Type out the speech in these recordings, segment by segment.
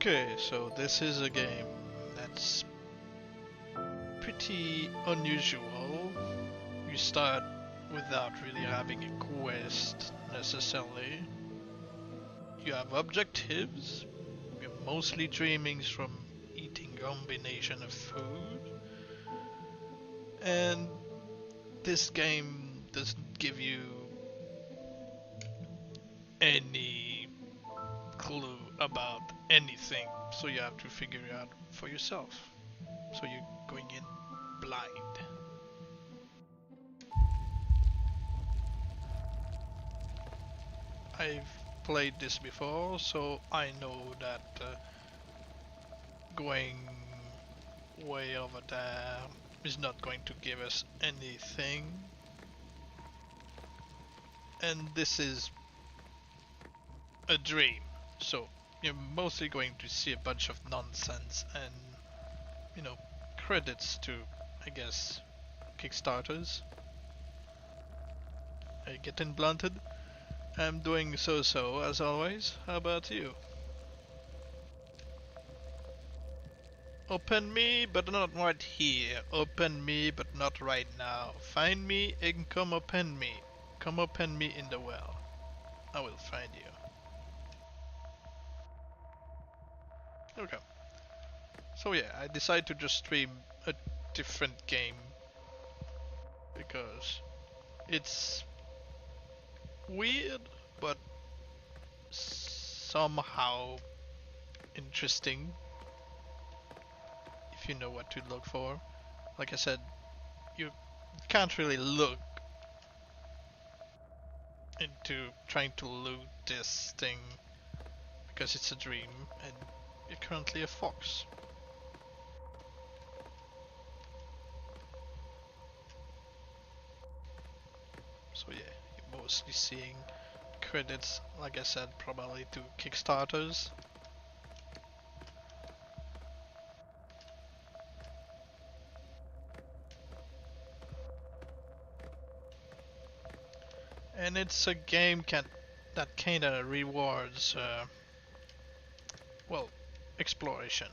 Okay, so this is a game that's pretty unusual. You start without really having a quest necessarily. You have objectives. You're mostly dreaming from eating a combination of food. And this game doesn't give you any clue about anything, so you have to figure it out for yourself. So you're going in blind. I've played this before, so I know that going way over there is not going to give us anything. And this is a dream, so you're mostly going to see a bunch of nonsense and, you know, credits to, I guess, Kickstarters. Are you getting blunted? I'm doing so-so as always. How about you? Open me, but not right here. Open me, but not right now. Find me and come open me. Come open me in the well. I will find you. Okay. So yeah, I decided to just stream a different game because it's weird, but somehow interesting if you know what to look for. Like I said, you can't really look into trying to loot this thing because it's a dream and you're currently a fox. So yeah, you're mostly seeing credits, like I said, probably to Kickstarters. And it's a game that kinda rewards, well, exploration.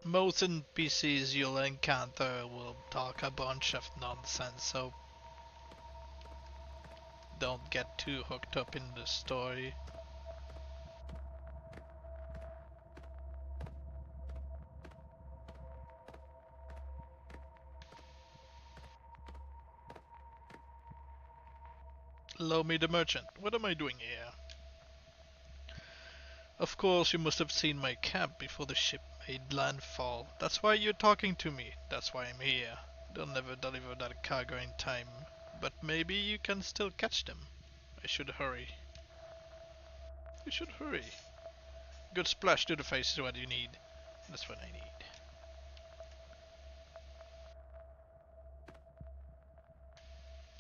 Most NPCs you'll encounter will talk a bunch of nonsense, so don't get too hooked up in the story. Allow me the merchant. What am I doing here? Of course you must have seen my camp before the ship made landfall. That's why you're talking to me. That's why I'm here. They'll never deliver that cargo in time. But maybe you can still catch them. I should hurry. You should hurry. Good splash to the face is what you need. That's what I need.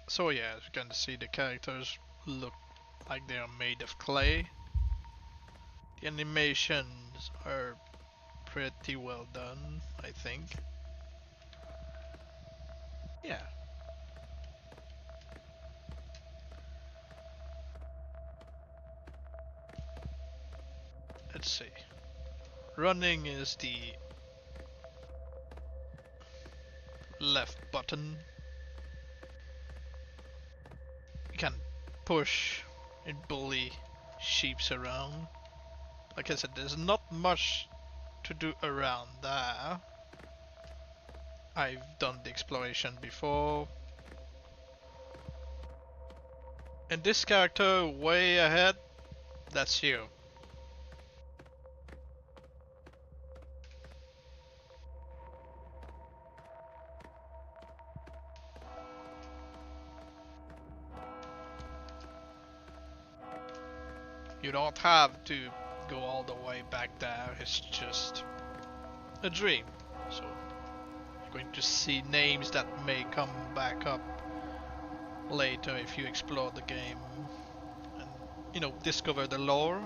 So yeah, as you can see, the characters look like they are made of clay. The animations are pretty well done, I think. Yeah. Let's see. Running is the left button. You can push and bully sheeps around. Like I said, there's not much to do around there. I've done the exploration before. And this character way ahead, that's you. You don't have to go all the way back there, it's just a dream. So you're going to see names that may come back up later if you explore the game. And discover the lore.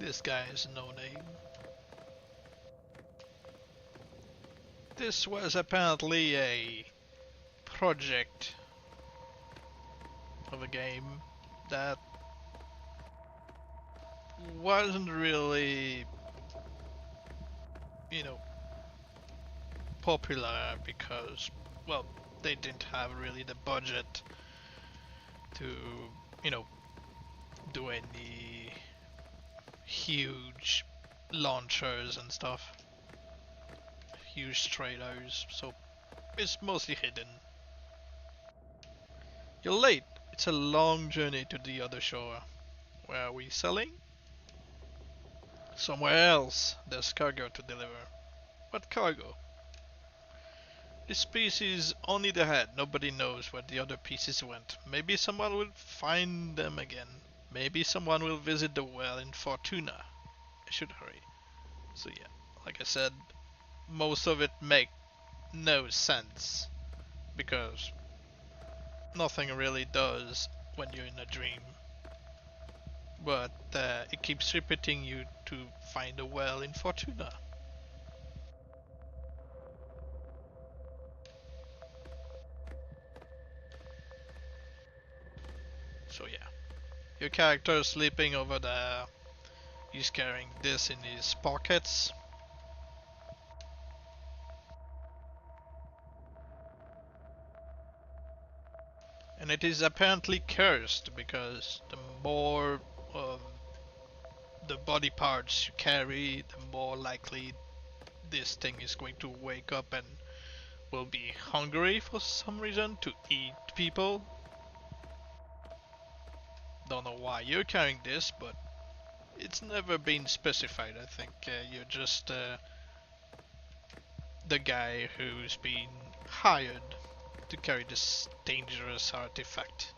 This guy is no name. This was apparently a project of a game that wasn't really, you know, popular because, well, they didn't have really the budget to, you know, do any huge launchers and stuff, huge trailers, so it's mostly hidden. You're late. It's a long journey to the other shore. Where are we selling? Somewhere else. There's cargo to deliver. What cargo? This piece is only the head. Nobody knows where the other pieces went. Maybe someone will find them again. Maybe someone will visit the well in Fortuna. I should hurry. So yeah, like I said, most of it make no sense because nothing really does when you're in a dream. But it keeps repeating you to find a well in Fortuna. So yeah, your character is sleeping over there. He's carrying this in his pockets. And it is apparently cursed because the more of the body parts you carry, the more likely this thing is going to wake up and will be hungry for some reason to eat people. Don't know why you're carrying this, but it's never been specified. I think you're just the guy who's been hired to carry this dangerous artifact.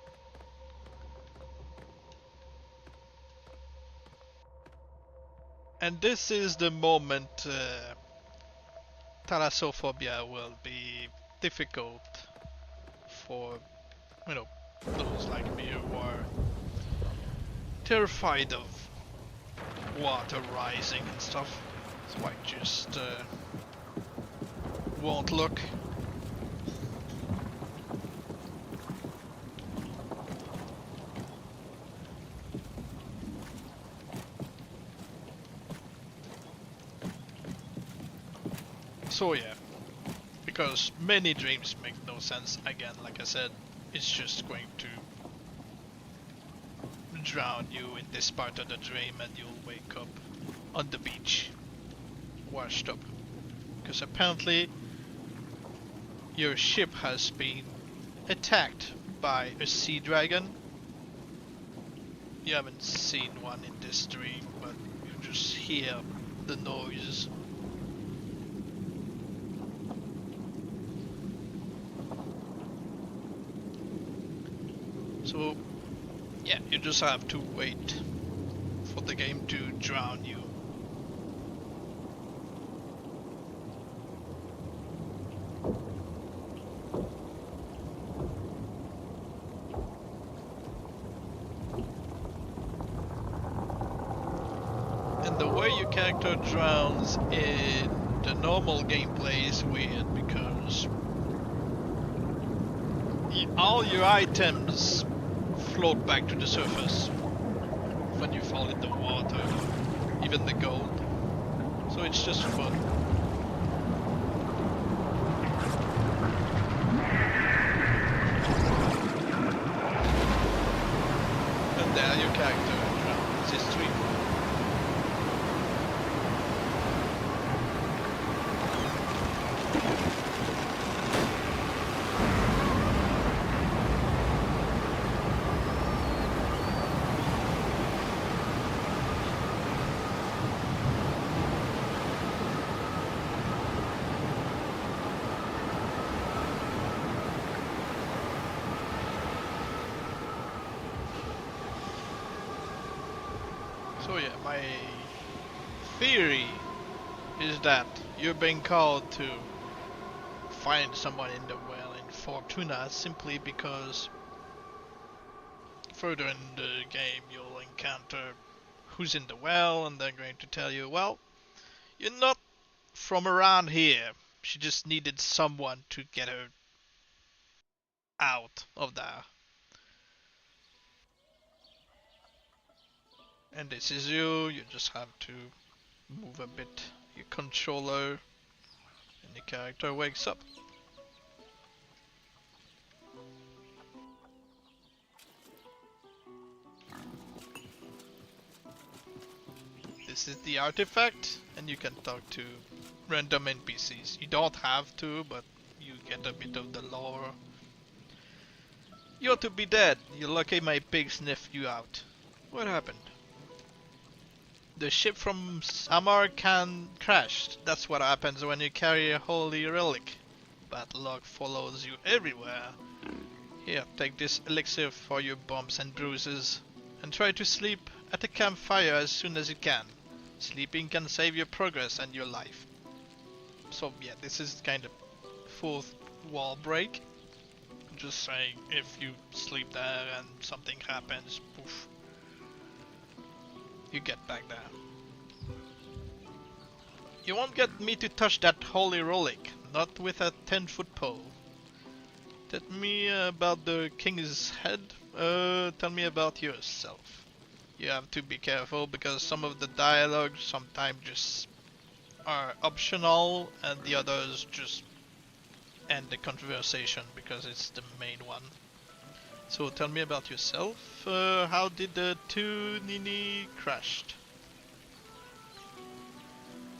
And this is the moment thalassophobia will be difficult for, those like me who are terrified of water rising and stuff. So I just won't look. So yeah, because many dreams make no sense. Again, like I said, it's just going to drown you in this part of the dream and you'll wake up on the beach, washed up. Because apparently your ship has been attacked by a sea dragon. You haven't seen one in this dream, but you just hear the noise. So, yeah, you just have to wait for the game to drown you. And the way your character drowns in the normal gameplay is weird because all your items float back to the surface when you fall in the water, even the gold. So it's just fun. And there your character drowns his stream. yeah, my theory is that you're being called to find someone in the well in Fortuna simply because further in the game you'll encounter who's in the well and they're going to tell you, well, you're not from around here. She just needed someone to get her out of there. And this is you. You just have to move a bit your controller and the character wakes up. This is the artifact and you can talk to random NPCs. You don't have to, but you get a bit of the lore. You ought to be dead. You're lucky my pig sniffed you out. What happened? The ship from Samarkand crashed. That's what happens when you carry a holy relic. Bad luck follows you everywhere. Here, take this elixir for your bumps and bruises. And try to sleep at a campfire as soon as you can. Sleeping can save your progress and your life. So yeah, this is kind of fourth wall break. Just saying, if you sleep there and something happens, poof, you get back there. You won't get me to touch that holy relic, not with a 10-foot pole. Tell me about the king's head, tell me about yourself. You have to be careful because some of the dialogue sometimes just are optional and the others just end the conversation because it's the main one. So tell me about yourself. How did the two Nini crashed?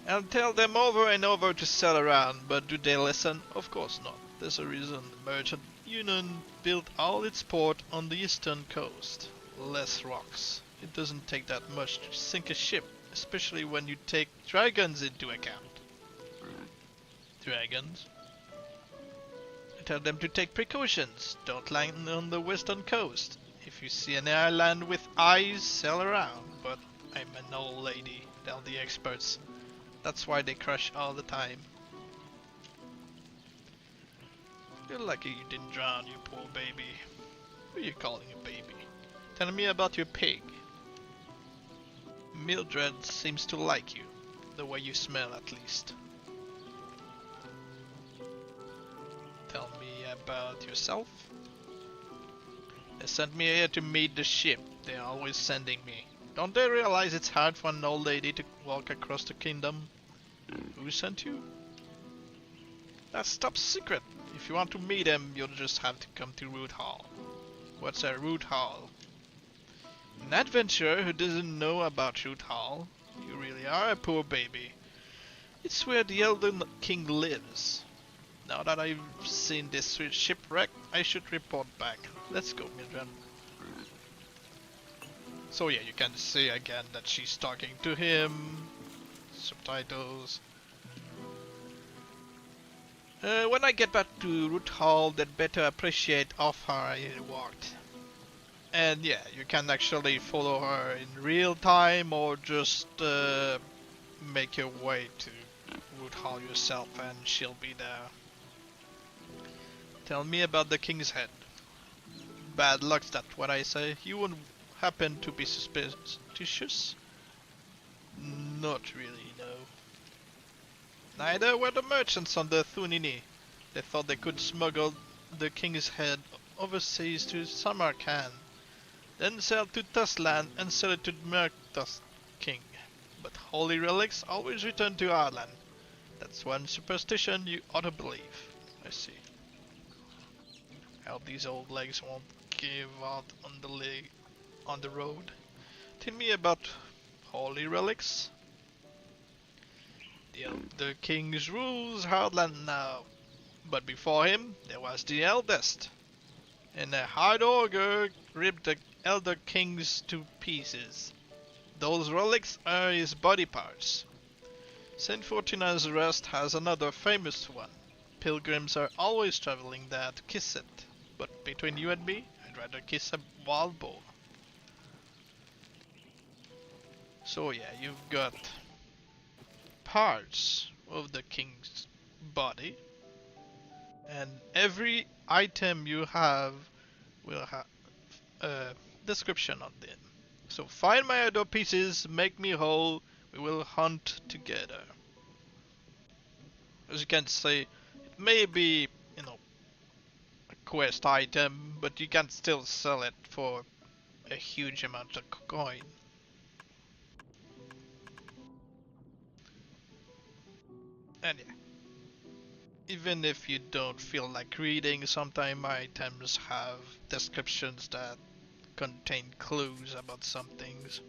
I'll tell them over and over to sail around, but do they listen? Of course not. There's a reason the Merchant Union built all its port on the eastern coast. Less rocks. It doesn't take that much to sink a ship, especially when you take dragons into account. Dragons? I tell them to take precautions. Don't land on the western coast. If you see an island with eyes, sail around. But I'm an old lady, tell the experts. That's why they crash all the time. You're lucky you didn't drown, you poor baby. Who are you calling a baby? Tell me about your pig. Mildred seems to like you. The way you smell, at least. Tell me about yourself. They sent me here to meet the ship. They're always sending me. Don't they realize it's hard for an old lady to walk across the kingdom? Who sent you? That's top secret. If you want to meet him, you'll just have to come to Root Hall. What's a Root Hall? An adventurer who doesn't know about Root Hall. You really are a poor baby. It's where the Elden King lives. Now that I've seen this shipwreck, I should report back. Let's go, Mildred. So yeah, you can see again that she's talking to him. Subtitles. When I get back to Root Hall, they'd better appreciate how far I walked. And yeah, you can actually follow her in real time or just make your way to Root Hall yourself and she'll be there. Tell me about the King's Head. Bad luck's that what I say. You wouldn't happen to be suspicious? Not really, no. Neither were the merchants on the Thunini. They thought they could smuggle the King's Head overseas to Samarkand, then sail to Hardland and sell it to the Murktous King. But holy relics always return to Hardland. That's one superstition you ought to believe. I see. I hope these old legs won't give out on the road. Tell me about holy relics. The king's rules Hardland now, but before him there was the eldest, and a hard ogre ripped the elder kings to pieces. Those relics are his body parts. Saint Fortuna's Rest has another famous one. Pilgrims are always traveling there to kiss it, but between you and me, I'd rather kiss a wild boar. So yeah, you've got parts of the king's body, and every item you have will have a description on them. So find my other pieces, make me whole, we will hunt together. As you can see, it may be, you know, a quest item, but you can still sell it for a huge amount of coin. And yeah, even if you don't feel like reading, sometimes items have descriptions that contain clues about some things.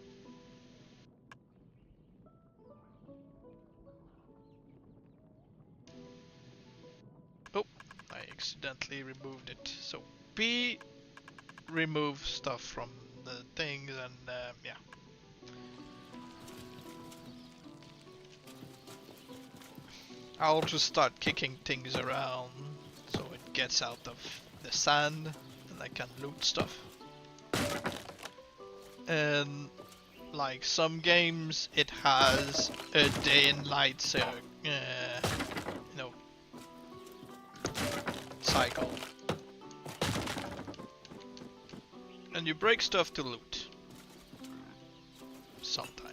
Oh, I accidentally removed it. So P remove stuff from the things, and yeah. I'll just start kicking things around so it gets out of the sand and I can loot stuff. And like some games, it has a day and night you know, cycle. And you break stuff to loot. Sometimes.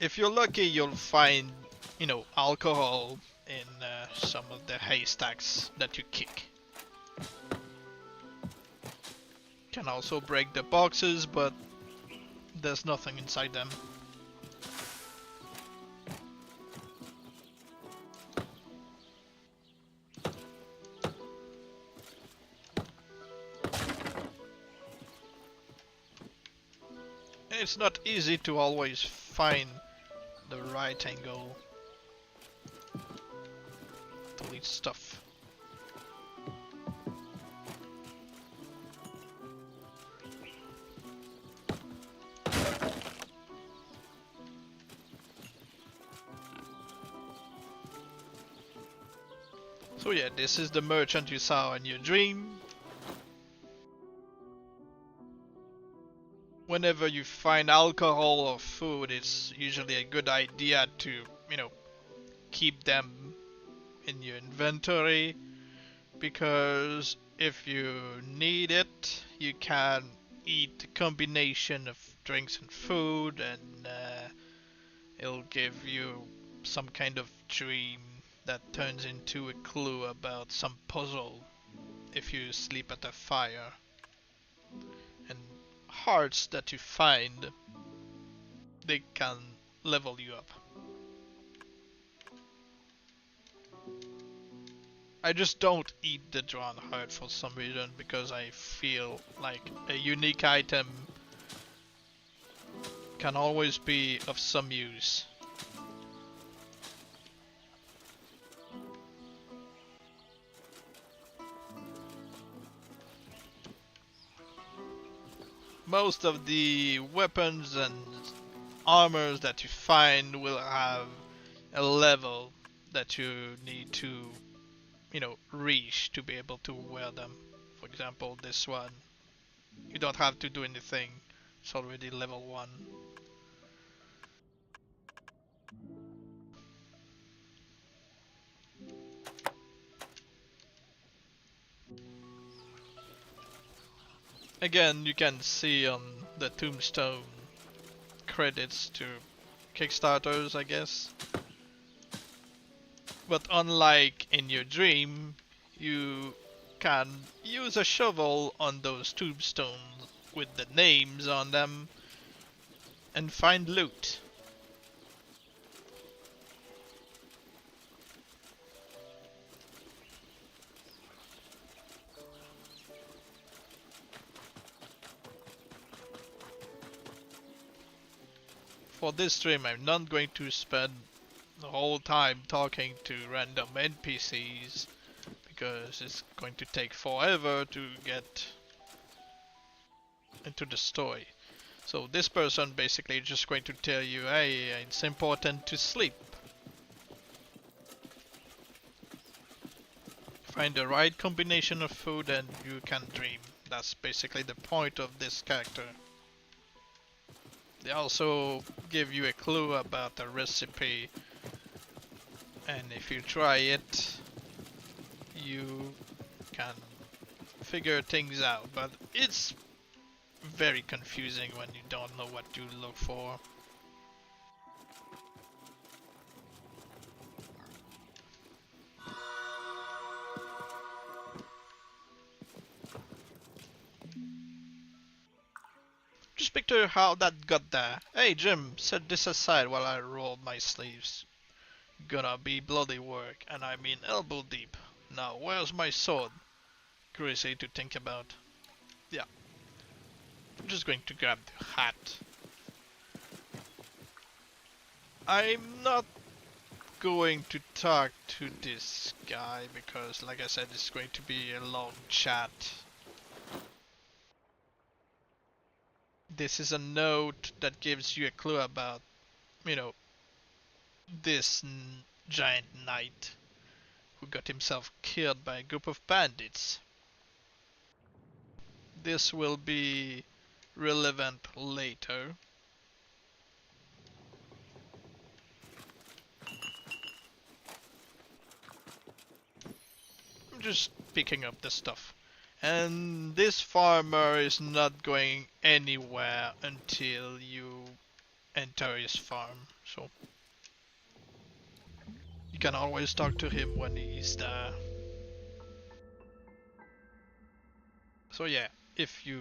If you're lucky, you'll find, you know, alcohol in some of the haystacks that you kick. Can also break the boxes, but there's nothing inside them. And it's not easy to always find the right angle to lead stuff. So yeah, this is the merchant you saw in your dream. Whenever you find alcohol or food, it's usually a good idea to, you know, keep them in your inventory, because if you need it, you can eat a combination of drinks and food, and it'll give you some kind of dream that turns into a clue about some puzzle if you sleep at a fire. And hearts that you find, they can level you up. I just don't eat the drawn heart for some reason, because I feel like a unique item can always be of some use. Most of the weapons and armors that you find will have a level that you need to, you know, reach to be able to wear them. For example, this one, you don't have to do anything, it's already level 1. Again, you can see on the tombstone credits to Kickstarters, I guess. But unlike in your dream, you can use a shovel on those tombstones with the names on them and find loot. For this stream, I'm not going to spend the whole time talking to random NPCs, because it's going to take forever to get into the story. So this person basically just going to tell you, hey, it's important to sleep. Find the right combination of food and you can dream. That's basically the point of this character. They also give you a clue about the recipe, and if you try it, you can figure things out, but it's very confusing when you don't know what to look for. Just picture how that got there. Hey Jim, set this aside while I roll my sleeves. Gonna be bloody work, and I mean elbow deep. Now where's my sword? Crazy to think about. Yeah, I'm just going to grab the hat. I'm not going to talk to this guy because, like I said, it's going to be a long chat. This is a note that gives you a clue about, you know, this giant knight who got himself killed by a group of bandits. This will be relevant later. I'm just picking up the stuff. And this farmer is not going anywhere until you enter his farm. So you can always talk to him when he's there. So yeah, if you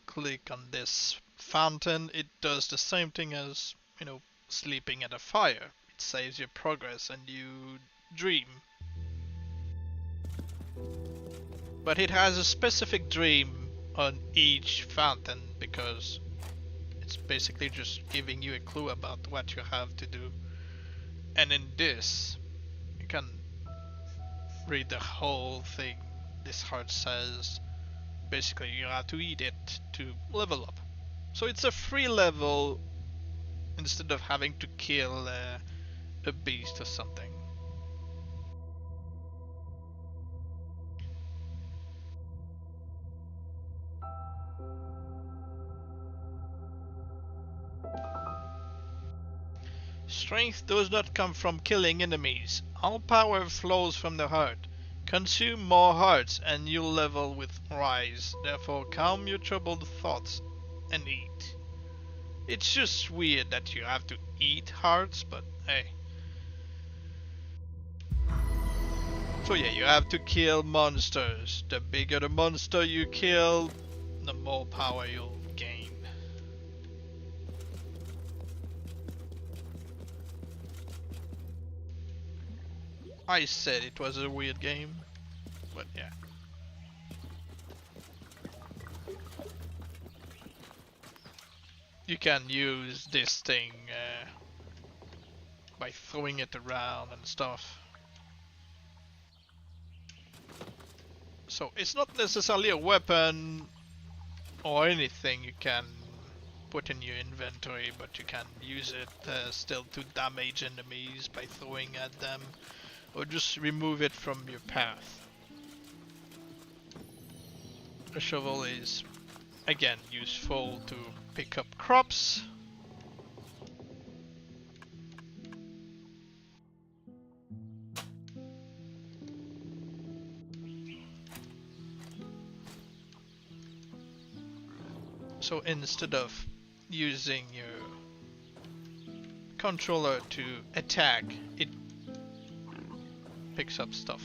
click on this fountain, it does the same thing as, you know, sleeping at a fire. It saves your progress and you dream. But it has a specific dream on each fountain because it's basically just giving you a clue about what you have to do. And in this, you can read the whole thing. This heart says basically you have to eat it to level up. So it's a free level instead of having to kill a beast or something. Strength does not come from killing enemies. All power flows from the heart. Consume more hearts and you'll level with rise. Therefore calm your troubled thoughts and eat. It's just weird that you have to eat hearts, but hey. So yeah, you have to kill monsters. The bigger the monster you kill, the more power you'll gain. I said it was a weird game, but yeah. You can use this thing by throwing it around and stuff. So it's not necessarily a weapon or anything you can put in your inventory, but you can use it still to damage enemies by throwing at them, or just remove it from your path. A shovel is again useful to pick up crops. So instead of using your controller to attack, it picks up stuff.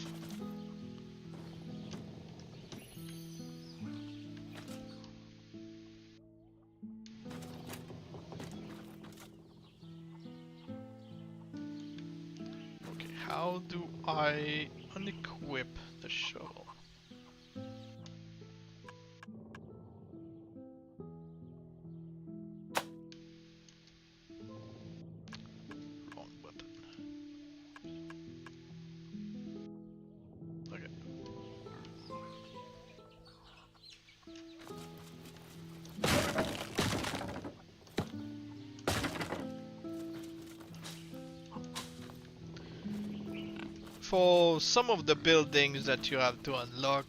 Okay, how do I unequip the shovel? Wrong button. Okay. For some of the buildings that you have to unlock,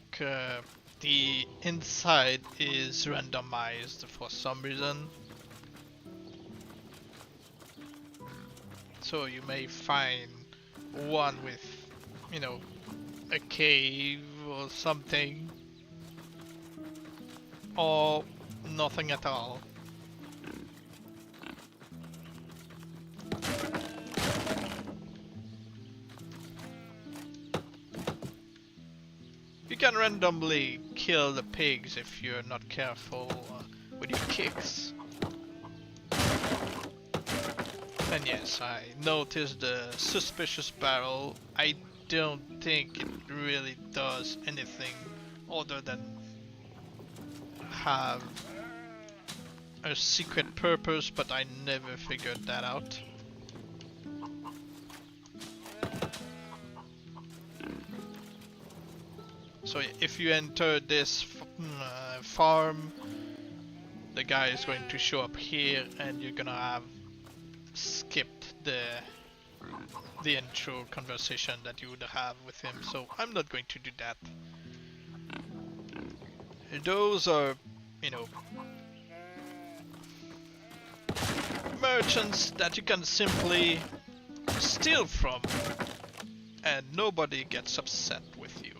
the inside is randomized for some reason. So you may find one with, you know, a cave or something, or nothing at all. You can randomly kill the pigs if you're not careful with your kicks. And yes, I noticed the suspicious barrel. I don't think it really does anything other than have a secret purpose, but I never figured that out. So if you enter this farm, the guy is going to show up here and you're gonna have skipped the intro conversation that you would have with him, so I'm not going to do that. Those are, you know, merchants that you can simply steal from and nobody gets upset with you.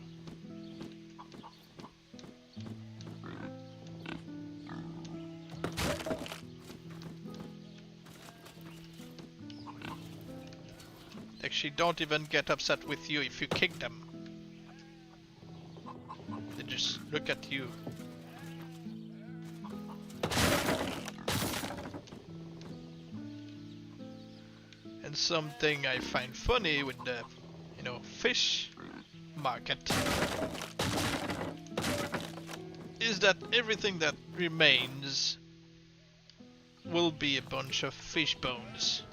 Actually, don't even get upset with you if you kick them. They just look at you. And something I find funny with the, you know, fish market is that everything that remains will be a bunch of fish bones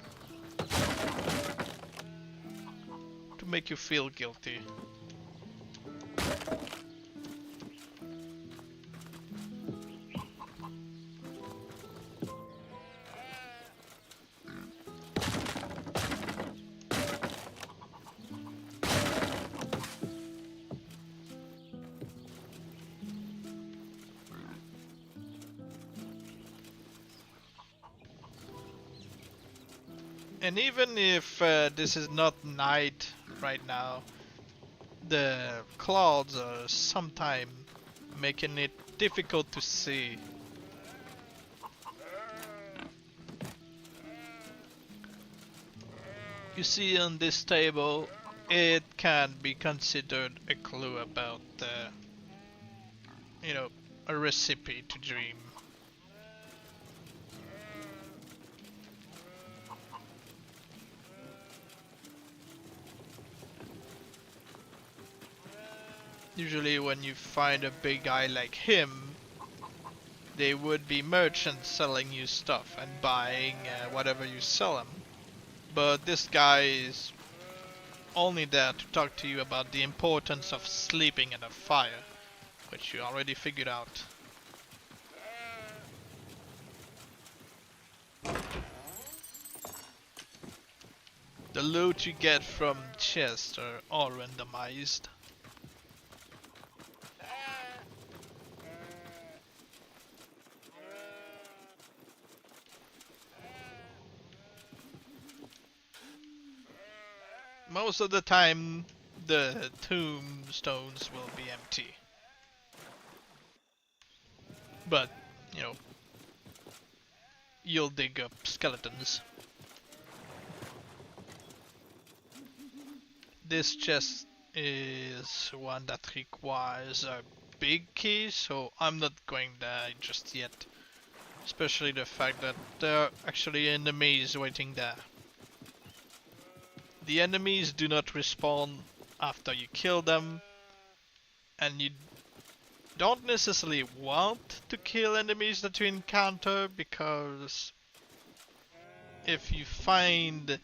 to make you feel guilty. And even if this is not night right now, the clouds are sometimes making it difficult to see. You see on this table, it can be considered a clue about, you know, a recipe to dream. Usually when you find a big guy like him, they would be merchants selling you stuff and buying whatever you sell them. But this guy is only there to talk to you about the importance of sleeping in a fire, which you already figured out. The loot you get from chests are all randomized. Most of the time, the tombstones will be empty. But, you know, you'll dig up skeletons. This chest is one that requires a big key, so I'm not going there just yet. Especially the fact that there are actually enemies waiting there. The enemies do not respawn after you kill them, and you don't necessarily want to kill enemies that you encounter, because if you find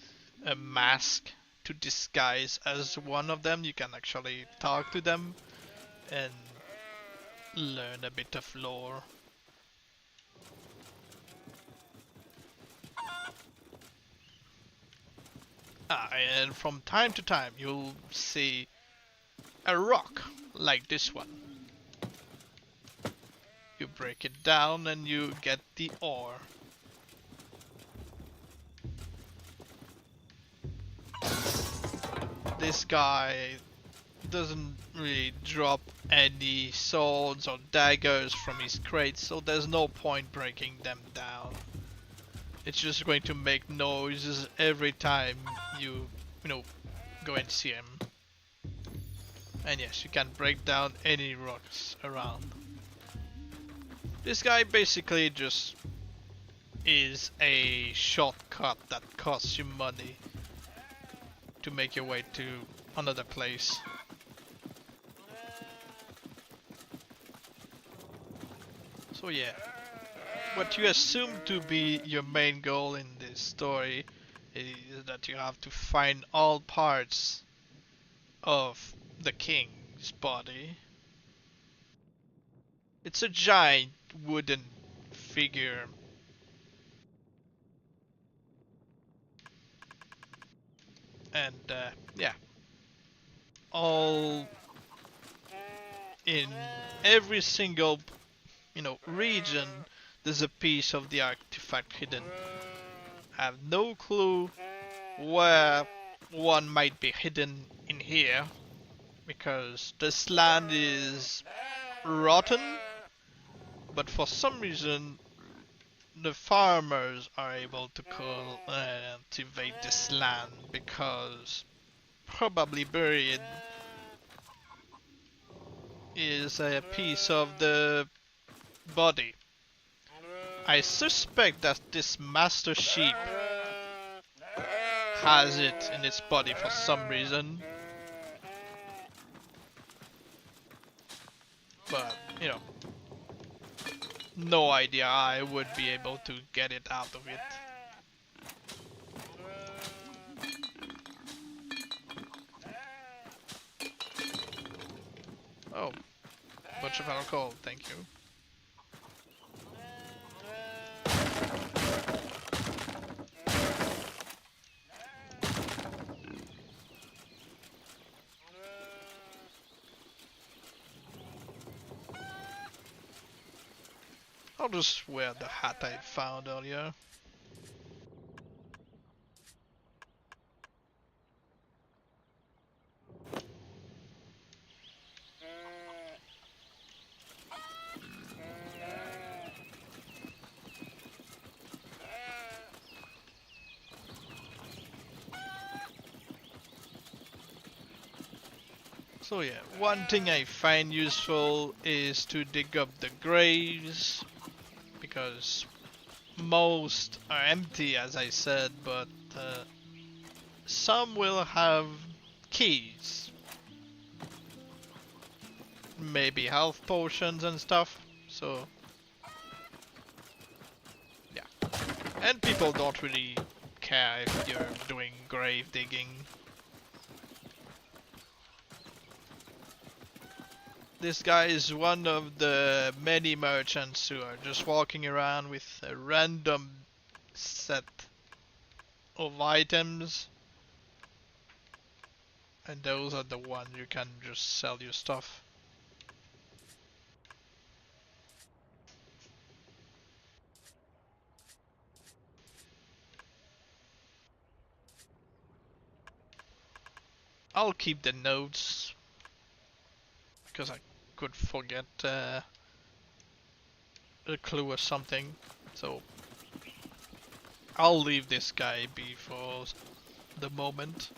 a mask to disguise as one of them, you can actually talk to them and learn a bit of lore. And from time to time you'll see a rock like this one. You break it down and you get the ore. This guy doesn't really drop any swords or daggers from his crates, so there's no point breaking them down. It's just going to make noises every time you know, go and see him. And yes, you can break down any rocks around. This guy basically just is a shortcut that costs you money to make your way to another place. So yeah, what you assume to be your main goal in this story is that you have to find all parts of the king's body. It's a giant wooden figure. And yeah, all in every single region there's a piece of the artifact hidden. I have no clue where one might be hidden in here because this land is rotten, but for some reason the farmers are able to cultivate this land because probably buried is a piece of the body. I suspect that this master sheep has it in its body for some reason. But, no idea I would be able to get it out of it. Oh, bunch of alcohol, thank you. I'll just wear the hat I found earlier. So yeah, one thing I find useful is to dig up the graves, because most are empty as I said, but some will have keys. Maybe health potions and stuff, so yeah. And people don't really care if you're doing grave digging. This guy is one of the many merchants who are just walking around with a random set of items. And those are the ones you can just sell your stuff. I'll keep the notes because I could forget a clue or something. So I'll leave this guy be for the moment.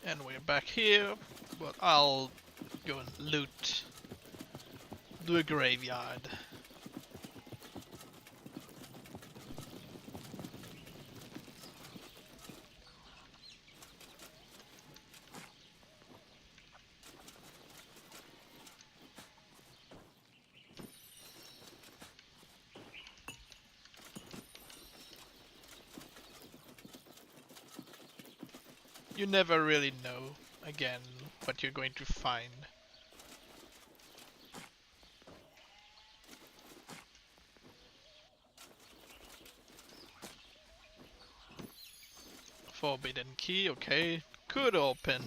And we're back here, but I'll go and loot the graveyard. You never really know, again, what you're going to find. Forbidden key, okay. Could open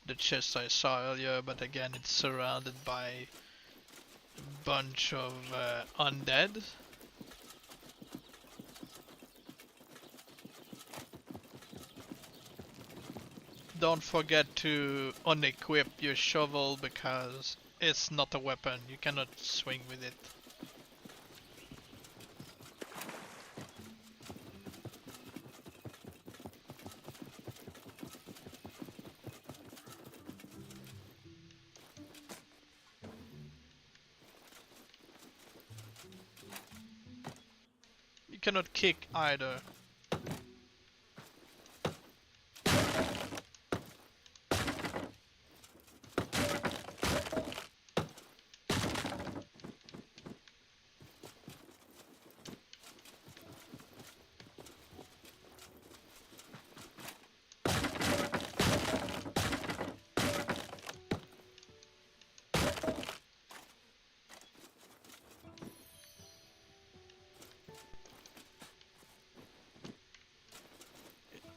the chest I saw earlier, but again, it's surrounded by a bunch of undead. Don't forget to unequip your shovel because it's not a weapon. You cannot swing with it. You cannot kick either.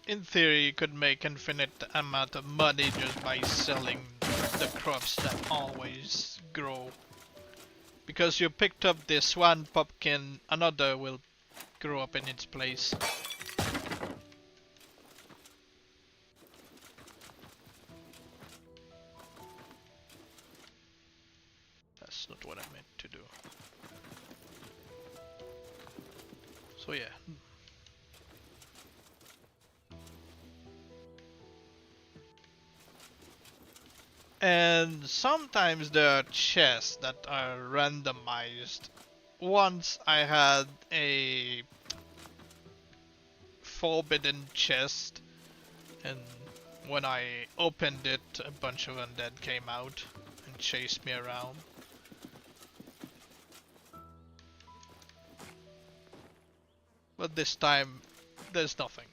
In theory, you could make infinite amount of money just by selling the crops that always grow. Because you picked up this one pumpkin, another will grow up in its place. That's not what I meant to do. So yeah. And sometimes there are chests that are randomized. Once I had a forbidden chest, and when I opened it, a bunch of undead came out and chased me around. But this time, there's nothing.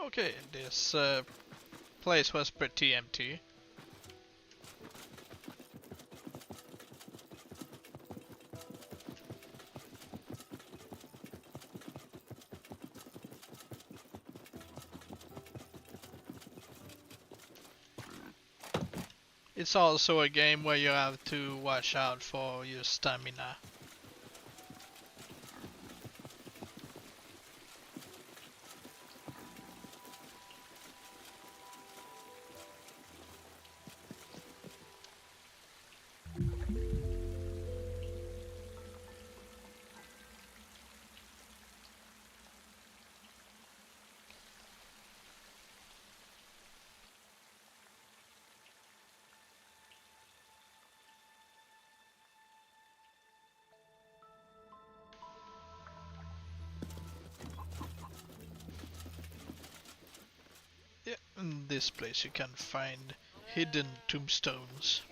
Okay, this place was pretty empty. It's also a game where you have to watch out for your stamina. Yeah, in this place you can find hidden tombstones.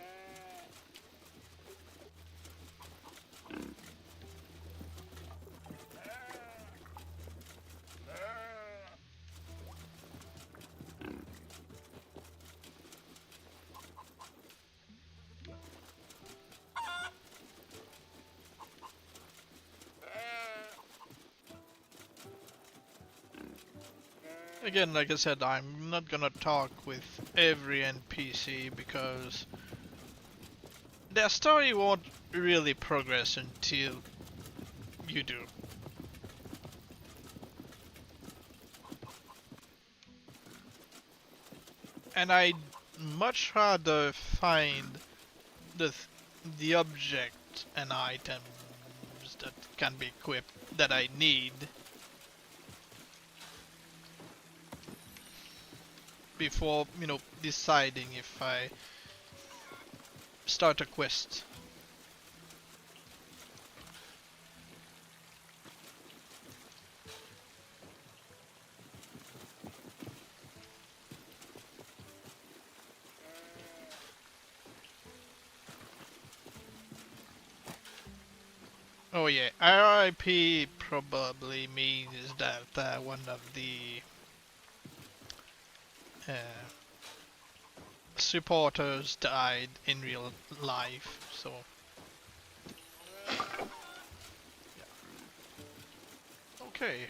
Again, like I said, I'm not gonna talk with every NPC because their story won't really progress until you do. And I'd much rather find the the object and items that can be equipped that I need before, deciding if I start a quest. Oh yeah, RIP probably means that one of the uh, supporters died in real life. So okay.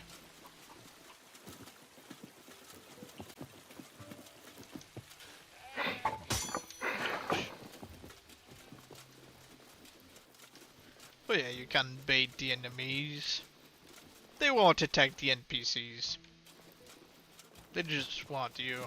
Oh yeah, you can bait the enemies. They won't attack the NPCs. They just want you.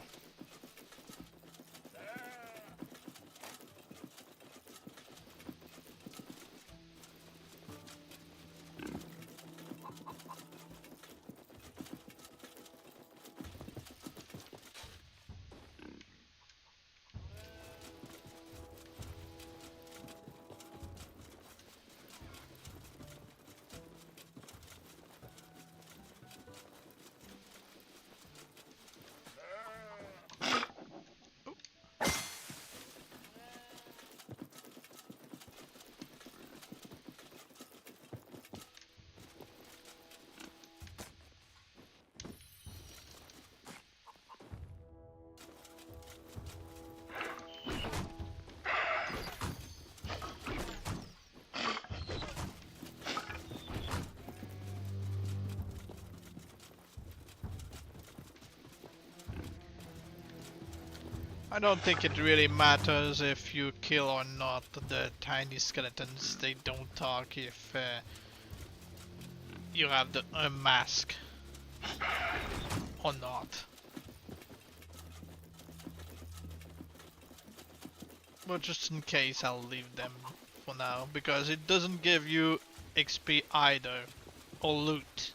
I don't think it really matters if you kill or not the tiny skeletons. They don't talk if you have a mask or not. But just in case, I'll leave them for now, because it doesn't give you XP either, or loot.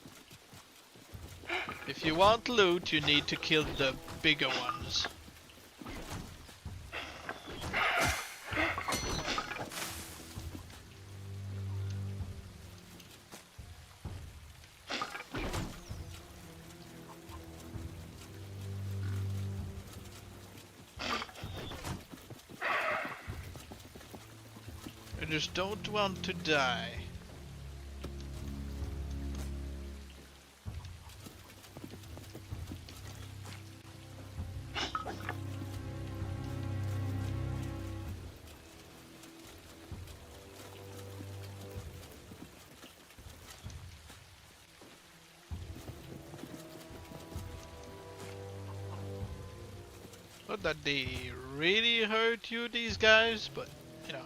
If you want loot, you need to kill the bigger ones. You just don't want to die. Not that they really hurt you, these guys, but you know.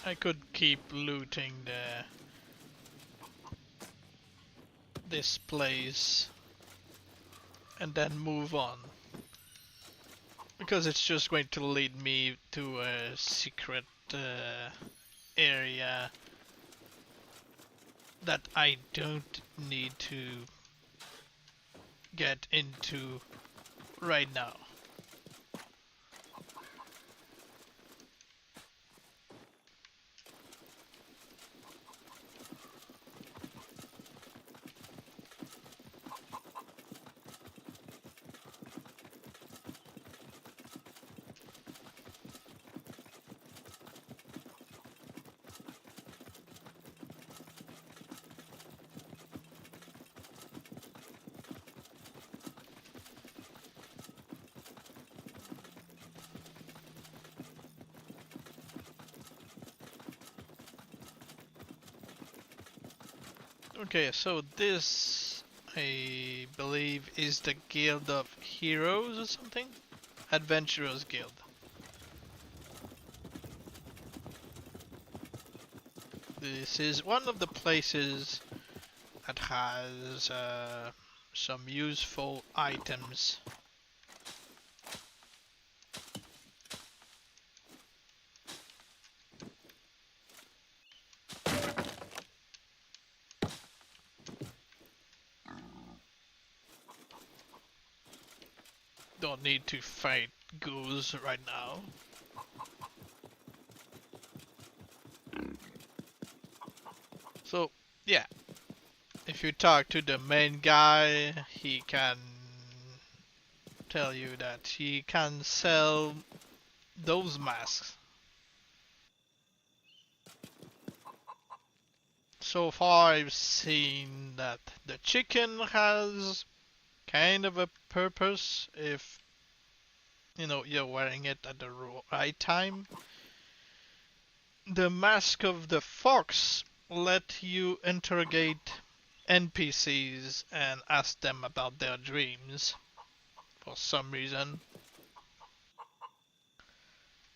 I could keep looting this place and then move on, because it's just going to lead me to a secret area that I don't need to get into right now. Okay, so this, I believe, is the Guild of Heroes or something? Adventurers Guild. This is one of the places that has some useful items. Don't need to fight ghouls right now. So, yeah, if you talk to the main guy, he can tell you that he can sell those masks. So far, I've seen that the chicken has kind of a purpose if you're wearing it at the right time. The mask of the fox let you interrogate NPCs and ask them about their dreams for some reason.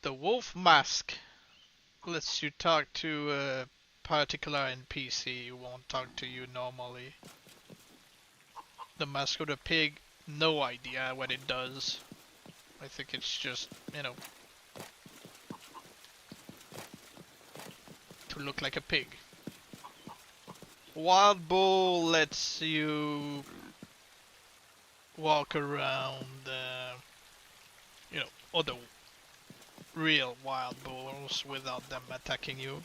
The wolf mask lets you talk to a particular NPC who won't talk to you normally. The mask of the pig, no idea what it does. I think it's just, to look like a pig. Wild bull lets you walk around, other real wild bulls without them attacking you.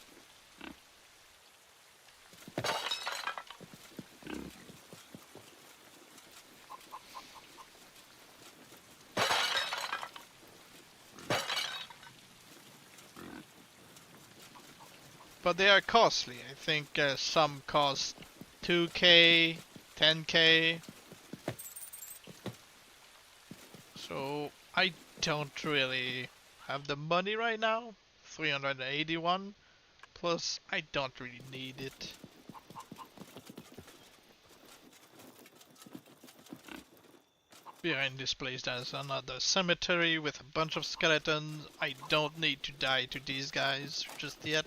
But they are costly. I think some cost 2k, 10k. So I don't really have the money right now. 381. Plus, I don't really need it. Behind this place there's another cemetery with a bunch of skeletons. I don't need to die to these guys just yet.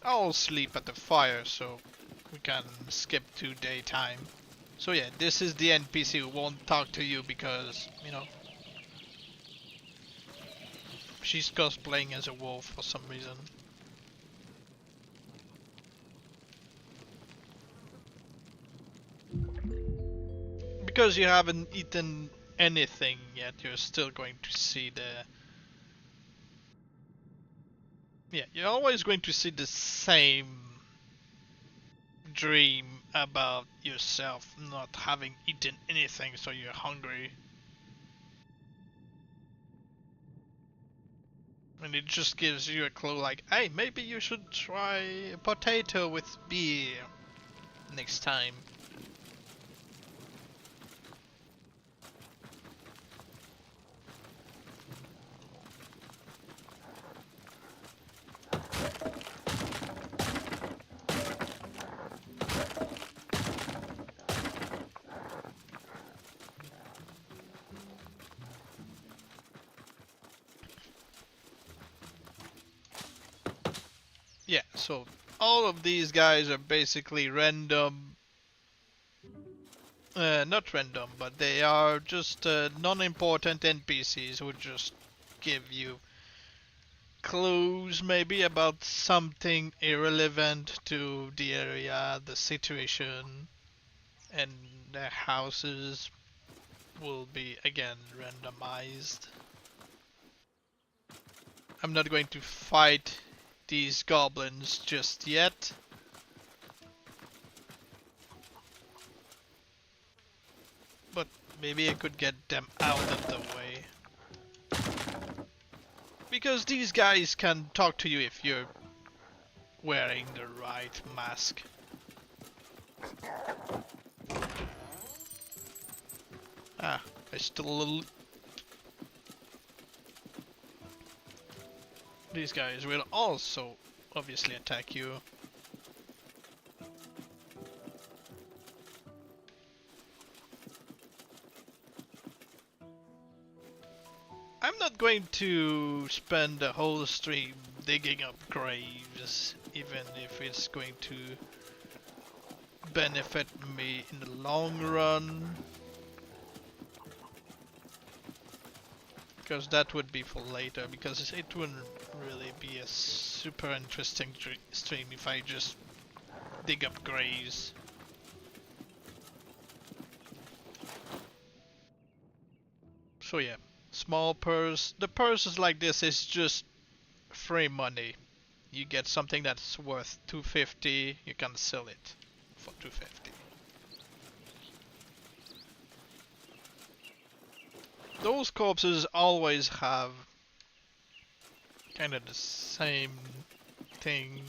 I'll sleep at the fire so we can skip to daytime. So yeah, this is the NPC who won't talk to you because, she's cosplaying as a wolf for some reason. Because you haven't eaten anything yet, you're still going to see you're always going to see the same dream about yourself not having eaten anything, so you're hungry. And it just gives you a clue like, hey, maybe you should try a potato with beer next time. Yeah, so all of these guys are basically random. Not random, but they are just non-important NPCs who just give you clues maybe about something irrelevant to the area, the situation, and their houses will be again randomized. I'm not going to fight these goblins just yet. But maybe I could get them out of the way. Because these guys can talk to you if you're wearing the right mask. Ah, I still a little... These guys will also obviously attack you. I'm not going to spend the whole stream digging up graves, even if it's going to benefit me in the long run. Because that would be for later, because it wouldn't really be a super interesting stream if I just dig up graves. So yeah, small purse. The purses like this is just free money. You get something that's worth 250, you can sell it for 250. Those corpses always have kind of the same thing.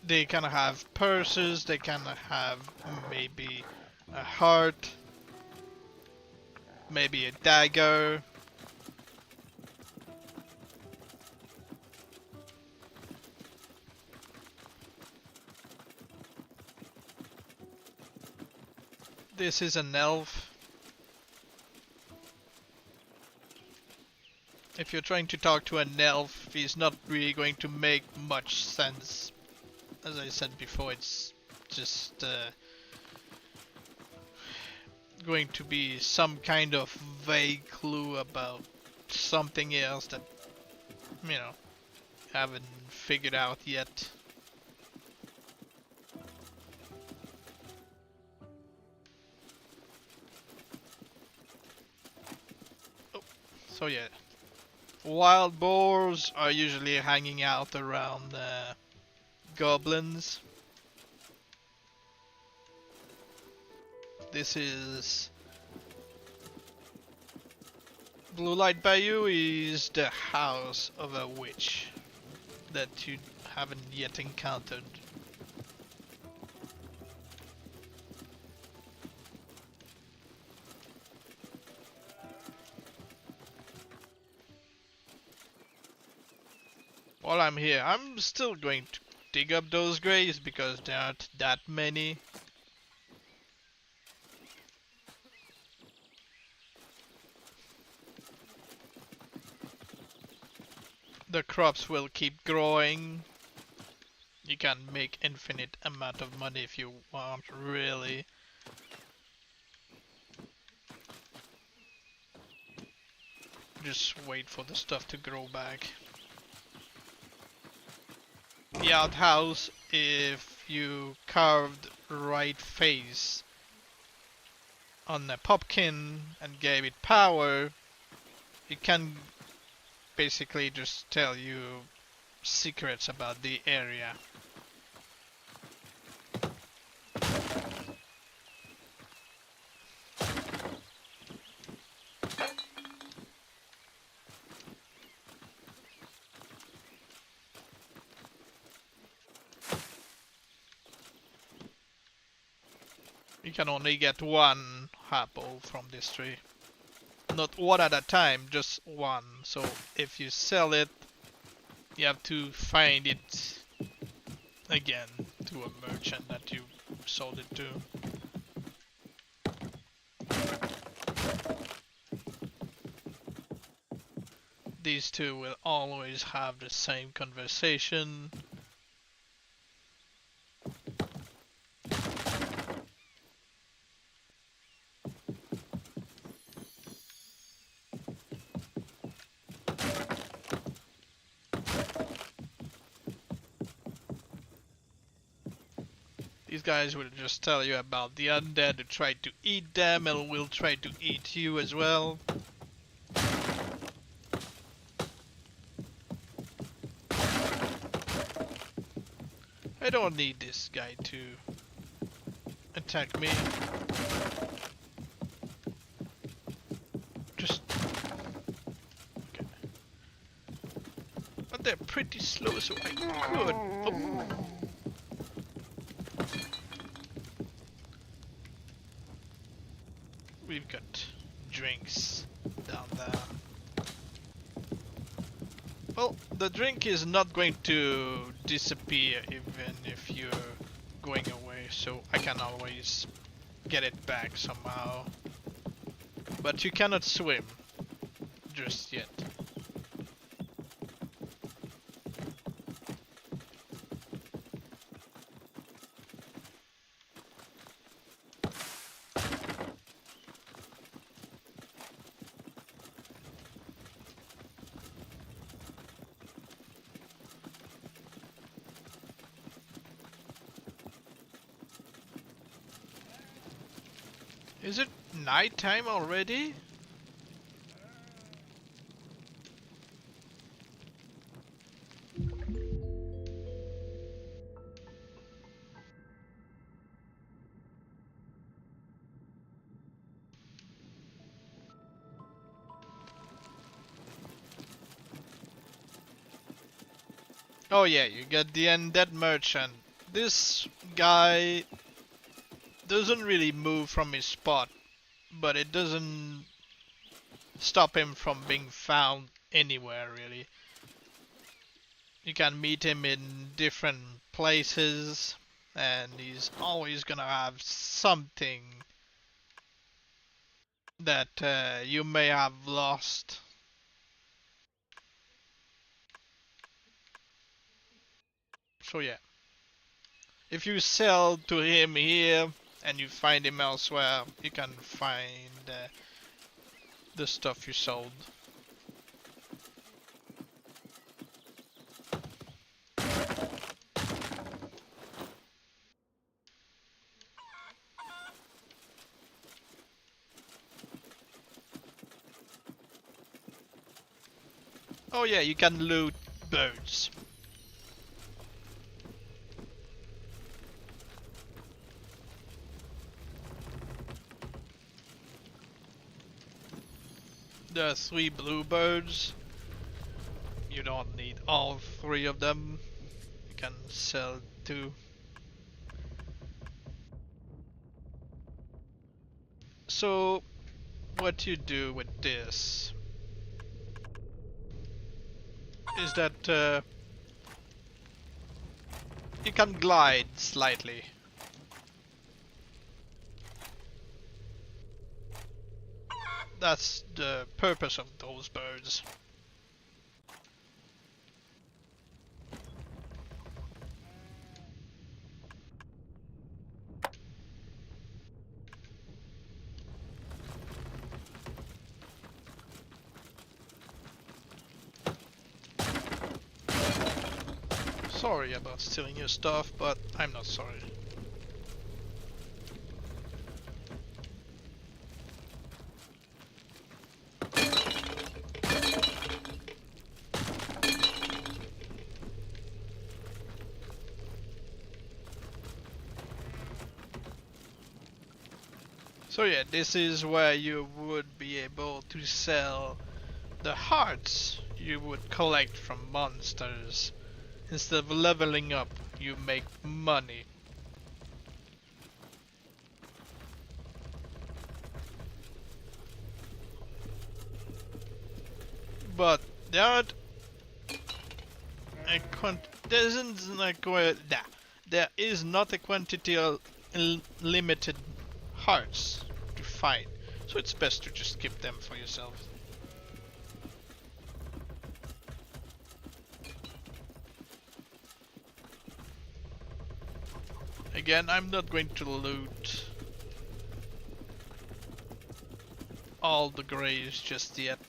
They kind of have purses, they kind of have maybe a heart, maybe a dagger. This is an elf. If you're trying to talk to an elf, he's not really going to make much sense. As I said before, it's just going to be some kind of vague clue about something else that, you know, haven't figured out yet. Oh, so yeah, wild boars are usually hanging out around goblins. This is Blue Light Bayou is the house of a witch that you haven't yet encountered. While I'm here, I'm still going to dig up those graves because there aren't that many. The crops will keep growing. You can make infinite amount of money if you want, really. Just wait for the stuff to grow back. The outhouse, if you carved right face on a pumpkin and gave it power, it can basically just tell you secrets about the area. You can only get one apple from this tree. Not one at a time, just one. So if you sell it, you have to find it again to a merchant that you sold it to. These two will always have the same conversation. These guys will just tell you about the undead who try to eat them and will try to eat you as well. I don't need this guy to attack me. Just they're pretty slow, so I could. Oh. We've got drinks down there. Well, the drink is not going to disappear even if you're going away, so I can always get it back somehow. But you cannot swim just yet. Is it nighttime already? Oh yeah, you get the undead merchant. This guy doesn't really move from his spot, but it doesn't stop him from being found anywhere really. You can meet him in different places, and he's always gonna have something that you may have lost. So yeah, if you sell to him here and you find him elsewhere, you can find the stuff you sold. Oh yeah, you can loot birds. There are 3 blue birds. You don't need all 3 of them. You can sell 2. So, what you do with this is that you can glide slightly. That's the purpose of those birds. Sorry about stealing your stuff, but I'm not sorry. So yeah, this is where you would be able to sell the hearts you would collect from monsters. Instead of leveling up, you make money. But there aren't a there isn't like there is not a quantity of limited hearts to find, so it's best to just keep them for yourself. Again, I'm not going to loot all the graves just yet.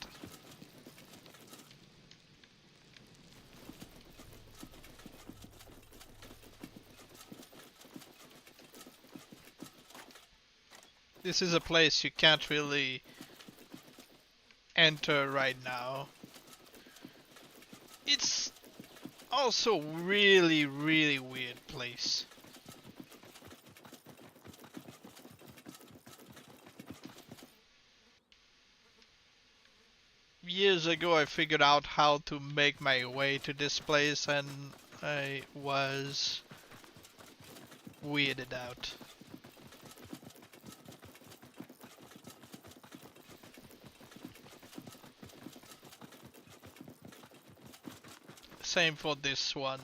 This is a place you can't really enter right now. It's also really weird place. years ago I figured out how to make my way to this place and I was weirded out. Same for this one.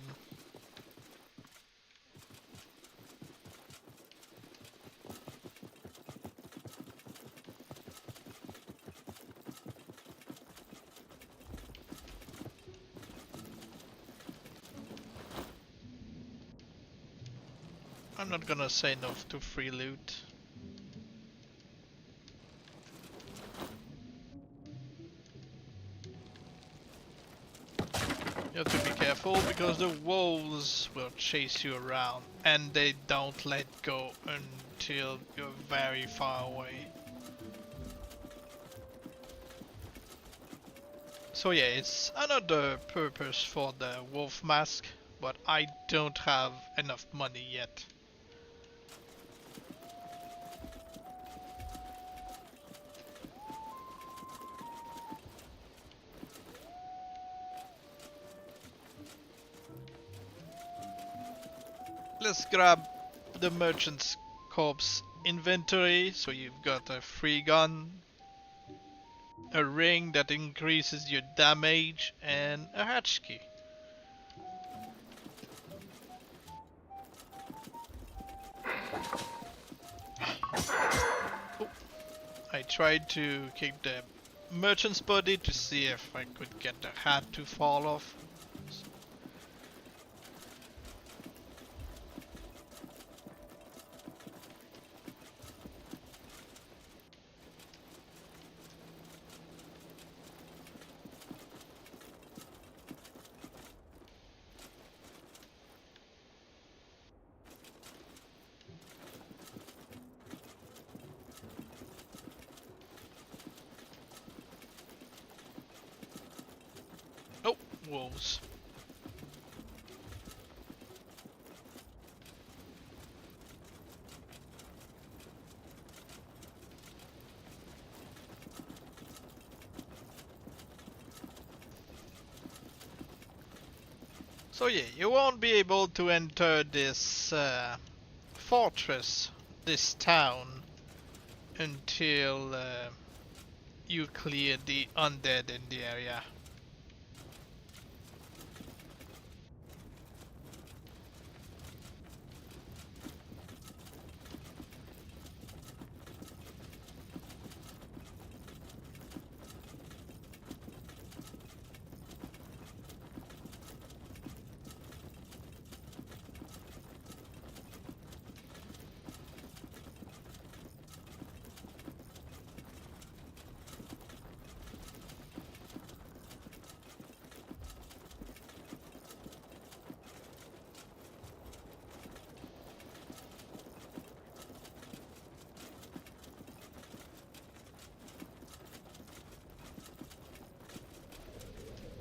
I'm not gonna say no to free loot. You have to be careful because the wolves will chase you around and they don't let go until you're very far away. So yeah, it's another purpose for the wolf mask, but I don't have enough money yet. Let's grab the merchant's corpse inventory. So you've got a free gun, a ring that increases your damage, and a hatch key. Oh, I tried to keep the merchant's body to see if I could get the hat to fall off. Oh, wolves. So yeah, you won't be able to enter this fortress, this town, until you clear the undead in the area.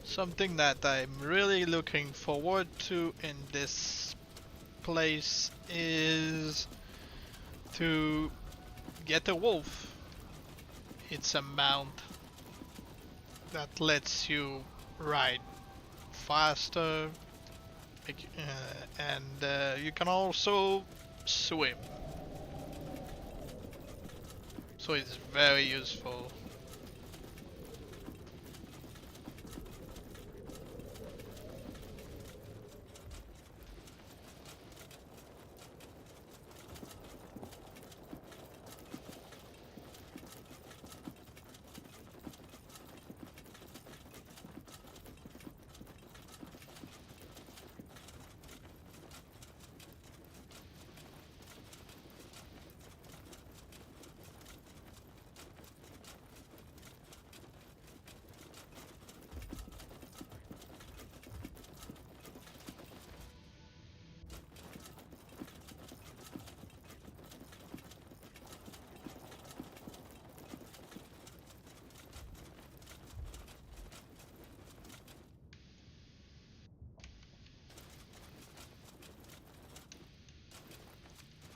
Something that I'm really looking forward to in this place is to get a wolf. It's a mount that lets you ride faster, and you can also swim. So it's very useful.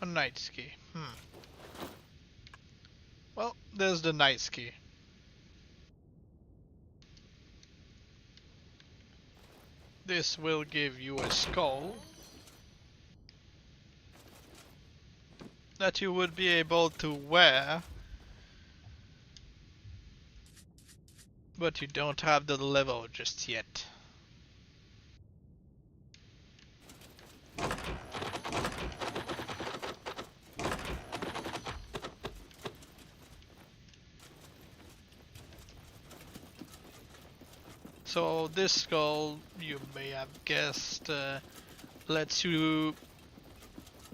A night ski. Well, there's the night ski. This will give you a skull that you would be able to wear, but you don't have the level just yet. So this skull, you may have guessed, lets you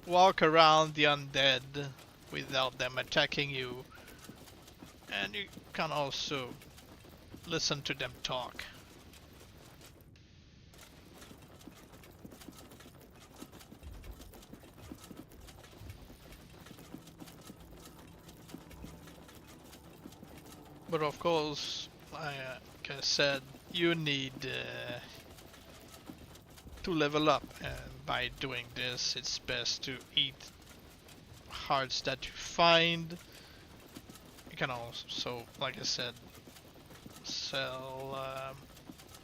walk around the undead without them attacking you, and you can also listen to them talk. But of course, like I said, you need to level up, and by doing this, it's best to eat hearts that you find. You can also, like I said, sell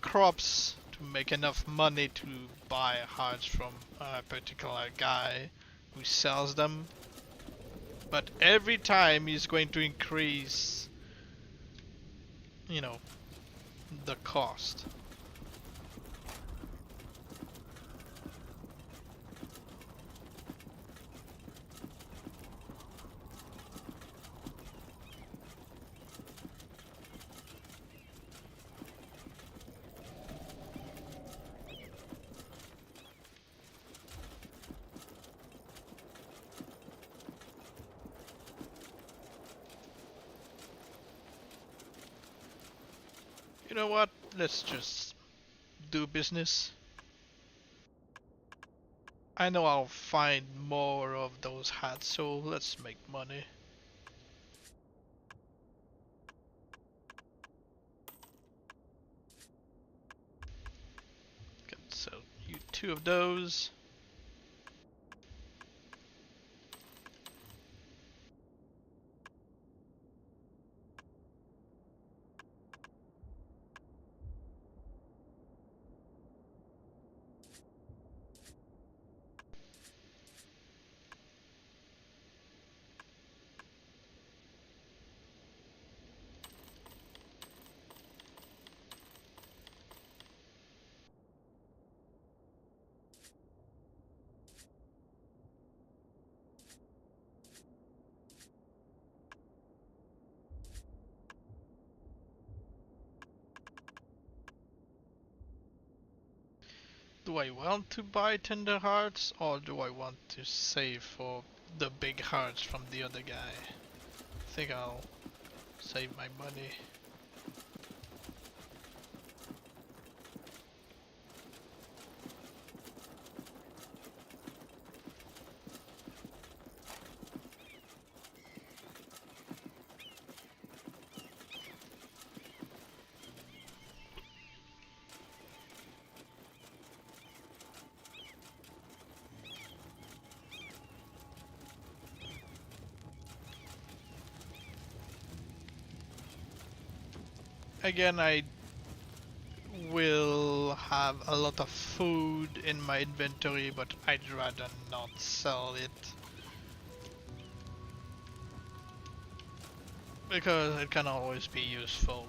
crops to make enough money to buy hearts from a particular guy who sells them. But every time he's going to increase, you know, the cost. You know what? Let's just do business. I know I'll find more of those hats, so let's make money. Can sell you 2 of those. Do I want to buy tender hearts, or do I want to save for the big hearts from the other guy? I think I'll save my money. Again, I will have a lot of food in my inventory, but I'd rather not sell it. Because it can always be useful.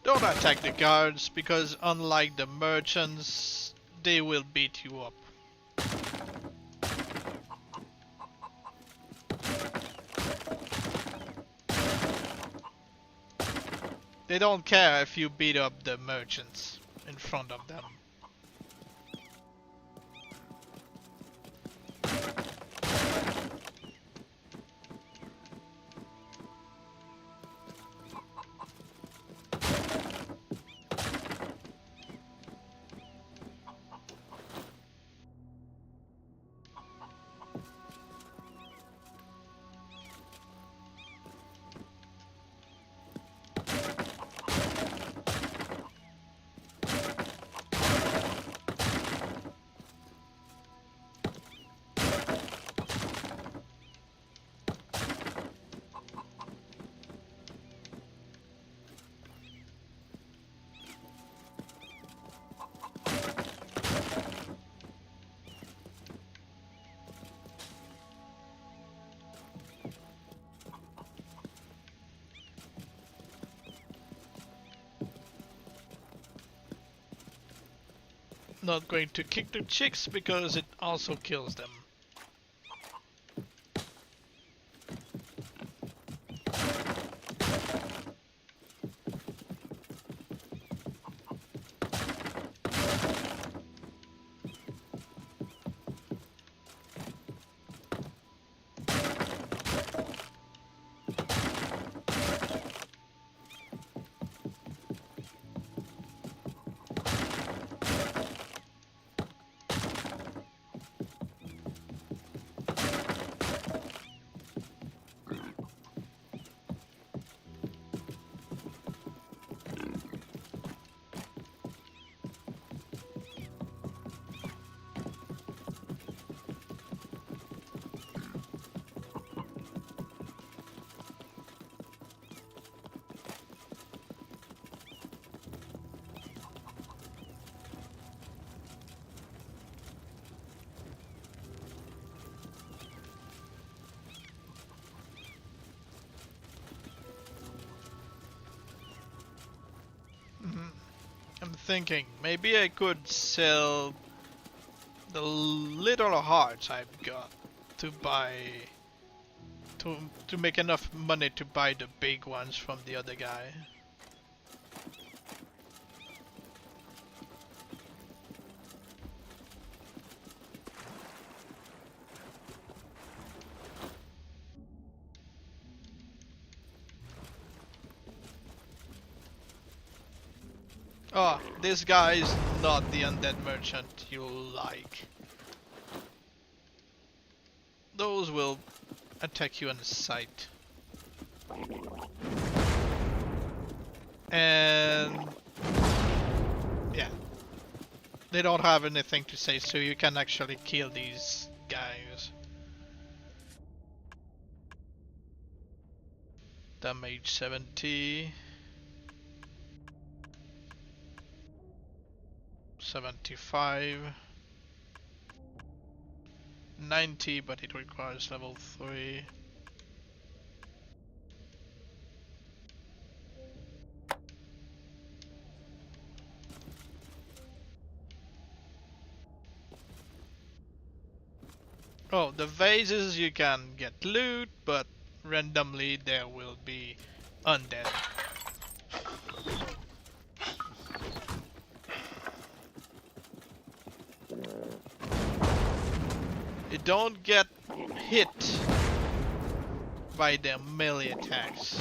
Don't attack the guards, because unlike the merchants, they will beat you up. They don't care if you beat up the merchants in front of them. not going to kick the chicks because it also kills them. I'm thinking maybe I could sell the little hearts I've got to buy to make enough money to buy the big ones from the other guy. Oh, this guy is not the undead merchant you like. Those will attack you on sight. And yeah, they don't have anything to say, so you can actually kill these guys. Damage 70. 75. 90, but it requires level 3. Oh, the vases you can get loot, but randomly there will be undead. You don't get hit by their melee attacks.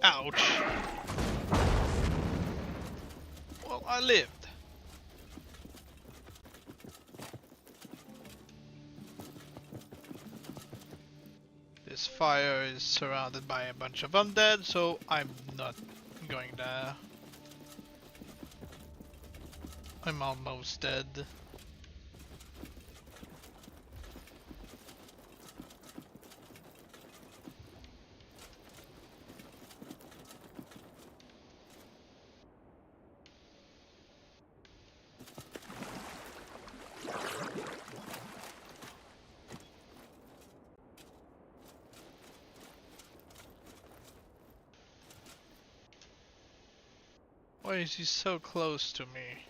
Ouch. Well, I lived. This fire is surrounded by a bunch of undead, so I'm not going there. I'm almost dead. Why is he so close to me?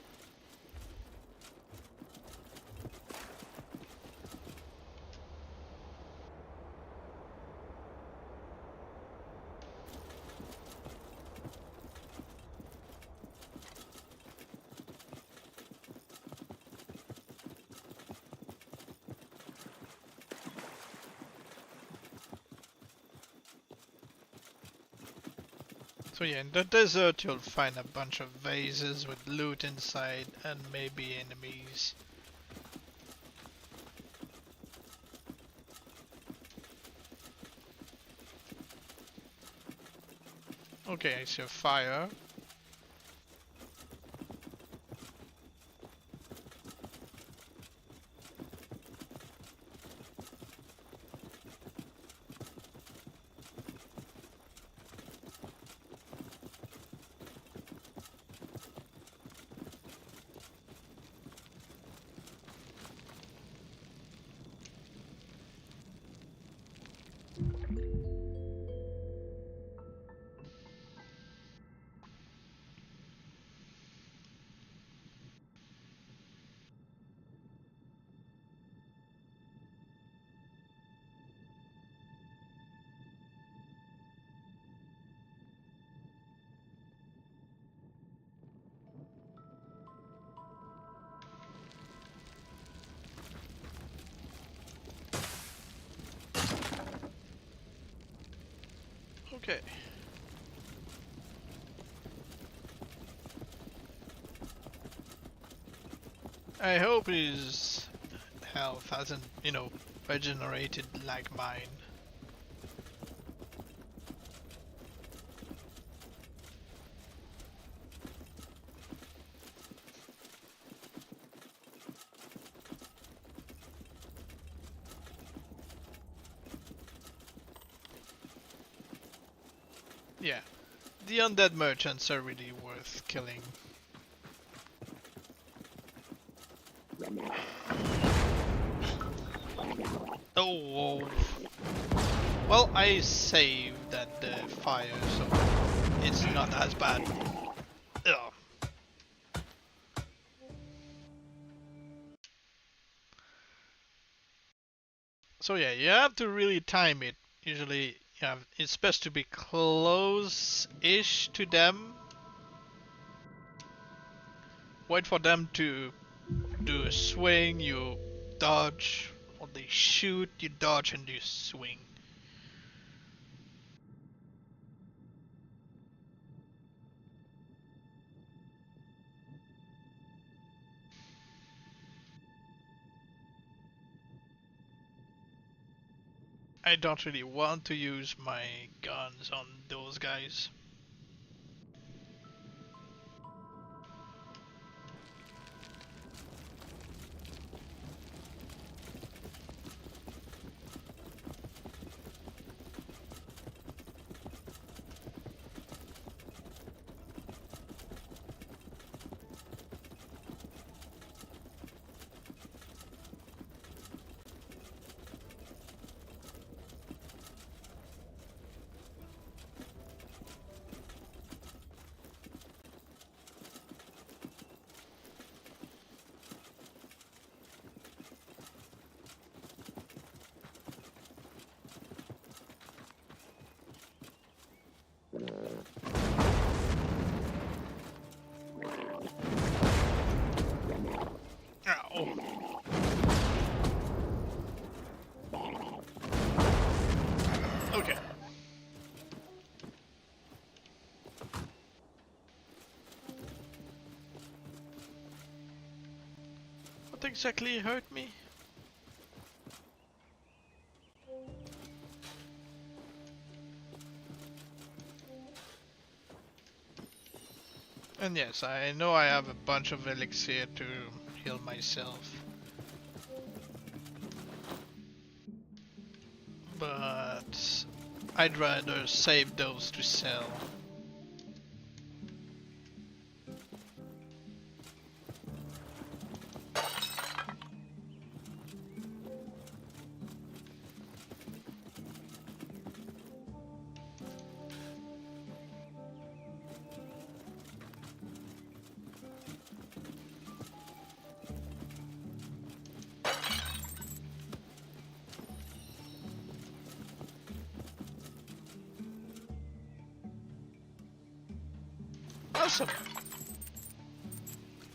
So yeah, in the desert you'll find a bunch of vases with loot inside and maybe enemies. Okay, I see a fire. Okay. I hope his health hasn't, regenerated like mine. Yeah, the undead merchants are really worth killing. Oh, well, I saved at the fire, so it's not as bad. Ugh. So yeah, you have to really time it. Usually, it's best to be close-ish to them. Wait for them to do a swing, you dodge, or they shoot, you dodge and you swing. I don't really want to use my guns on those guys. Ow. Okay. What exactly hurt me? And yes, I know I have a bunch of elixir to heal myself. But I'd rather save those to sell. Awesome.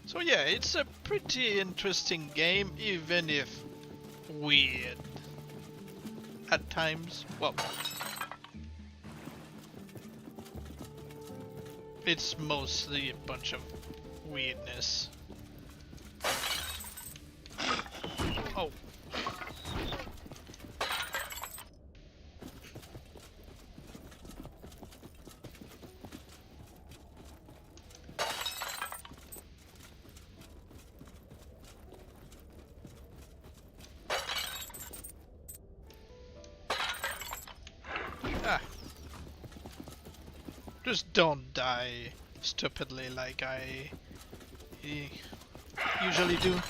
So yeah, it's a pretty interesting game, even if weird at times. Well, it's mostly a bunch of weirdness. Oh. Ah. Just don't die stupidly like I usually do.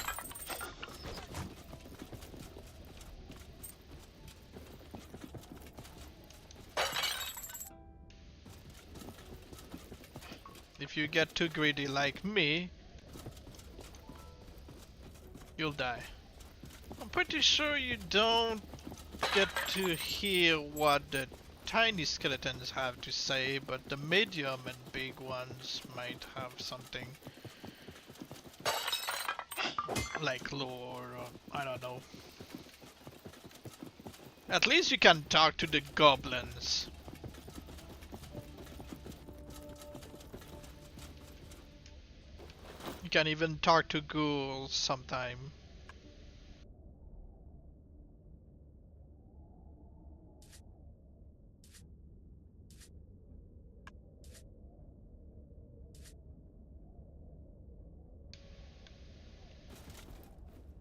If you get too greedy like me, you'll die. I'm pretty sure you don't get to hear what the tiny skeletons have to say, but the medium and big ones might have something like lore or I don't know. At least you can talk to the goblins. can even talk to ghouls sometime.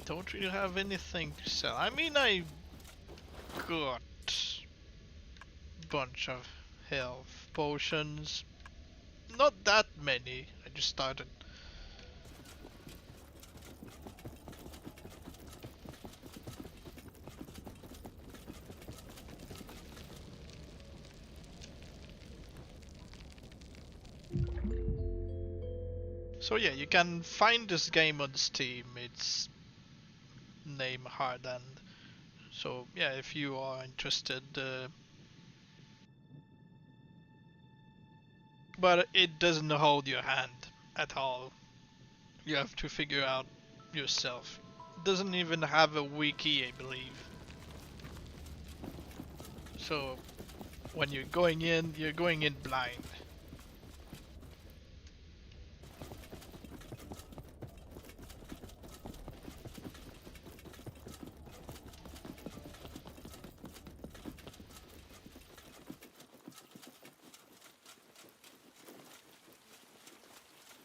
Don't really have anything to sell. I mean, I got bunch of health potions. Not that many. I just started. So yeah, you can find this game on Steam. It's named Hardland. So yeah, if you are interested, but it doesn't hold your hand at all. You have to figure out yourself. It doesn't even have a wiki, I believe. So when you're going in blind.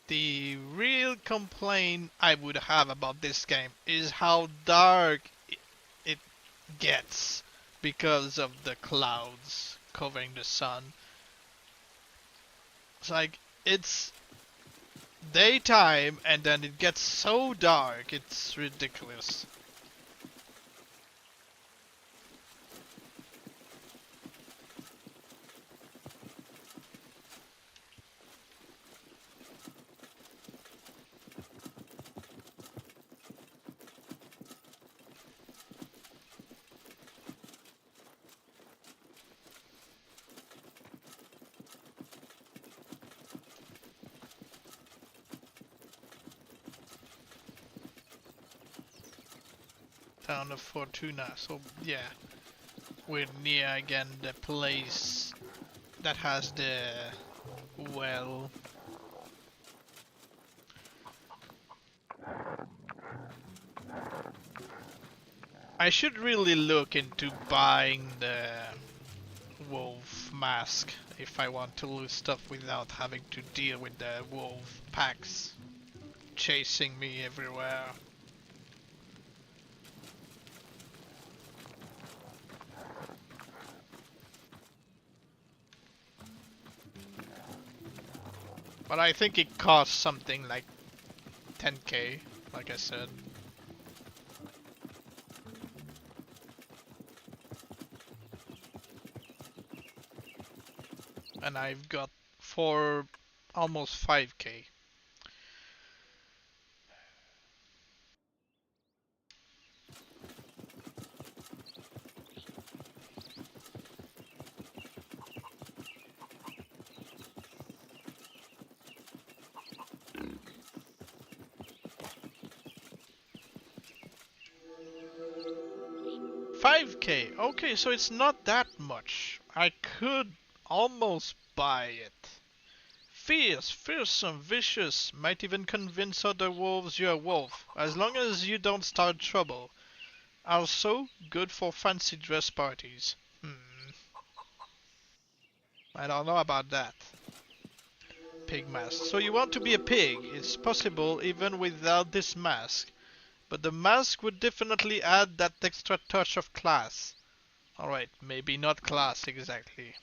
The real complaint I would have about this game is how dark it gets because of the clouds covering the sun. It's like it's daytime and then it gets so dark, it's ridiculous. Town of Fortuna, so yeah, we're near again the place that has the well. I should really look into buying the wolf mask if I want to lose stuff without having to deal with the wolf packs chasing me everywhere. But I think it costs something like 10k, like I said. And I've got for almost 5k. $5k. Okay, so it's not that much. I could almost buy it. Fierce, fearsome, vicious, might even convince other wolves you're a wolf, as long as you don't start trouble. Also, good for fancy dress parties. I don't know about that. Pig mask. So you want to be a pig. It's possible even without this mask. But the mask would definitely add that extra touch of class. Alright, maybe not class exactly.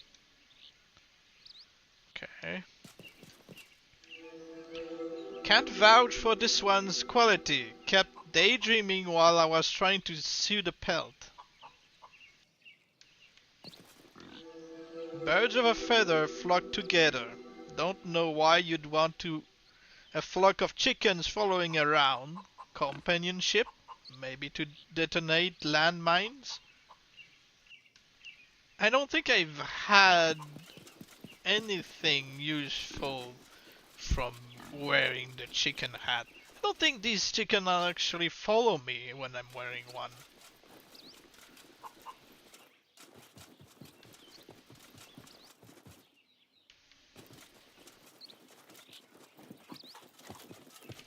Okay. Can't vouch for this one's quality. Kept daydreaming while I was trying to sew the pelt. Birds of a feather flock together. Don't know why you'd want to a flock of chickens following around. Companionship? Maybe to detonate landmines? I don't think I've had anything useful from wearing the chicken hat. I don't think these chickens actually follow me when I'm wearing one.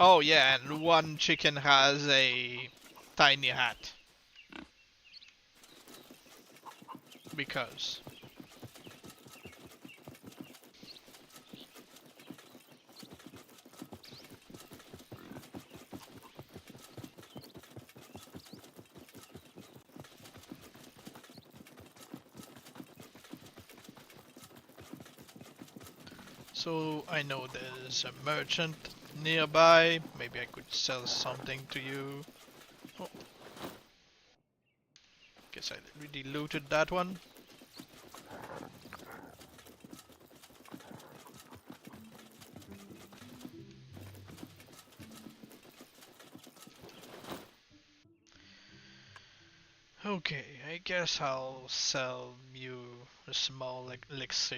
Oh yeah, and one chicken has a tiny hat. Because. So I know there's a merchant nearby. Maybe I could sell something to you. Oh, guess I really looted that one. Okay, I guess I'll sell you a small elixir.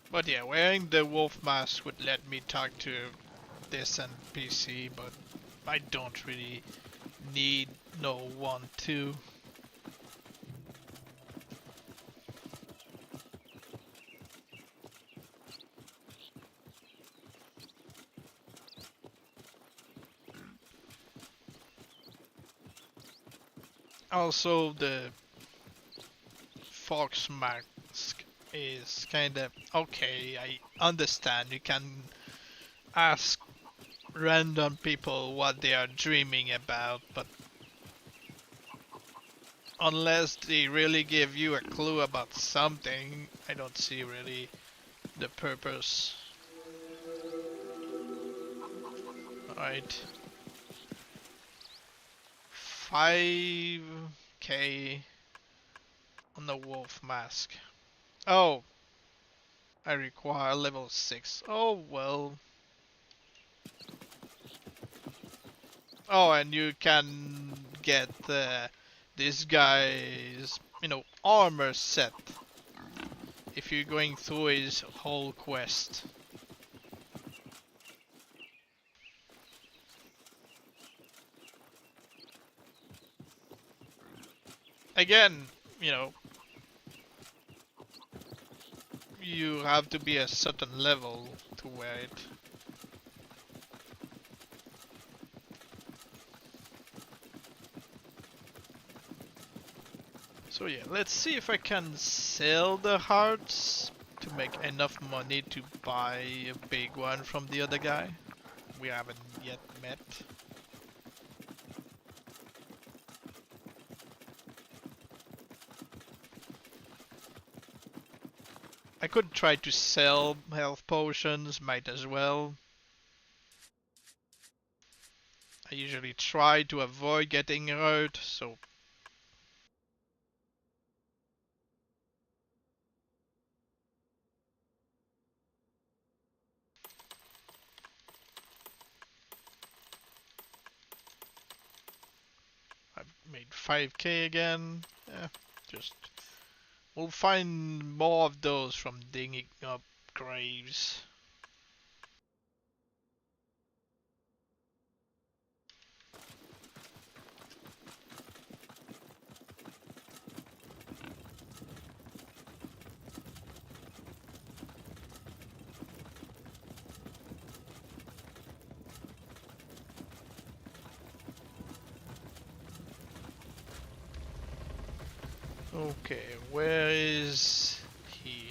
But yeah, wearing the wolf mask would let me talk to this NPC, but I don't really need no one to. Also, the fox mask is kinda okay. I understand you can ask random people what they are dreaming about, but unless they really give you a clue about something, I don't see really the purpose. Alright. 5k on the wolf mask. Oh, I require level 6. Oh, well. Oh, and you can get this guy's, armor set if you're going through his whole quest. Again, you know, you have to be a certain level to wear it. So yeah, let's see if I can sell the hearts to make enough money to buy a big one from the other guy we haven't yet met. I could try to sell health potions, might as well. I usually try to avoid getting hurt, so I've made 5k again. Yeah, just we'll find more of those from digging up graves. Okay, where is he?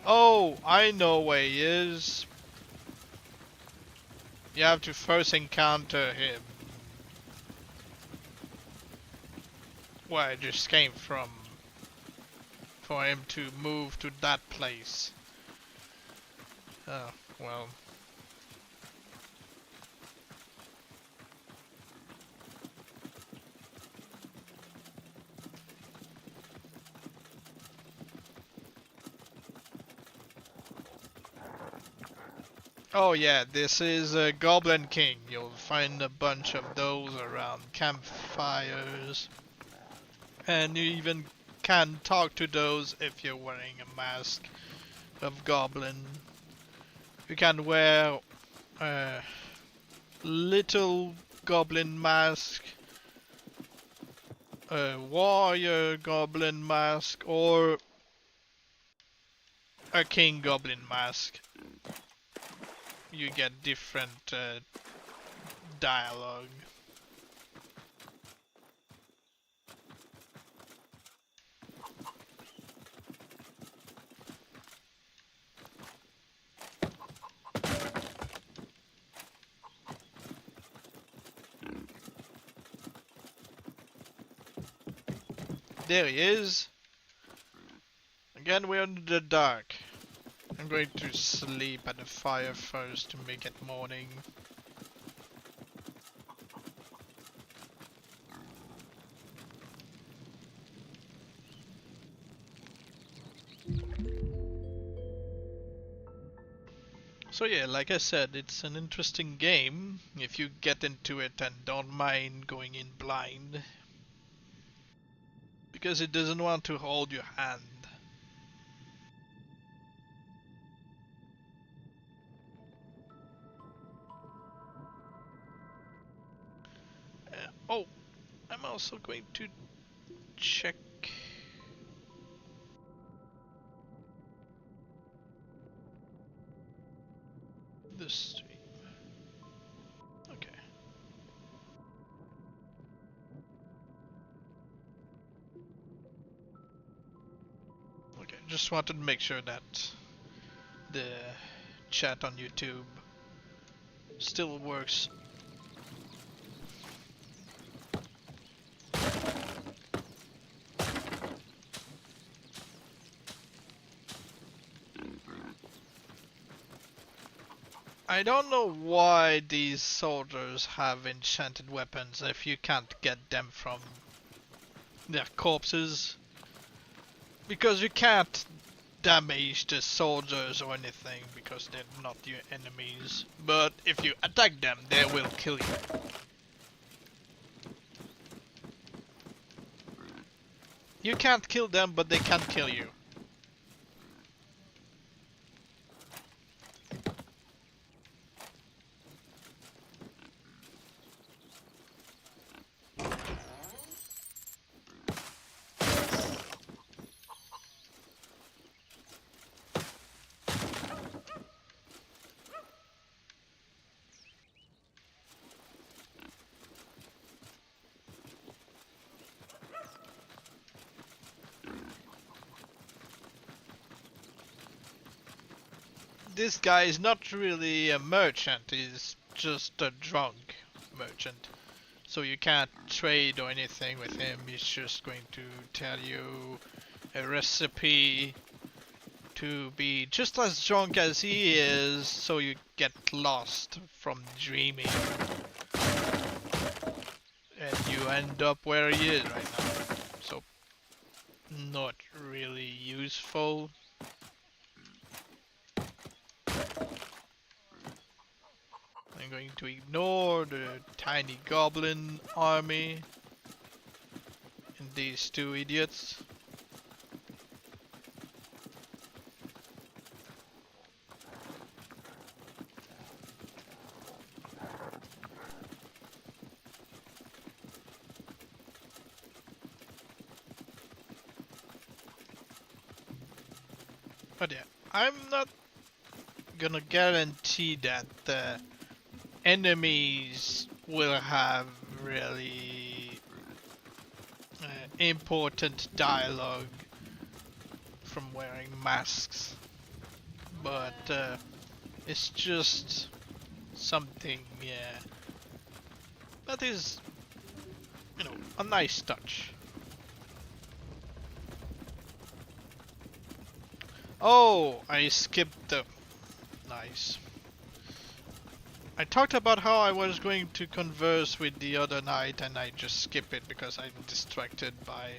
Oh, I know where he is. You have to first encounter him. Where I just came from. For him to move to that place. Oh, well. Oh yeah, this is a Goblin King. You'll find a bunch of those around campfires. And you even can talk to those if you're wearing a mask of Goblin. You can wear a little goblin mask, a warrior goblin mask, or a king goblin mask. You get different dialogue. There he is. Again, we're in the dark. I'm going to sleep at the fire first to make it morning. So yeah, like I said, it's an interesting game if you get into it and don't mind going in blind. Because it doesn't want to hold your hand. Oh, I'm also going to check the stream. Okay. Okay, just wanted to make sure that the chat on YouTube still works. I don't know why these soldiers have enchanted weapons if you can't get them from their corpses. Because you can't damage the soldiers or anything because they're not your enemies. But if you attack them, they will kill you. You can't kill them, but they can kill you. This guy is not really a merchant, he's just a drunk merchant. So you can't trade or anything with him, he's just going to tell you a recipe to be just as drunk as he is, so you get lost from dreaming. And you end up where he is right now. So, not really useful. I'm going to ignore the tiny goblin army and these two idiots. But yeah, I'm not gonna guarantee that the enemies will have really important dialogue from wearing masks, but it's just something, yeah, that is, you know, a nice touch. Oh, I skipped the... Nice. I talked about how I was going to converse with the other knight and I just skip it because I'm distracted by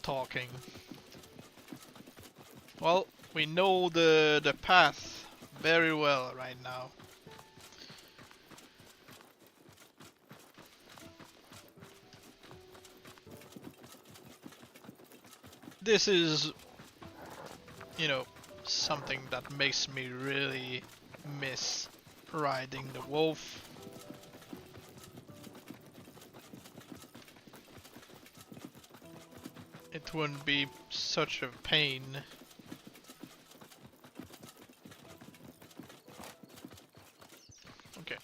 talking. Well, we know the path very well right now. This is, you know, something that makes me really miss riding the wolf. It wouldn't be such a pain. Okay.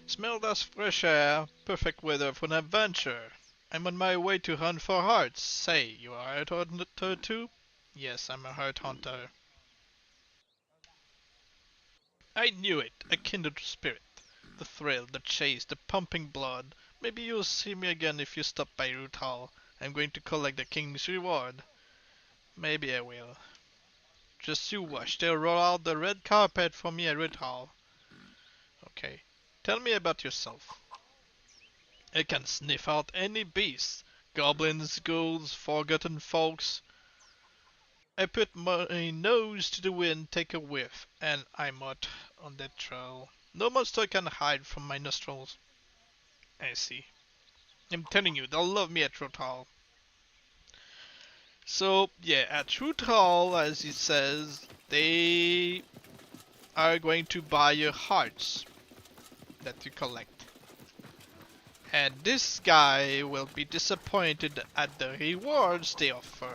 Smell that fresh air. Perfect weather for an adventure. I'm on my way to hunt for hearts. Say, you are a heart hunter too? Yes, I'm a heart hunter. I knew it. A kindred spirit. The thrill, the chase, the pumping blood. Maybe you'll see me again if you stop by Root Hall. I'm going to collect the king's reward. Maybe I will. Just you watch. They'll roll out the red carpet for me at Root Hall. Okay. Tell me about yourself. I can sniff out any beast. Goblins, ghouls, forgotten folks. I put my nose to the wind, take a whiff, and I'm out on that trail. No monster can hide from my nostrils. I see. I'm telling you, they'll love me at Rothal. So, yeah, at Rothal, as it says, they are going to buy your hearts that you collect. And this guy will be disappointed at the rewards they offer.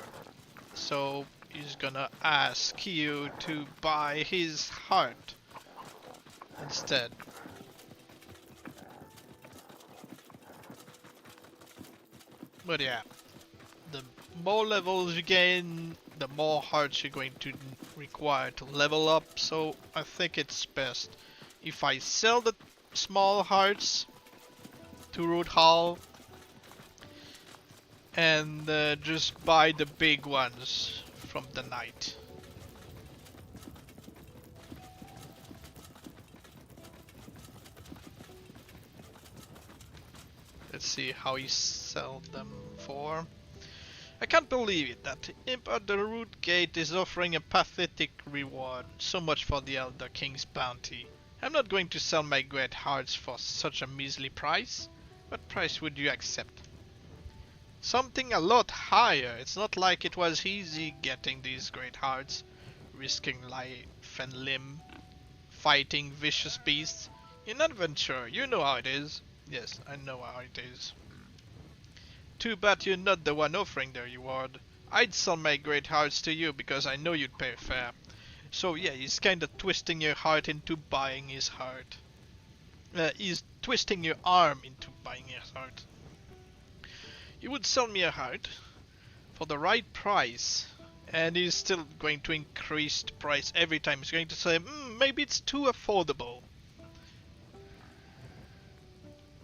So, he's gonna ask you to buy his heart instead. But yeah, the more levels you gain, the more hearts you're going to require to level up, so I think it's best if I sell the small hearts to Root Hall and just buy the big ones from the knight. Let's see how he sells them for. I can't believe it that Imp at the Root Gate is offering a pathetic reward. So much for the Elder King's bounty. I'm not going to sell my great hearts for such a measly price. What price would you accept? Something a lot higher. It's not like it was easy getting these great hearts. Risking life and limb. Fighting vicious beasts. In adventure, you know how it is. Yes, I know how it is. Too bad you're not the one offering the reward. I'd sell my great hearts to you because I know you'd pay fair. So yeah, he's kinda twisting your heart into buying his heart. He's twisting your arm into buying his heart. You would sell me a heart for the right price, and he's still going to increase the price every time. He's going to say, maybe it's too affordable.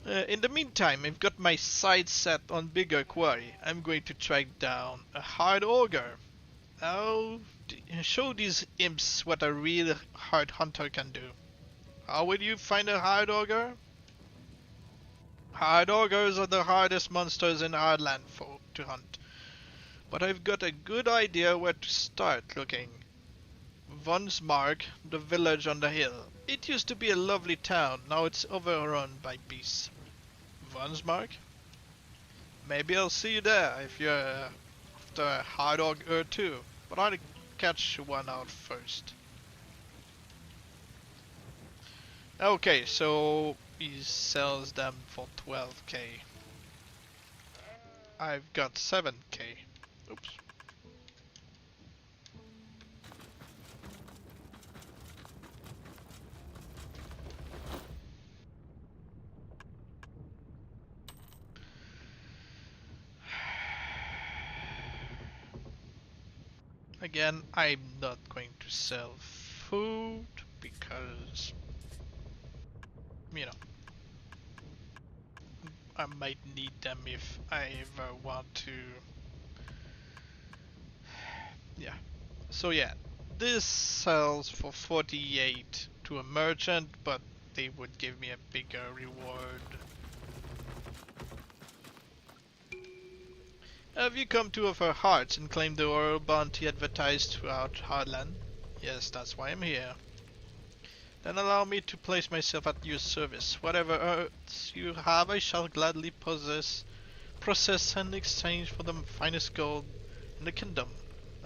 In the meantime, I've got my sights set on bigger quarry. I'm going to track down a hard ogre. I'll show these imps what a real hard hunter can do. How would you find a hard ogre? Hard ogres are the hardest monsters in Hardland to hunt. But I've got a good idea where to start looking. Vunsmark, the village on the hill. It used to be a lovely town, now it's overrun by beasts. Vunsmark? Maybe I'll see you there if you're after a hard ogre too, but I'll catch one out first. Okay, so he sells them for 12k. I've got 7k. Oops. Again, I'm not going to sell food because, you know, I might need them if I ever want to. Yeah. So yeah, this sells for 48 to a merchant, but they would give me a bigger reward. Have you come to offer hearts and claim the royal bounty advertised throughout Hardland? Yes, that's why I'm here. Then allow me to place myself at your service. Whatever earths you have, I shall gladly process and exchange for the finest gold in the kingdom.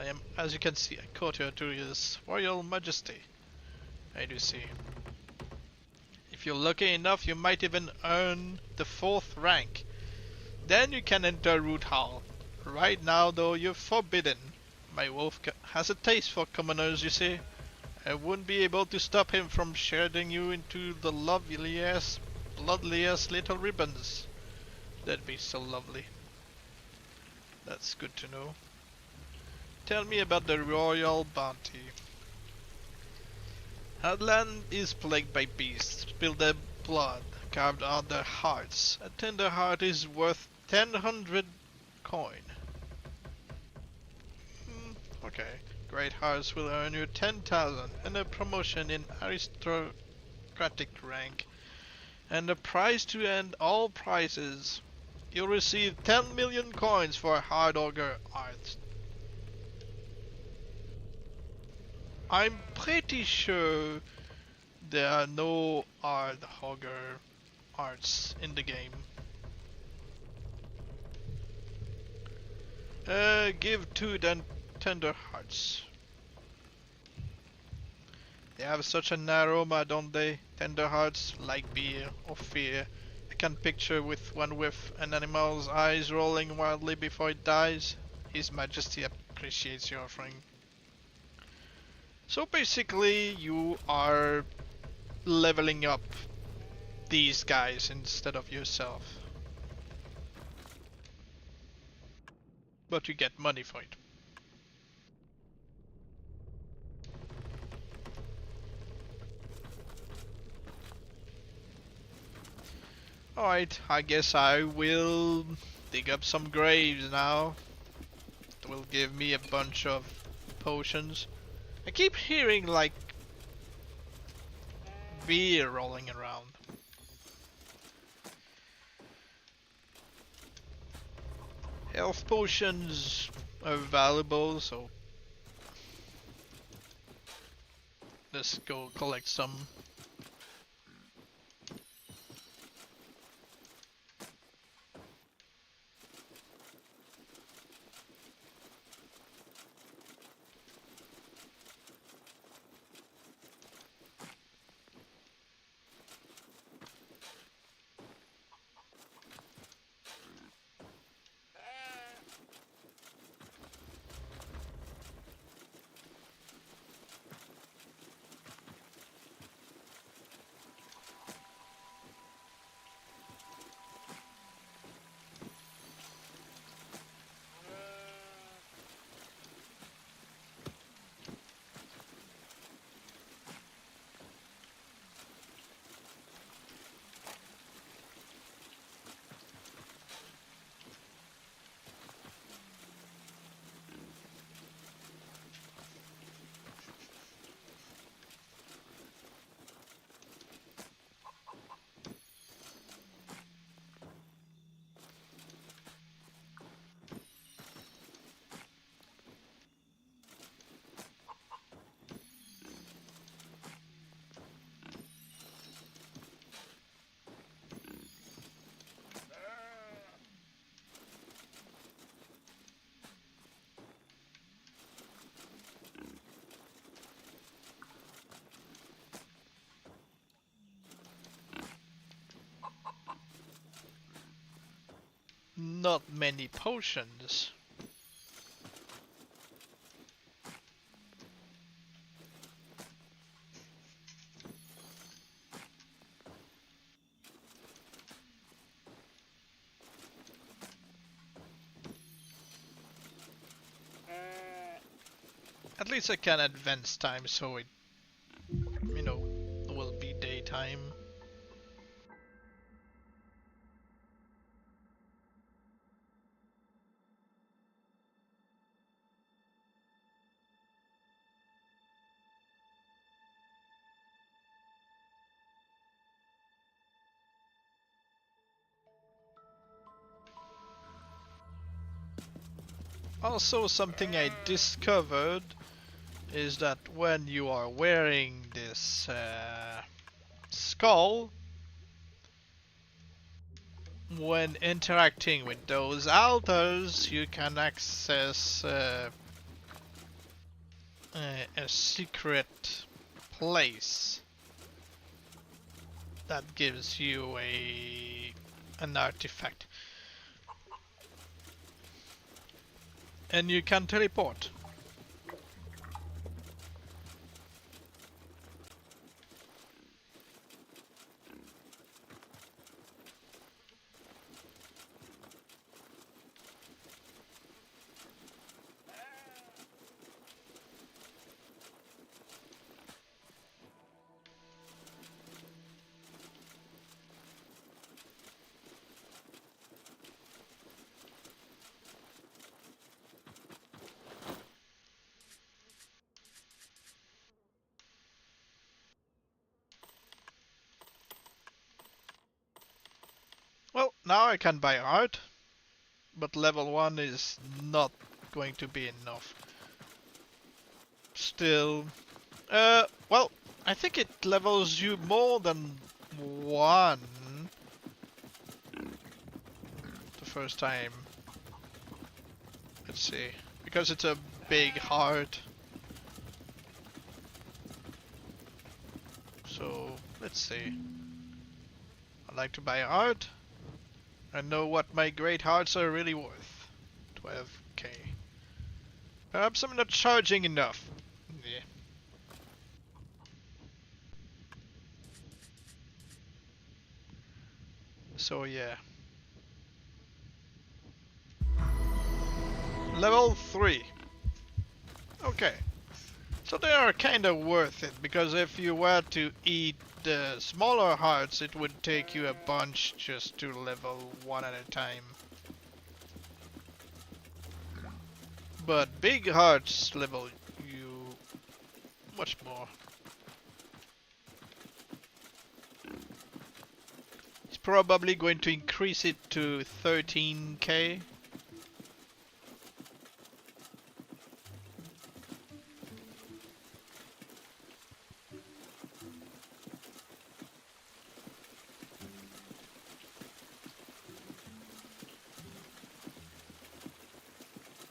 I am, as you can see, a courtier to His Royal Majesty. I do see. If you're lucky enough, you might even earn the 4th rank. Then you can enter Root Hall. Right now, though, you're forbidden. My wolf has a taste for commoners, you see. I wouldn't be able to stop him from shredding you into the loveliest, bloodliest little ribbons. That'd be so lovely. That's good to know. Tell me about the royal bounty. Hardland is plagued by beasts, spill their blood, carved out their hearts. A tender heart is worth 1,000 coin. Okay. Great hearts will earn you 10,000 and a promotion in aristocratic rank. And a prize to end all prizes. You'll receive 10 million coins for a hard ogre art. I'm pretty sure there are no hard ogre arts in the game. Give 2 then tender hearts. They have such an aroma, don't they? Tender hearts, like beer or fear. I can picture with one with an animal's eyes rolling wildly before it dies. His Majesty appreciates your offering. So basically, you are leveling up these guys instead of yourself. But you get money for it. Alright, I guess I will dig up some graves now. It will give me a bunch of potions. I keep hearing like beer rolling around. Health potions are valuable, so let's go collect some. Not many potions. At least I can advance time so it, you know, will be daytime. Also, something I discovered is that when you are wearing this skull, when interacting with those altars, you can access a secret place that gives you an artifact, and you can teleport. Well, now I can buy art, but level 1 is not going to be enough. Still, well, I think it levels you more than one the first time. Let's see, because it's a big heart. So, let's see. I like to buy art. I know what my great hearts are really worth. 12k. Perhaps I'm not charging enough. Yeah. So yeah. Level 3. Okay. So they are kinda worth it, because if you were to eat the smaller hearts, it would take you a bunch just to level 1 at a time. But big hearts level you much more. It's probably going to increase it to 13k.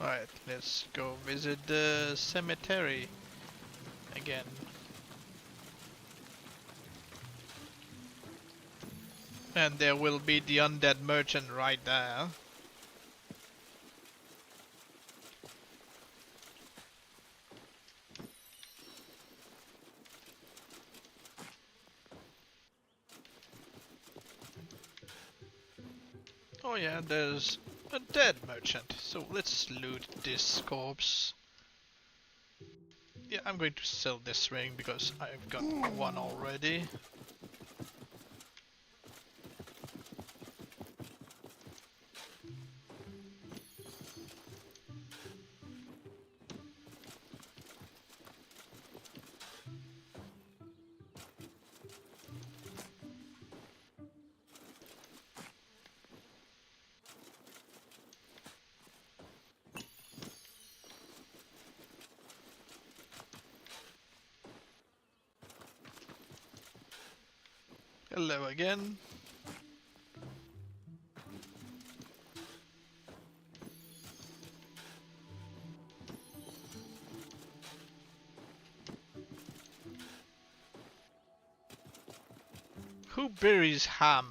Alright, let's go visit the cemetery again. And there will be the undead merchant right there. Oh yeah, there's a dead merchant. So let's loot this corpse. Yeah, I'm going to sell this ring because I've got one already. Hello again. Who buries ham?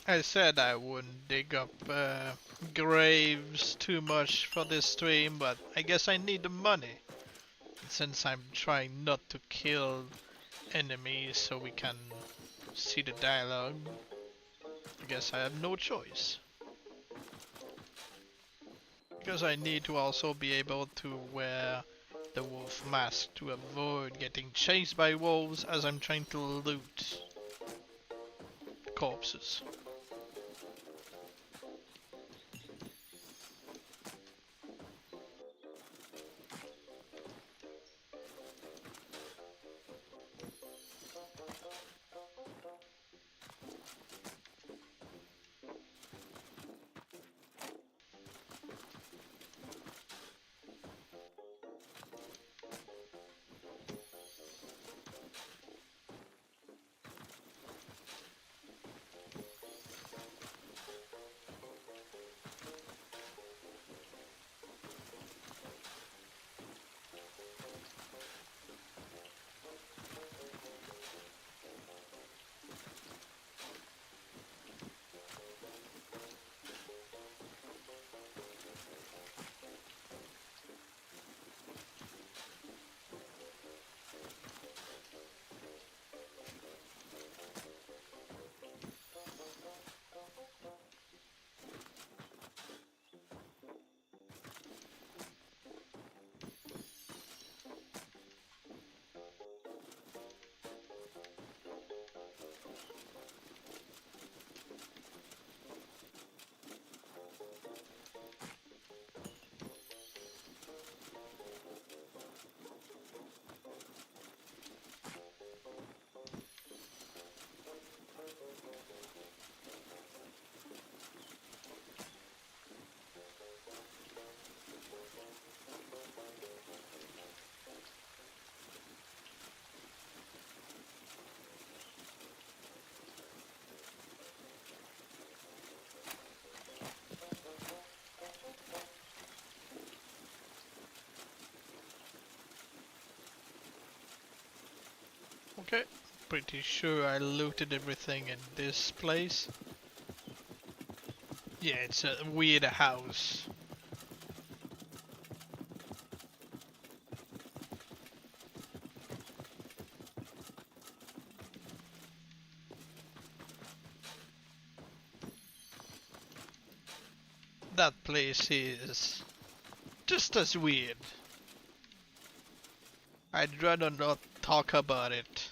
I said I wouldn't dig up graves too much for this stream, but I guess I need the money. Since I'm trying not to kill enemies so we can see the dialogue. I guess I have no choice. Because I need to also be able to wear the wolf mask to avoid getting chased by wolves as I'm trying to loot corpses. Okay, pretty sure I looted everything in this place. Yeah, it's a weird house. That place is just as weird. I'd rather not talk about it.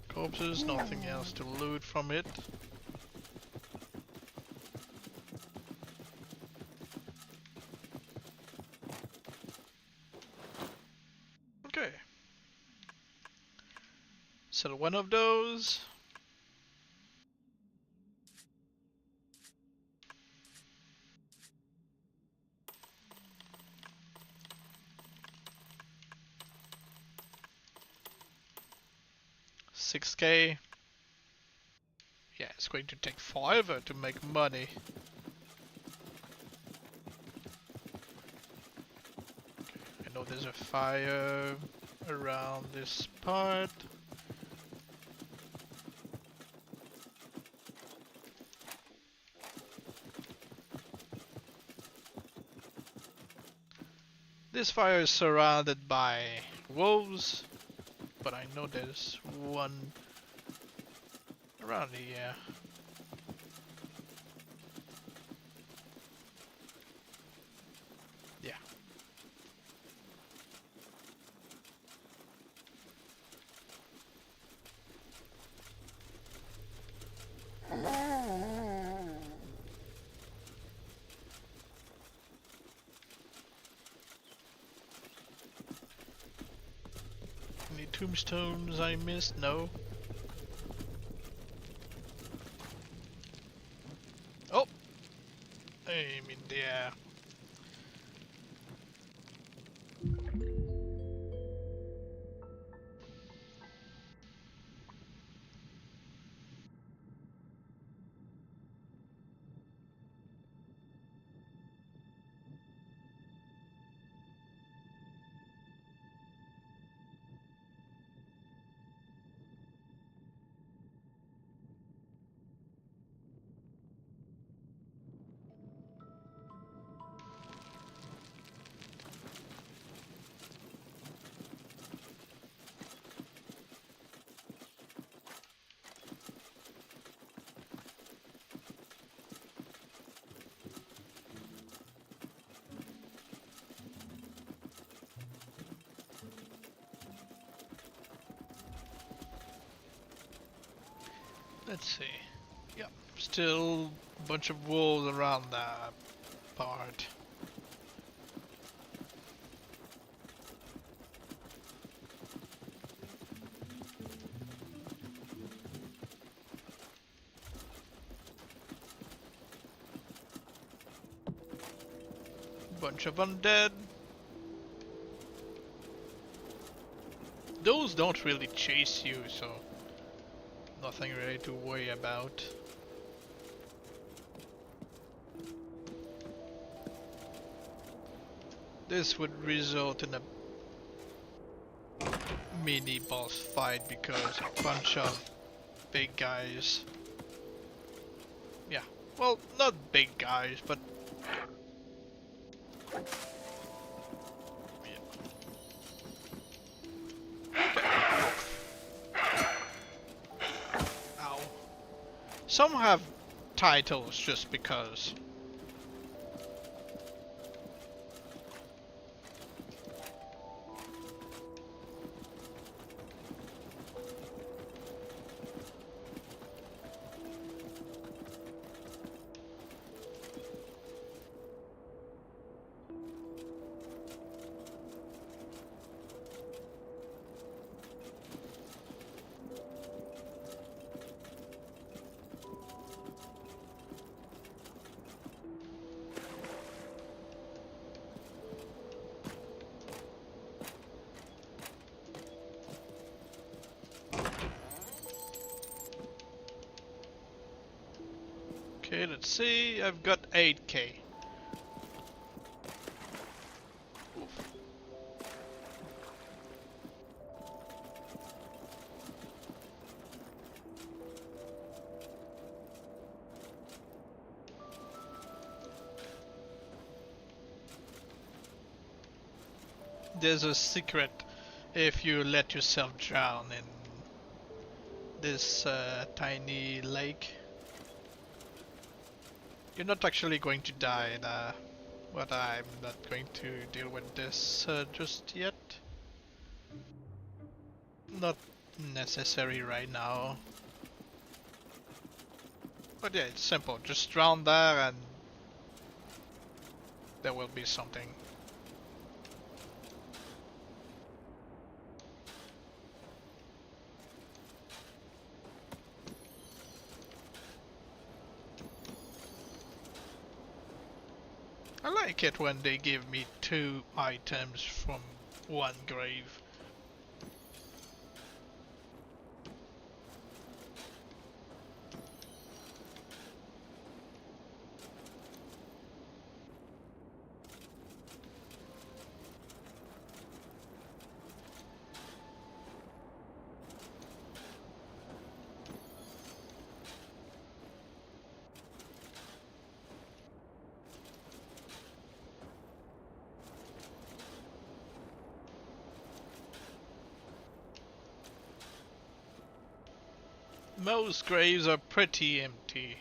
Corpses, nothing else to loot from it. Okay. So one of those. $6K. Yeah, it's going to take forever to make money. I know there's a fire around this part. This fire is surrounded by wolves, but I know there's one around here. Yeah. Any tombstones I missed? No. Oh! I'm in there. Let's see. Yep, still a bunch of wolves around that part. Bunch of undead. Those don't really chase you, so nothing really to worry about. This would result in a mini boss fight because a bunch of big guys. Yeah, well, not big guys, but ow. Some have titles just because. Okay, let's see. I've got 8k. Oof. There's a secret if you let yourself drown in this tiny lake. You're not actually going to die, but I'm not going to deal with this just yet. Not necessary right now. But yeah, it's simple. Just drown there and there will be something. I like it when they give me 2 items from 1 grave. Most graves are pretty empty.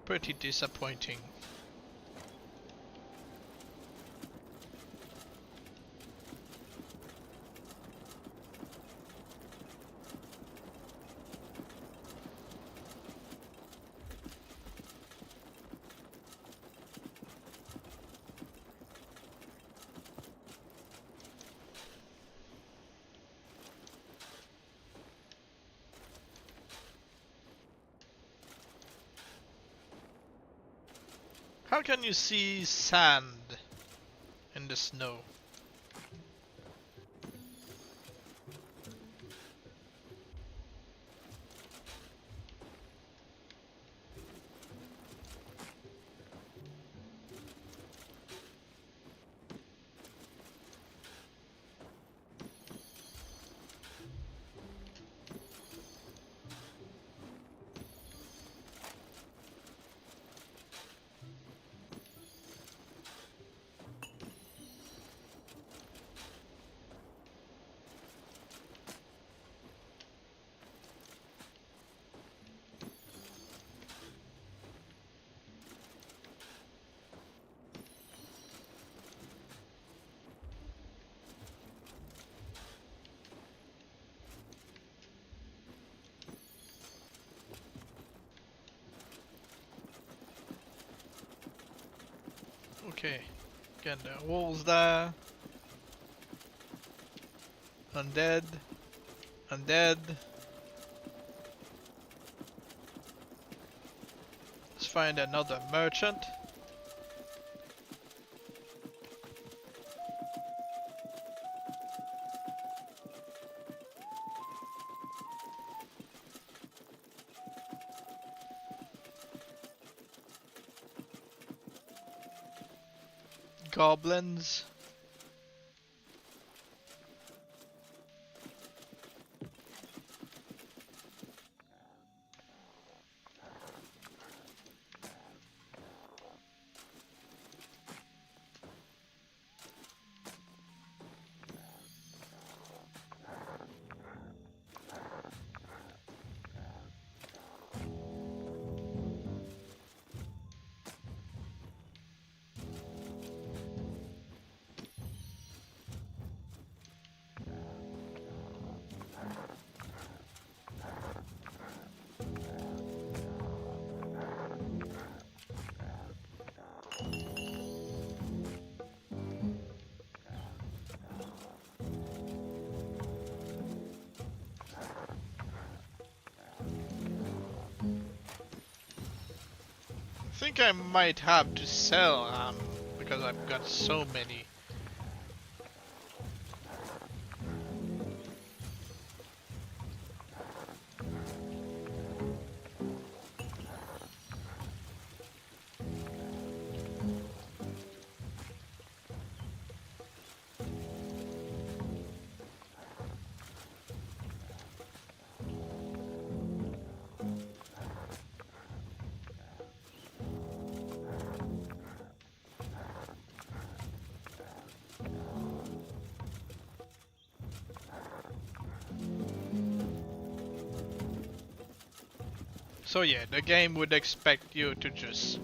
Pretty disappointing. How can you see sand in the snow? Okay. Again, there are wolves there. Undead. Undead. Let's find another merchant. Goblins. I think I might have to sell because I've got so many. So yeah, the game would expect you to just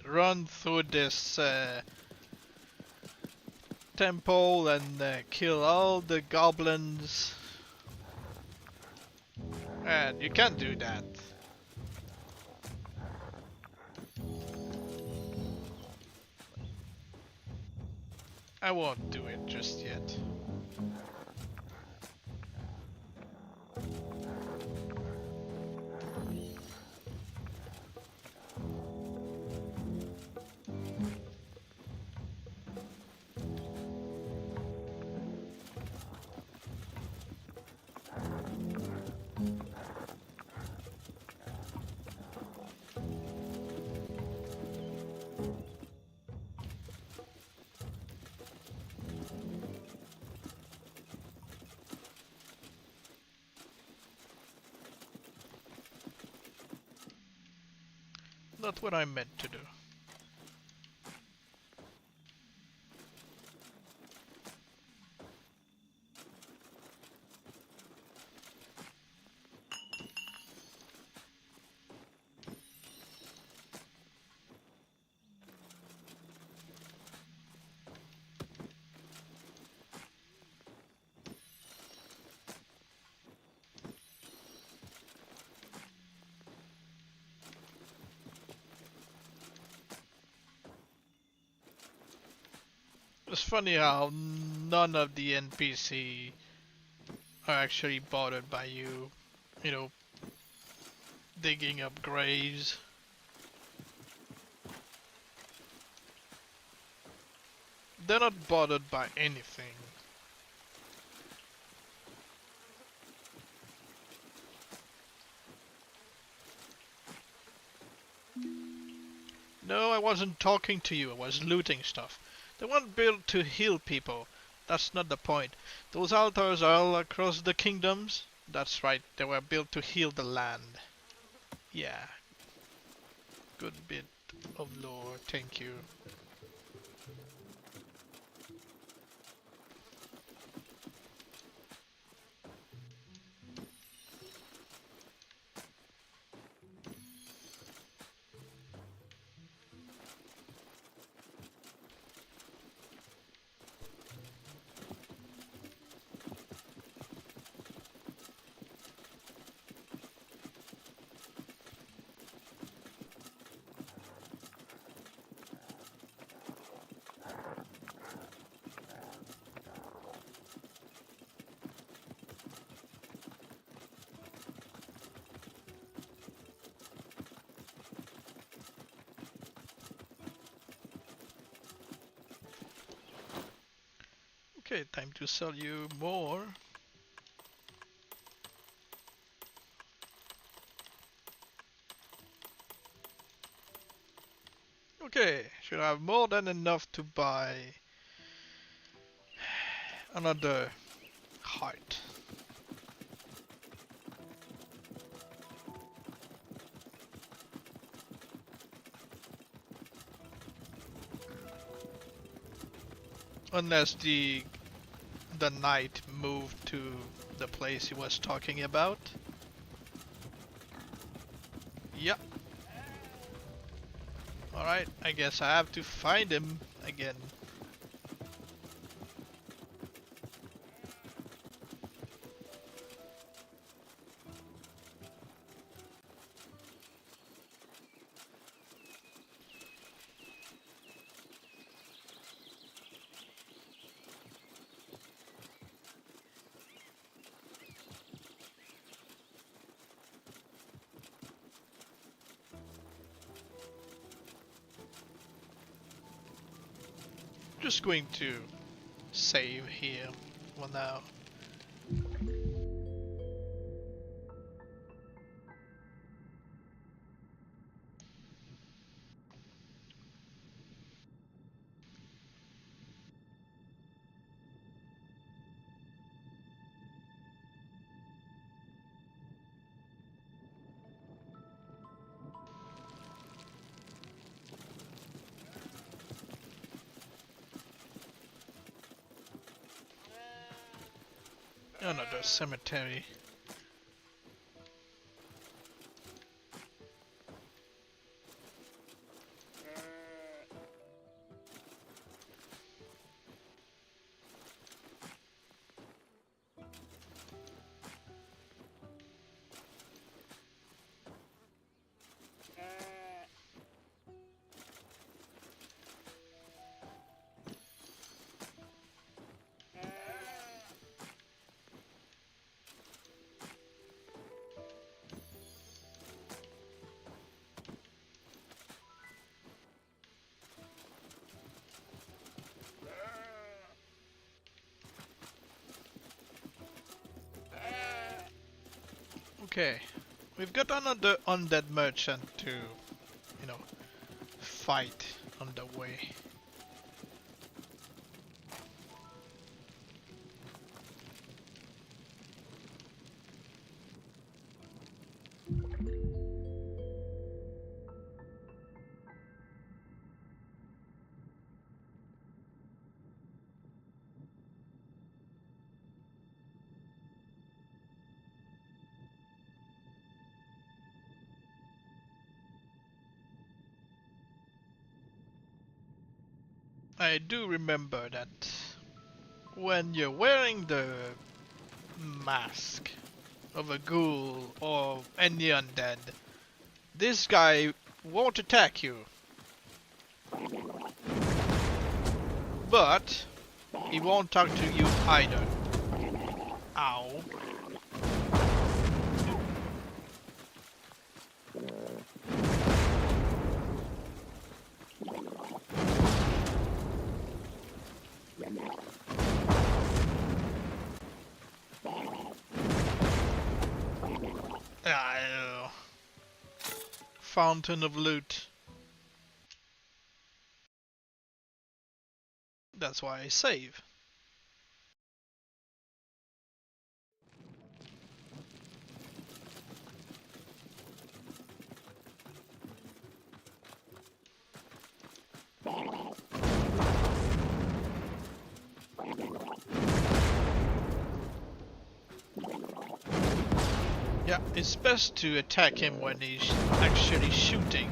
run through this temple and kill all the goblins. And you can't do that. I won't do it just yet. Not what I meant to do. It's funny how none of the NPC are actually bothered by you, you know, digging up graves. They're not bothered by anything. No, I wasn't talking to you, I was looting stuff. They weren't built to heal people. That's not the point. Those altars are all across the kingdoms. That's right, they were built to heal the land. Yeah. Good bit of lore, thank you. Okay, time to sell you more. Okay, should have more than enough to buy another heart. Unless the knight moved to the place he was talking about. Yep. Alright, I guess I have to find him again. Just going to save here for now. Another cemetery. Okay, we've got another undead merchant to, fight on the way. I do remember that when you're wearing the mask of a ghoul or any undead, this guy won't attack you. But he won't talk to you either. Ow. Fountain of loot. That's why I save. Yeah, it's best to attack him when he's actually shooting.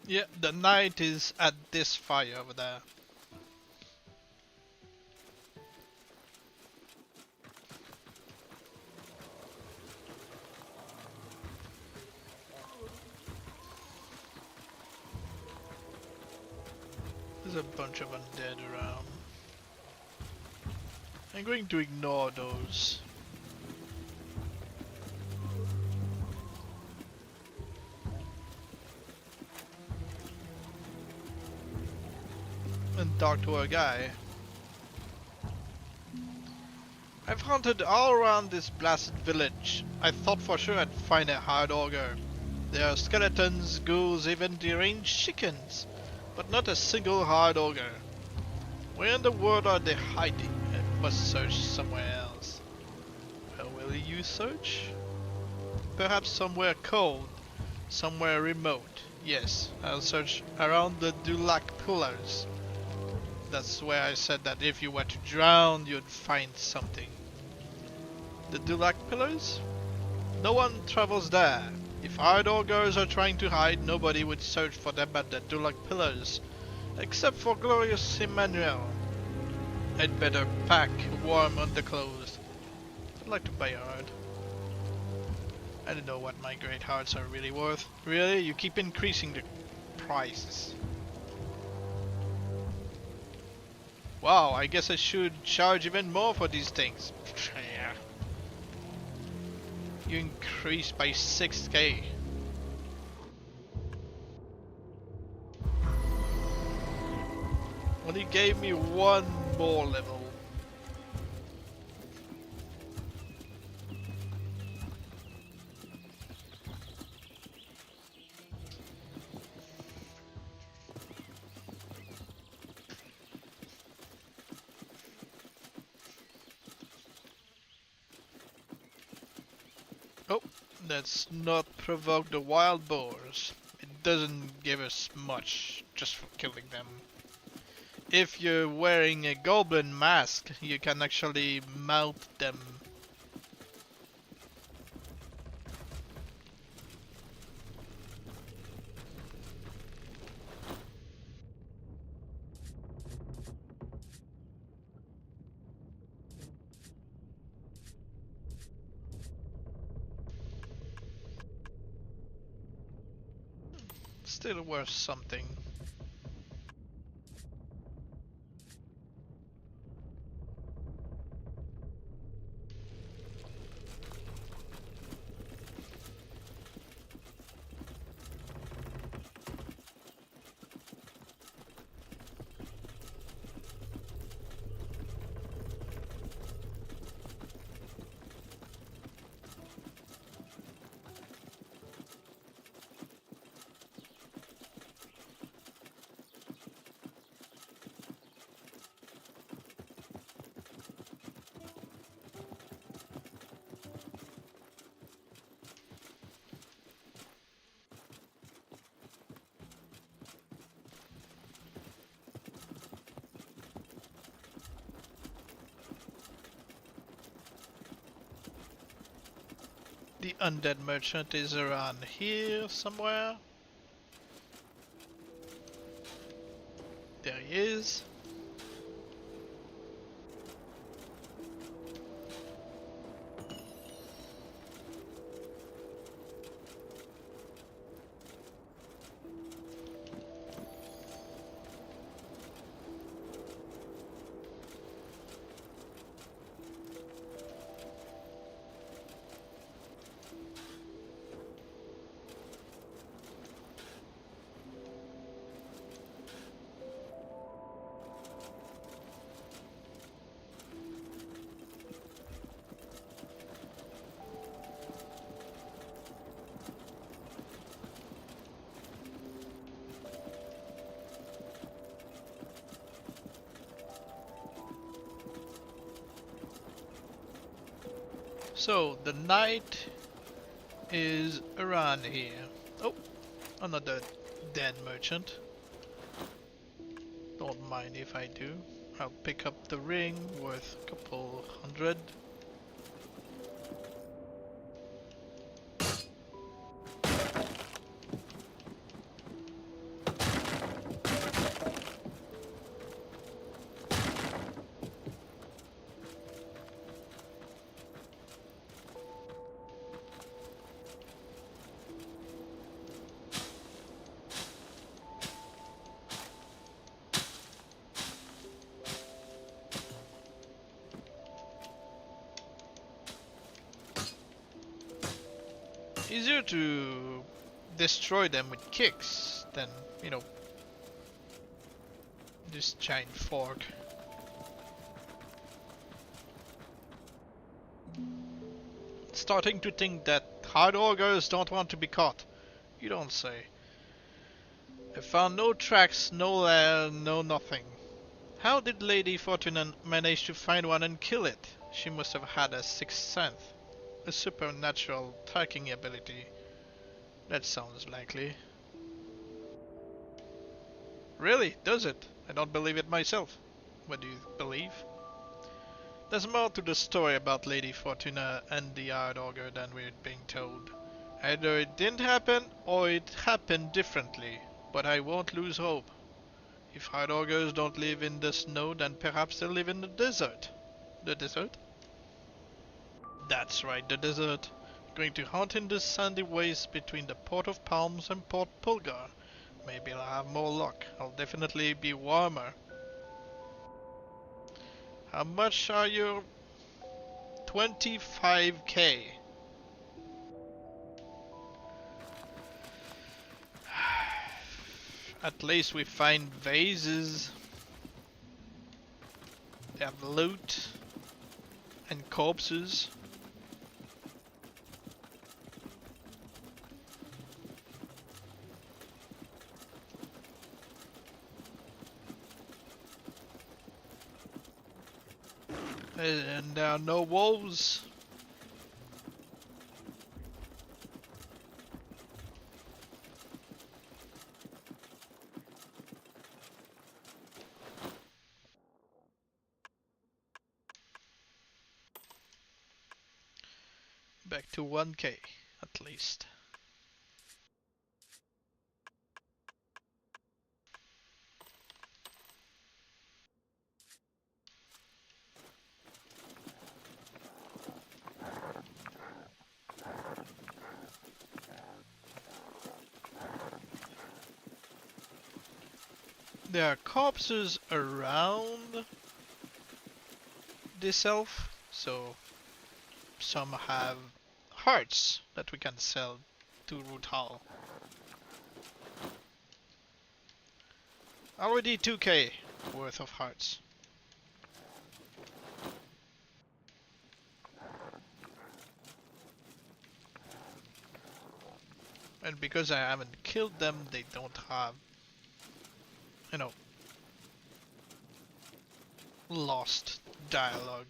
Yeah, the knight is at this fire over there. There's a bunch of undead around. I'm going to ignore those. And talk to a guy. I've hunted all around this blasted village. I thought for sure I'd find a hard ogre. There are skeletons, ghouls, even deranged chickens, but not a single hard ogre. Where in the world are they hiding? I must search somewhere else. Where will you search? Perhaps somewhere cold, somewhere remote. Yes, I'll search around the Dulac pillars. That's where I said that if you were to drown, you'd find something. The Dulac pillars? No one travels there. If hard ogres are trying to hide, nobody would search for them at the Dulac pillars. Except for glorious Emmanuel. I'd better pack warm underclothes. I'd like to buy a heart. I don't know what my great hearts are really worth. Really? You keep increasing the prices. Wow, I guess I should charge even more for these things. Yeah. You increased by 6k. Well, you gave me one more level. Oh, let's not provoke the wild boars. It doesn't give us much just for killing them. If you're wearing a goblin mask, you can actually mount them. Still worth something. The undead merchant is around here somewhere. There he is. So the knight is around here. Oh, another dead merchant. Don't mind if I do. I'll pick up the ring worth a couple hundred. Easier to destroy them with kicks than, you know, this giant fork. Starting to think that hard augers don't want to be caught. You don't say. I found no tracks, no lair, no nothing. How did Lady Fortuna manage to find one and kill it? She must have had a sixth sense. A supernatural tracking ability. That sounds likely. Really? Does it? I don't believe it myself. What do you believe? There's more to the story about Lady Fortuna and the Hard Augur than we're being told. Either it didn't happen, or it happened differently. But I won't lose hope. If Hard Augurs don't live in the snow, then perhaps they'll live in the desert. The desert? That's right, the desert. Going to hunt in the sandy wastes between the Port of Palms and Port Pulgar. Maybe I'll have more luck. I'll definitely be warmer. How much are your 25k? At least we find vases. They have loot and corpses. And there are no wolves. Back to 1k at least. There are corpses around this elf, so some have hearts that we can sell to Root Hall. Already 2k worth of hearts. And because I haven't killed them, they don't have, you know, lost dialogue.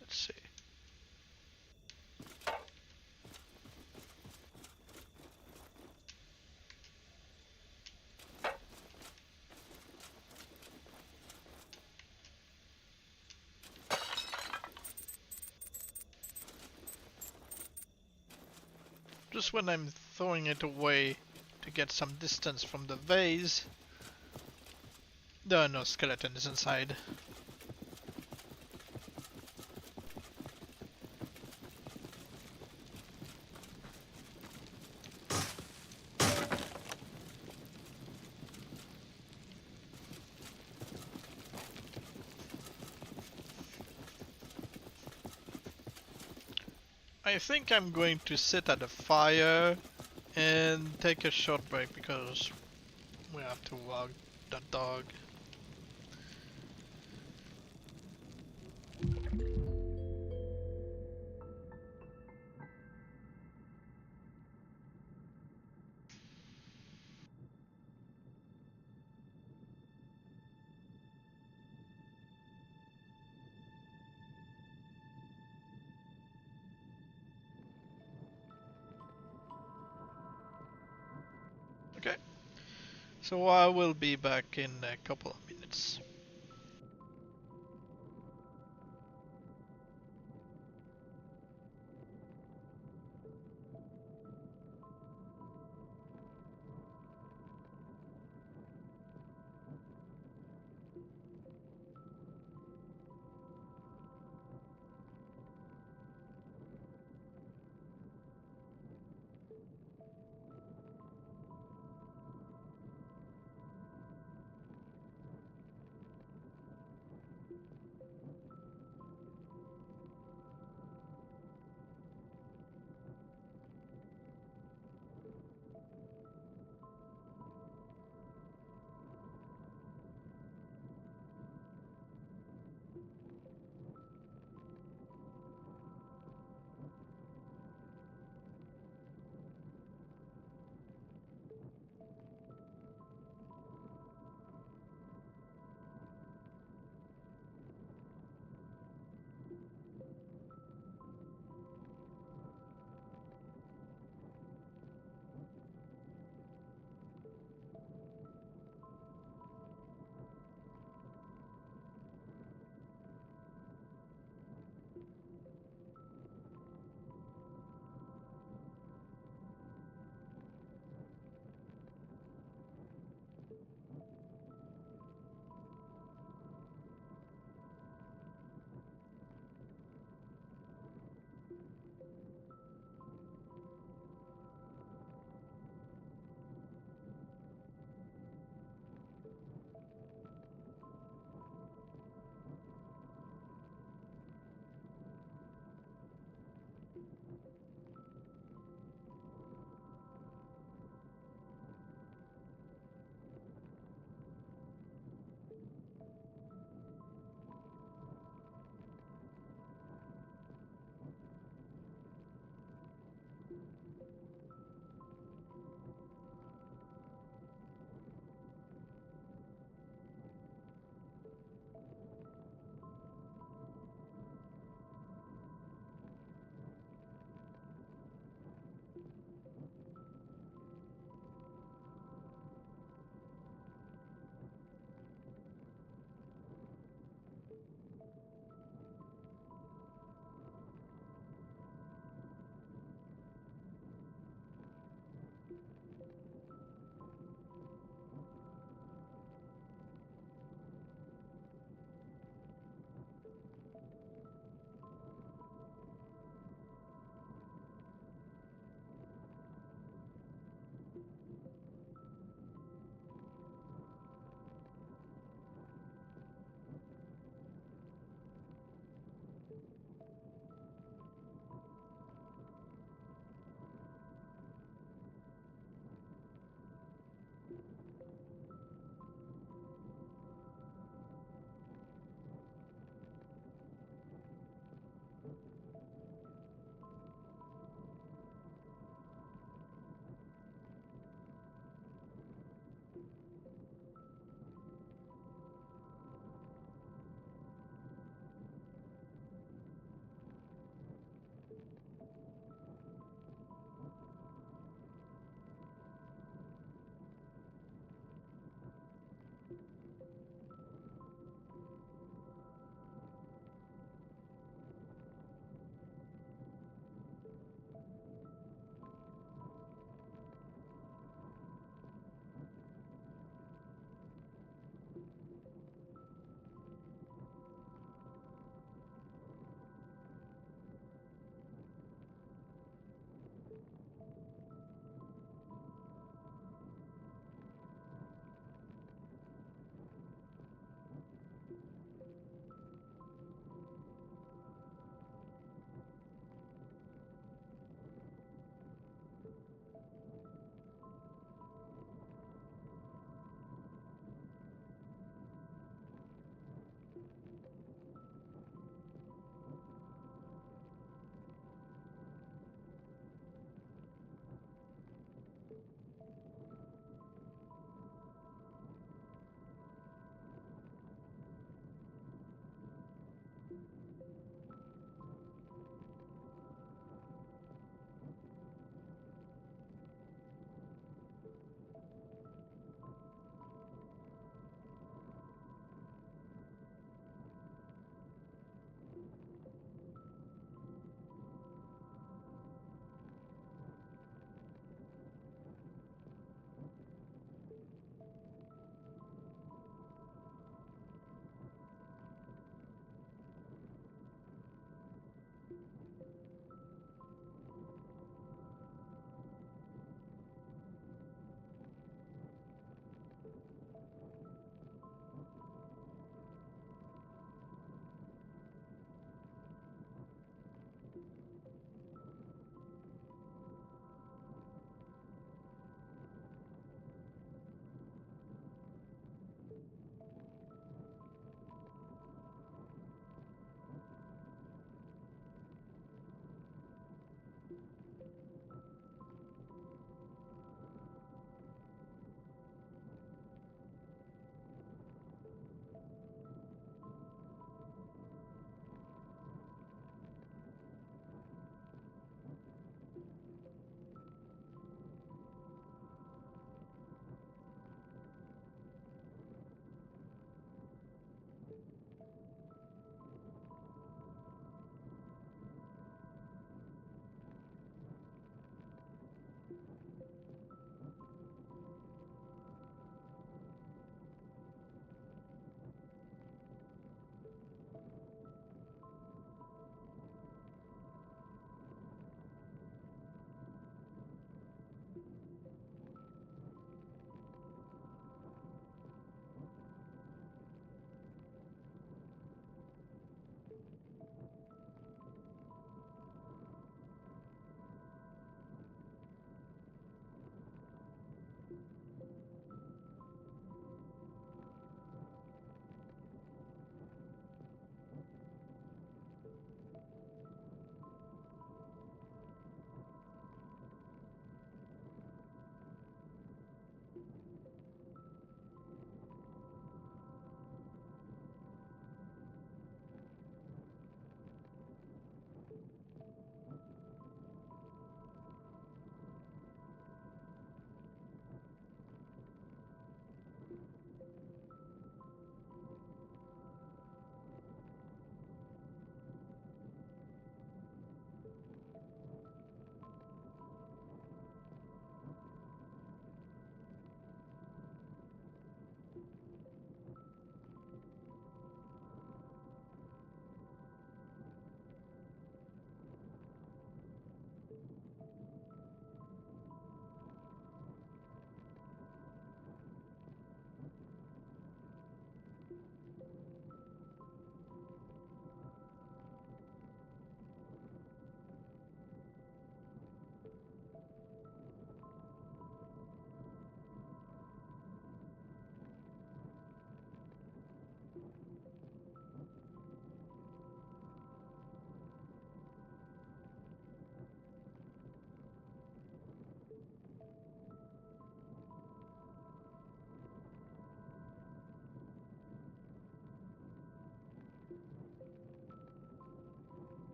Let's see. Just when I'm throwing it away to get some distance from the vase, there are no skeletons inside. I think I'm going to sit at a fire and take a short break because we have to walk the dog. Okay, so I will be back in a couple of minutes.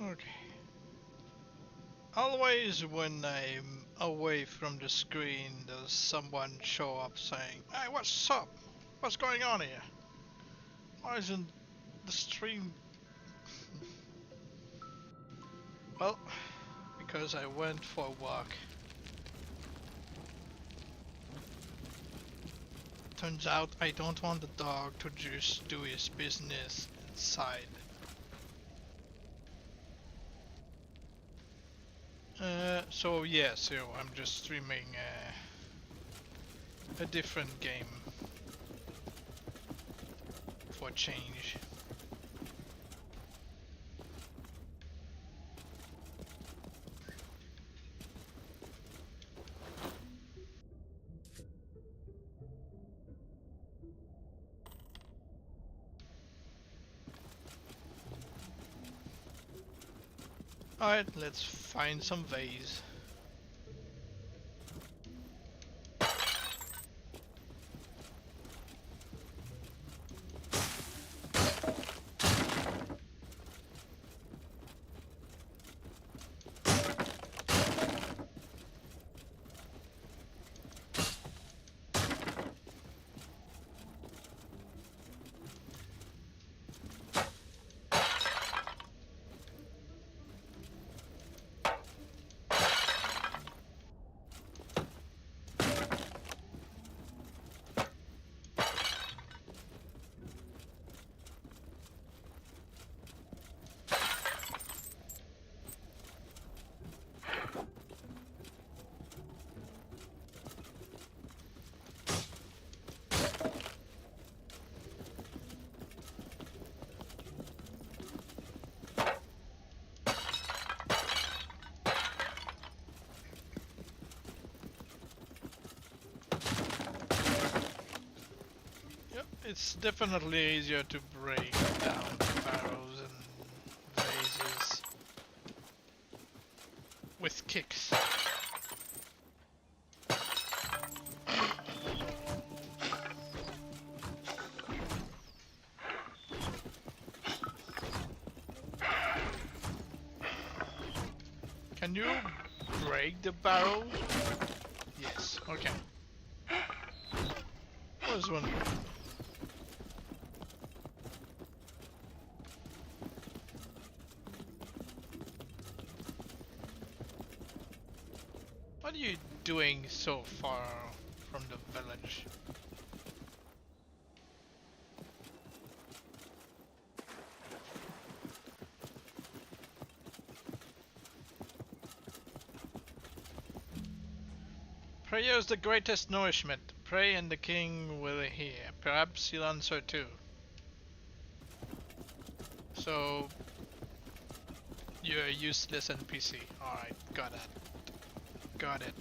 Okay. Always when I'm away from the screen, does someone show up saying, "Hey, what's up? What's going on here? Why isn't the stream?" Well, because I went for a walk. Turns out I don't want the dog to just do his business inside. So I'm just streaming a different game for change. Alright, let's find some vase. Yep, it's definitely easier to break down barrels and vases with kicks. Can you break the barrel? Yes, okay. I was wondering. What are you doing so far from the village? Prayer is the greatest nourishment. Pray and the king will hear. Perhaps he'll answer too. So, you're a useless NPC. Alright, got it. Got it.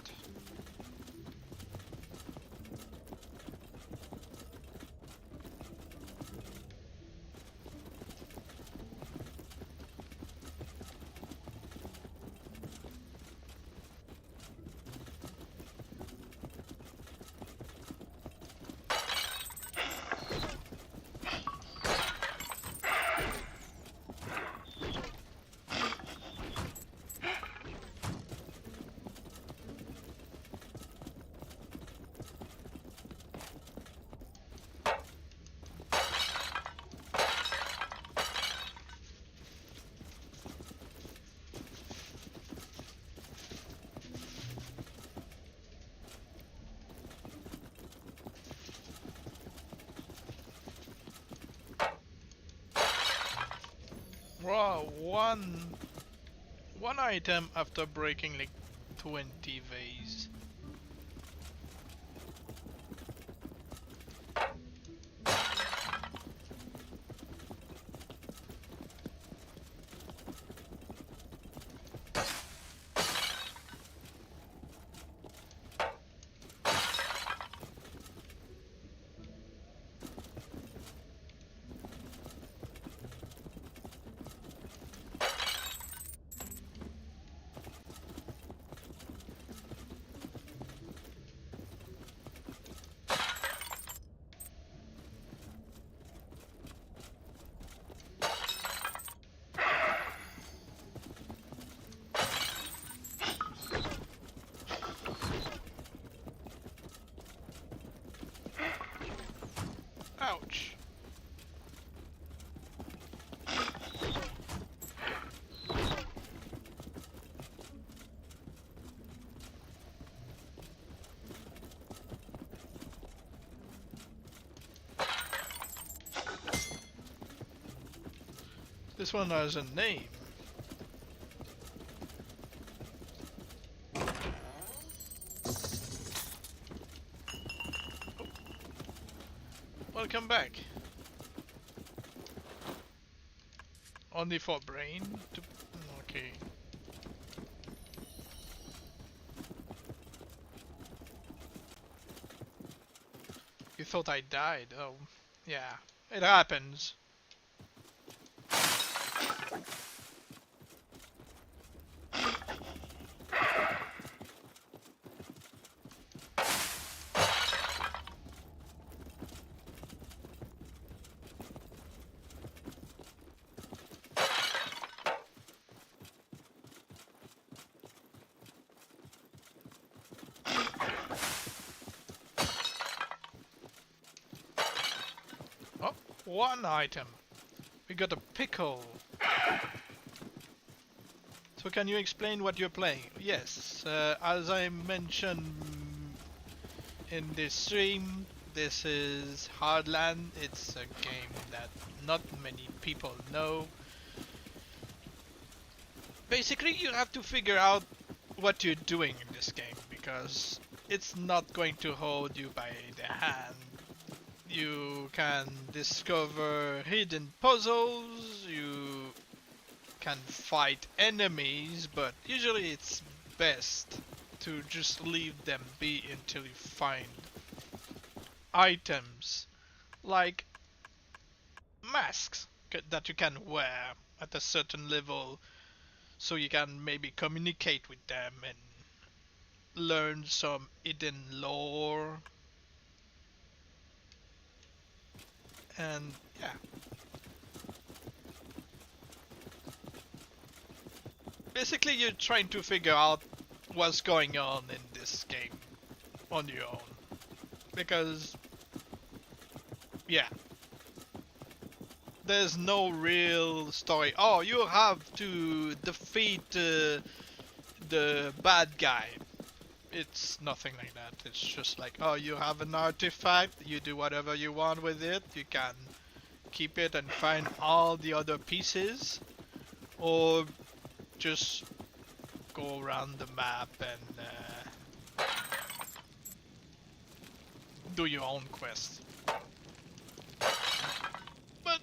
Wow, one item after breaking like 20 vase. This one has a name. Welcome back. Only for brain to... Okay. You thought I died? Oh, yeah. It happens. Oh, one item. We got a pickle. So can you explain what you're playing? Yes, as I mentioned in this stream, this is Hardland. It's a game that not many people know. Basically, you have to figure out what you're doing in this game because it's not going to hold you by the hand. You can discover hidden puzzles, you can fight enemies, but usually it's best to just leave them be until you find items like masks that you can wear at a certain level so you can maybe communicate with them and learn some hidden lore. And yeah, basically you're trying to figure out what's going on in this game on your own. Because, yeah, there's no real story. Oh, you have to defeat the bad guy. It's nothing like that. It's just like, oh, you have an artifact, you do whatever you want with it. You can keep it and find all the other pieces, or just go around the map and do your own quest. But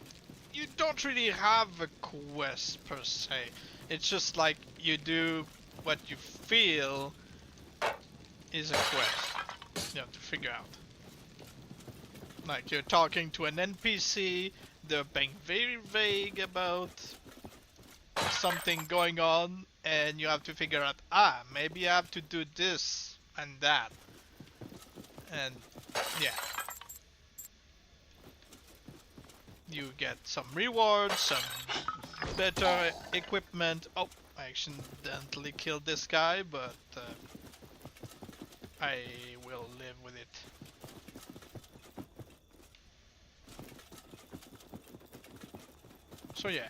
you don't really have a quest per se. It's just like you do what you feel is a quest. You have to figure out. Like you're talking to an NPC, they're being very vague about something going on, and you have to figure out, maybe I have to do this and that. And yeah. You get some rewards, some better equipment. Oh, I accidentally killed this guy, but I will live with it. So yeah.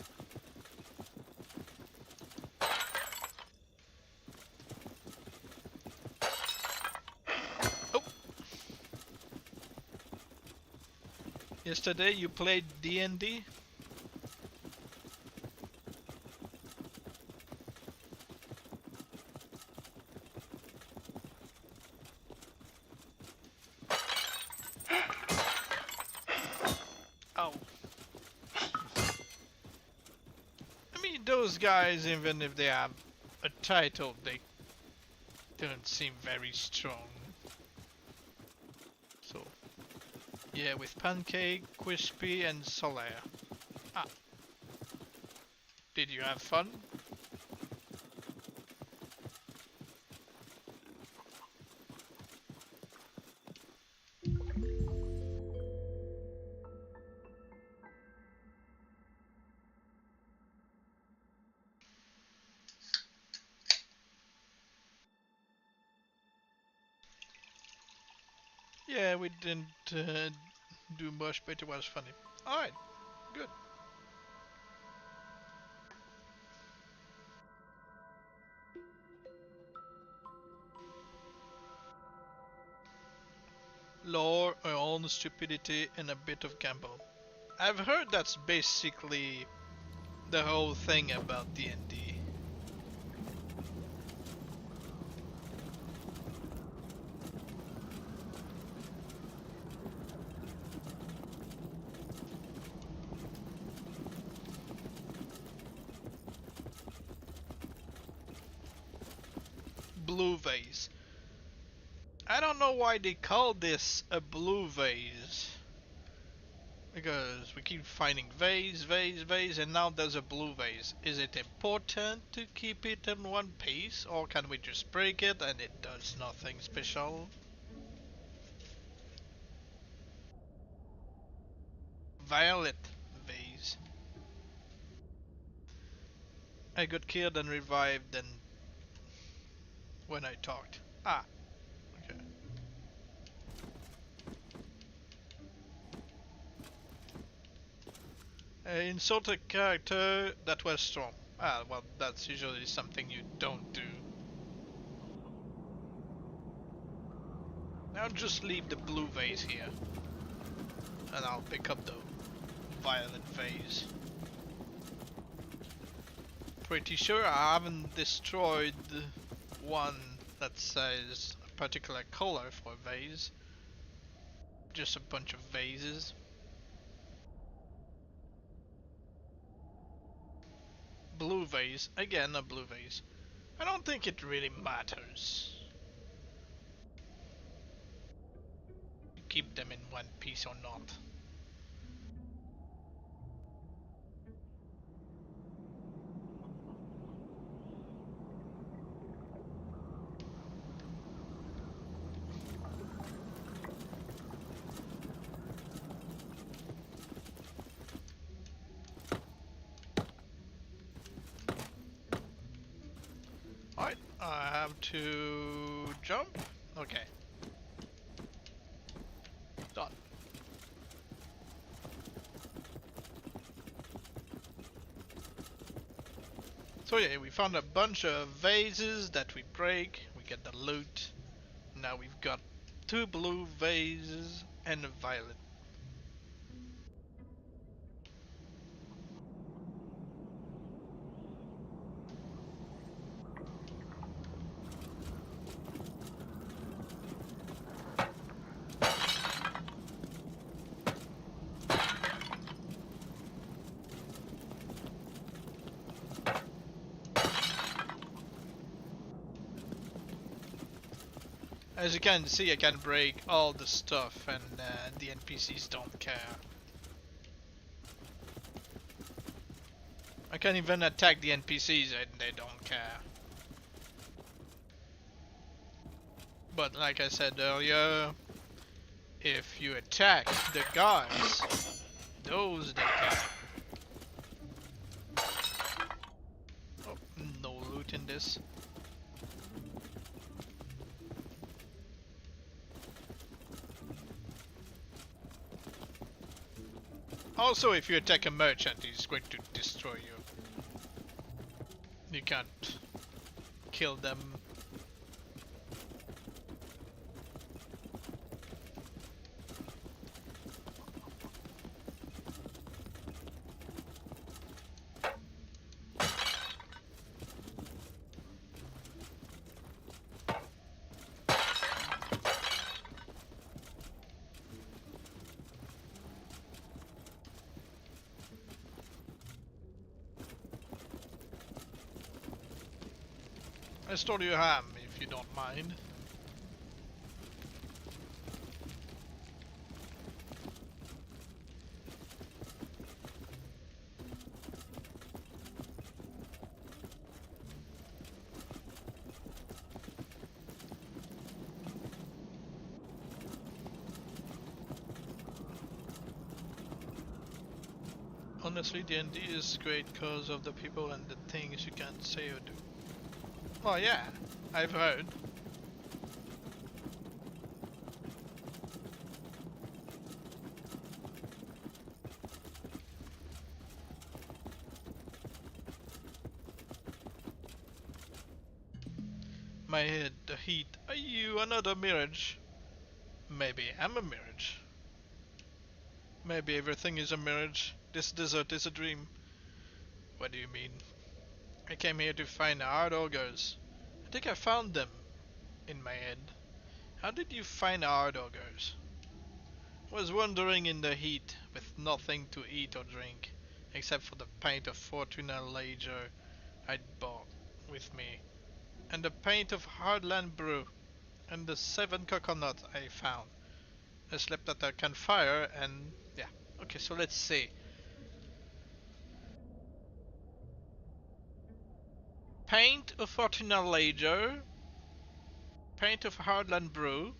Oh. Yesterday you played D&D? Oh. I mean, those guys, even if they have a title, they don't seem very strong. So, yeah, with Pancake, Crispy, and Solaire. Ah. Did you have fun? Yeah, we didn't do much, but it was funny. Alright, good. Lore, our own stupidity, and a bit of gamble. I've heard that's basically the whole thing about D&D. Blue vase. I don't know why they call this a blue vase. Because we keep finding vase, and now there's a blue vase. Is it important to keep it in one piece, or can we just break it and it does nothing special? Violet vase. I got killed and revived and when I talked. Ah, okay. Insult a character that was strong. Ah, well, that's usually something you don't do. Now just leave the blue vase here. And I'll pick up the violet vase. Pretty sure I haven't destroyed one that says a particular color for a vase. Just a bunch of vases. Blue vase, again a blue vase. I don't think it really matters. You keep them in one piece or not. Alright, I have to jump. Okay. Done. So yeah, we found a bunch of vases that we break. We get the loot. Now we've got 2 blue vases and a violet. As you can see, I can break all the stuff and the NPCs don't care. I can even attack the NPCs and they don't care. But like I said earlier, if you attack the guards, those they care. Oh, no loot in this. Also, if you attack a merchant, he's going to destroy you. You can't kill them. I stole your ham, if you don't mind. Honestly, D&D is great because of the people and the things you can say or do. Oh yeah, I've heard. My head, the heat. Are you another mirage? Maybe I'm a mirage. Maybe everything is a mirage. This desert is a dream. What do you mean? I came here to find hard ogres. I think I found them in my head. How did you find hard ogres? Was wandering in the heat with nothing to eat or drink, except for the pint of Fortuna Lager I'd bought with me, and the pint of Hardland brew, and the 7 coconuts I found. I slept at a campfire and yeah. Okay, so let's see. Pint of Fortuna Lager, pint of Hardland brew,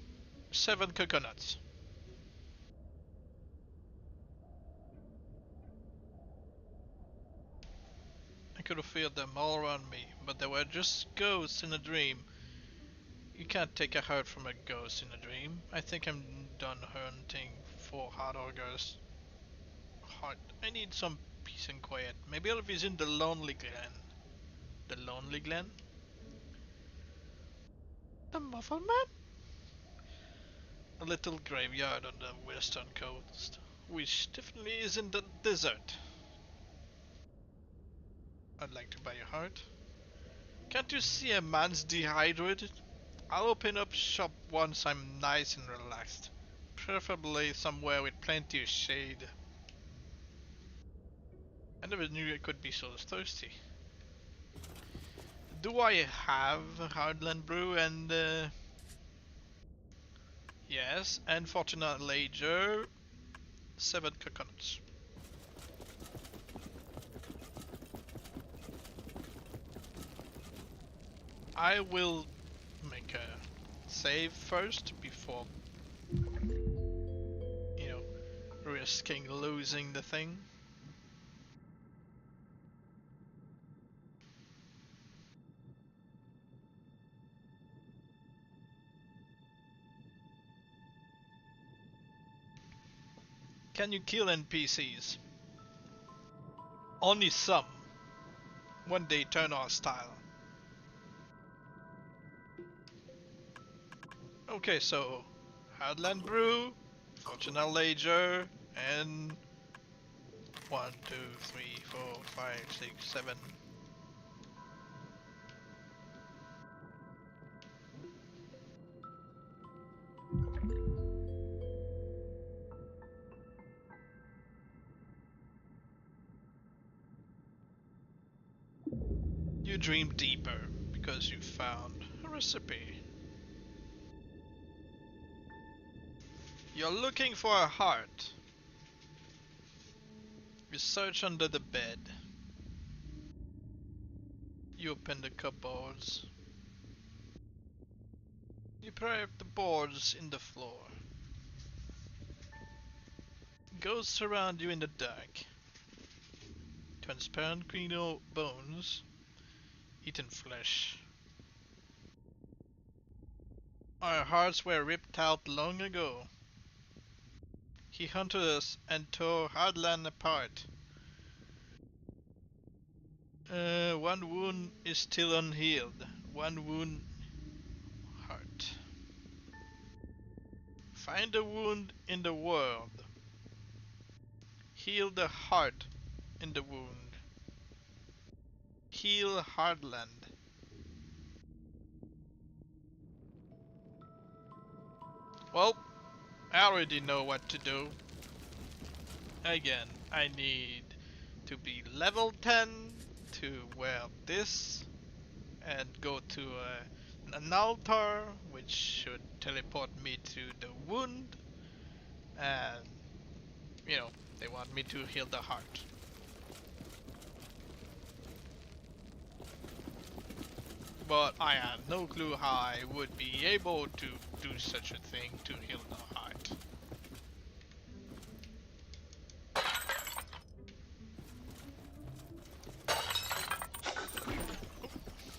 7 coconuts. I could have felt them all around me, but they were just ghosts in a dream. You can't take a heart from a ghost in a dream. I think I'm done hunting for hard ogres. Heart. I need some peace and quiet. Maybe I'll visit the Lonely Glen. The Lonely Glen? The Muffle Man? A little graveyard on the western coast, which definitely isn't a desert. I'd like to buy a heart. Can't you see a man's dehydrated? I'll open up shop once I'm nice and relaxed. Preferably somewhere with plenty of shade. I never knew I could be so thirsty. Do I have Hardland Brew and yes, and Fortuna Lager, 7 coconuts. I will make a save first before, you know, risking losing the thing. Can you kill NPCs? Only some, when they turn hostile. Okay, so Hardland Brew, Fortuna Lager, and 1, 2, 3, 4, 5, 6, 7. You dream deeper because you found a recipe. You're looking for a heart. You search under the bed. You open the cupboards. You pry up the boards in the floor. Ghosts surround you in the dark. Transparent green bones, eaten flesh. Our hearts were ripped out long ago. He hunted us and tore Hardland apart. One wound is still unhealed. One wound heart. Find the wound in the world. Heal the heart in the wound. Heal Hardland. Well, I already know what to do. Again, I need to be level 10 to wear this and go to an altar which should teleport me to the wound, and you know, they want me to heal the heart. But I have no clue how I would be able to do such a thing to heal the heart.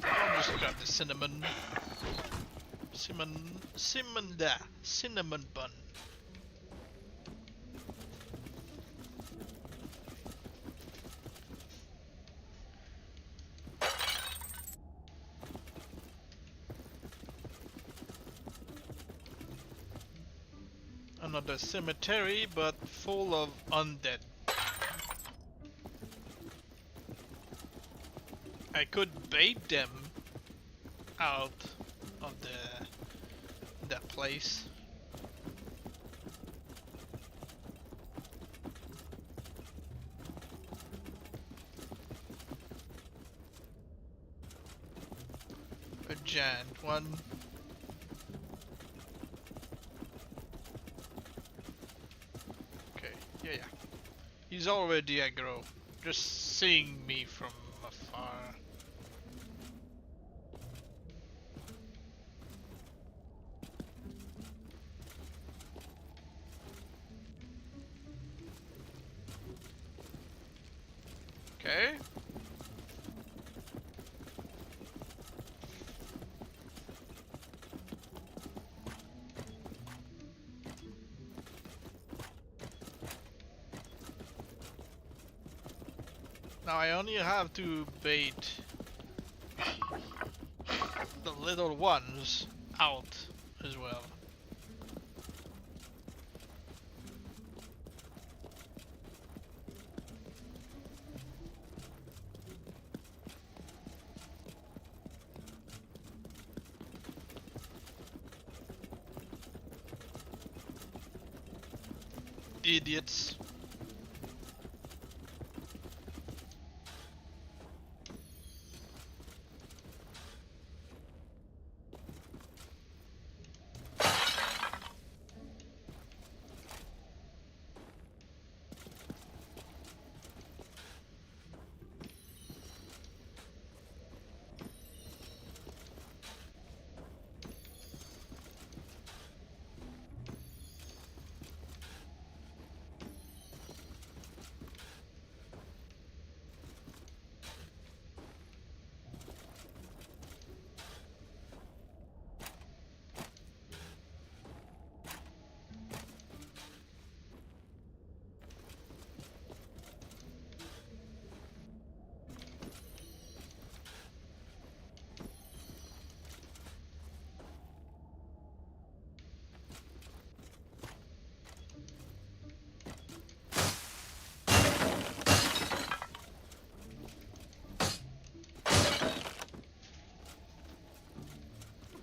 I'll just grab the cinnamon bun. Another cemetery, but full of undead. I could bait them out of that place. A giant one. Okay, yeah. He's already aggro. Just seeing me from afar. Okay. Now I only have to bait the little ones out as well. Idiots.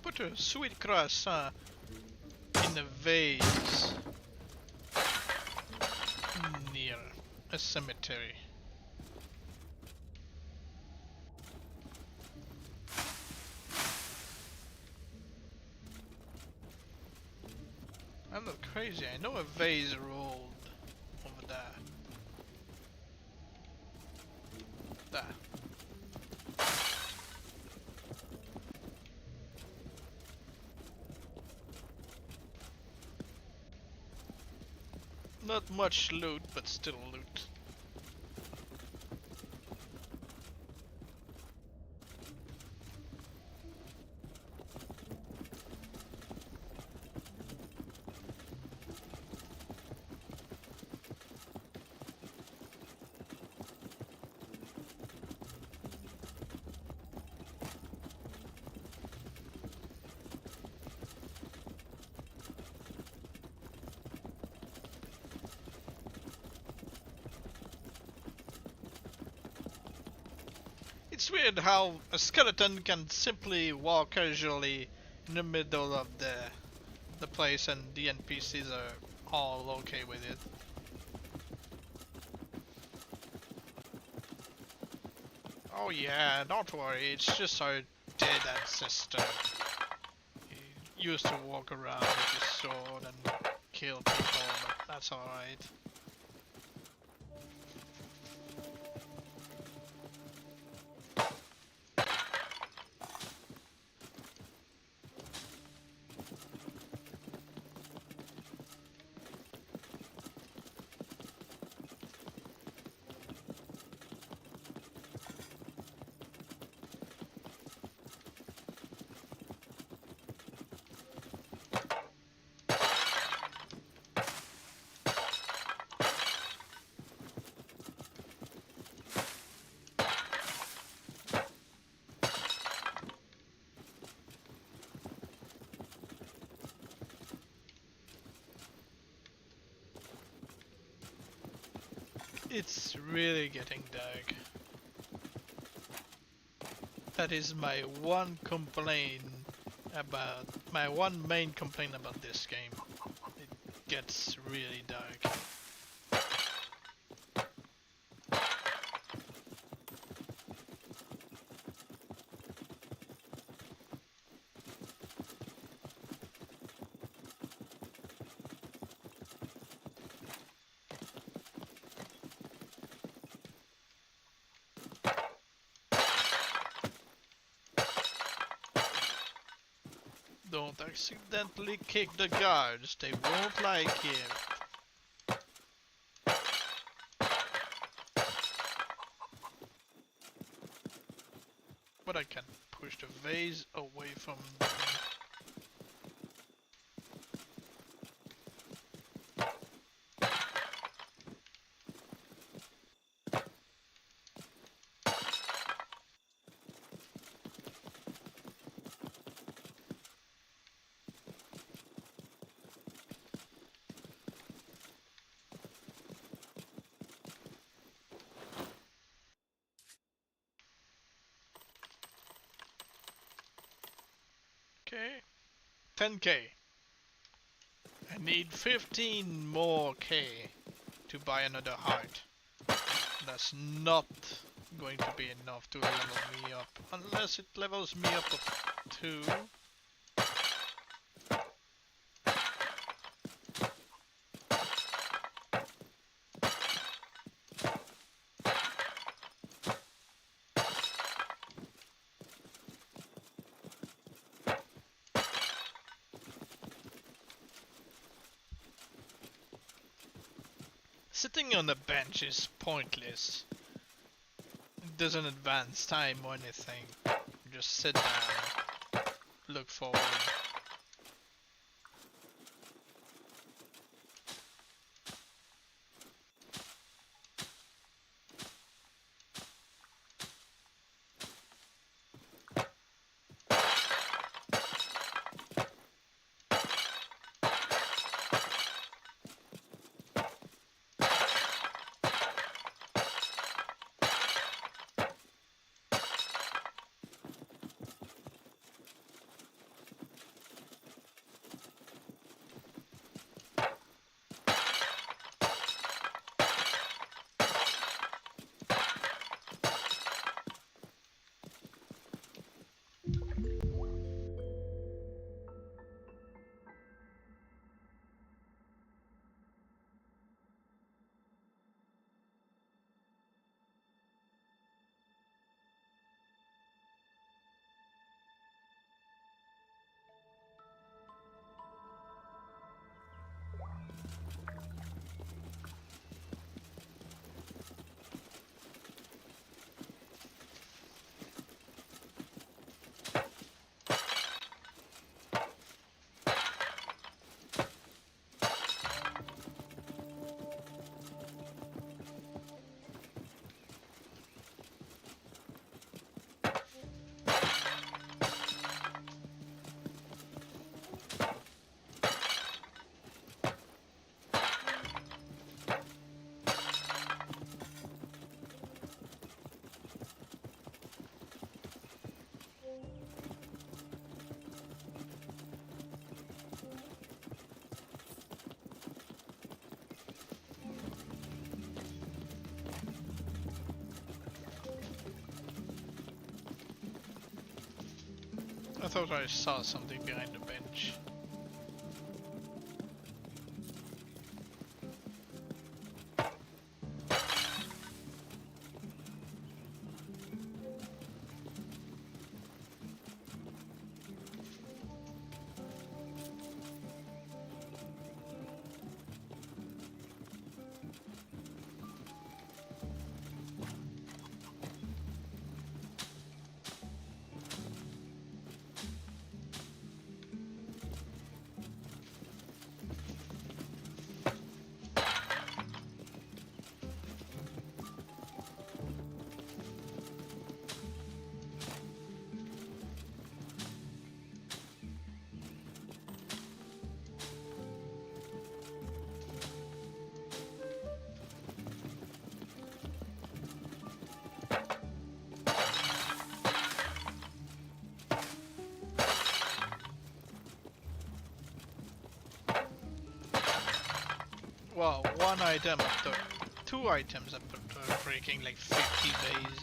Put a sweet croissant in a vase near a cemetery. I'm not crazy, I know a vase rolled over there. There. Not much loot, but still loot. It's weird how a skeleton can simply walk casually in the middle of the place and the NPCs are all okay with it. Oh yeah, don't worry, it's just our dead ancestor. He used to walk around with his sword and kill people, but that's alright. It's really getting dark. That is my one complaint about my one main complaint about this game. It gets really dark. Don't accidentally kick the guards, they won't like it. But I can push the vase away from them. Okay, 10k. I need 15 more K to buy another heart. That's not going to be enough to level me up, unless it levels me up to 2. Sitting on the bench is pointless. It doesn't advance time or anything. Just sit down, look forward. I thought I saw something behind the bench. Well, one item after two items after breaking like 50 days.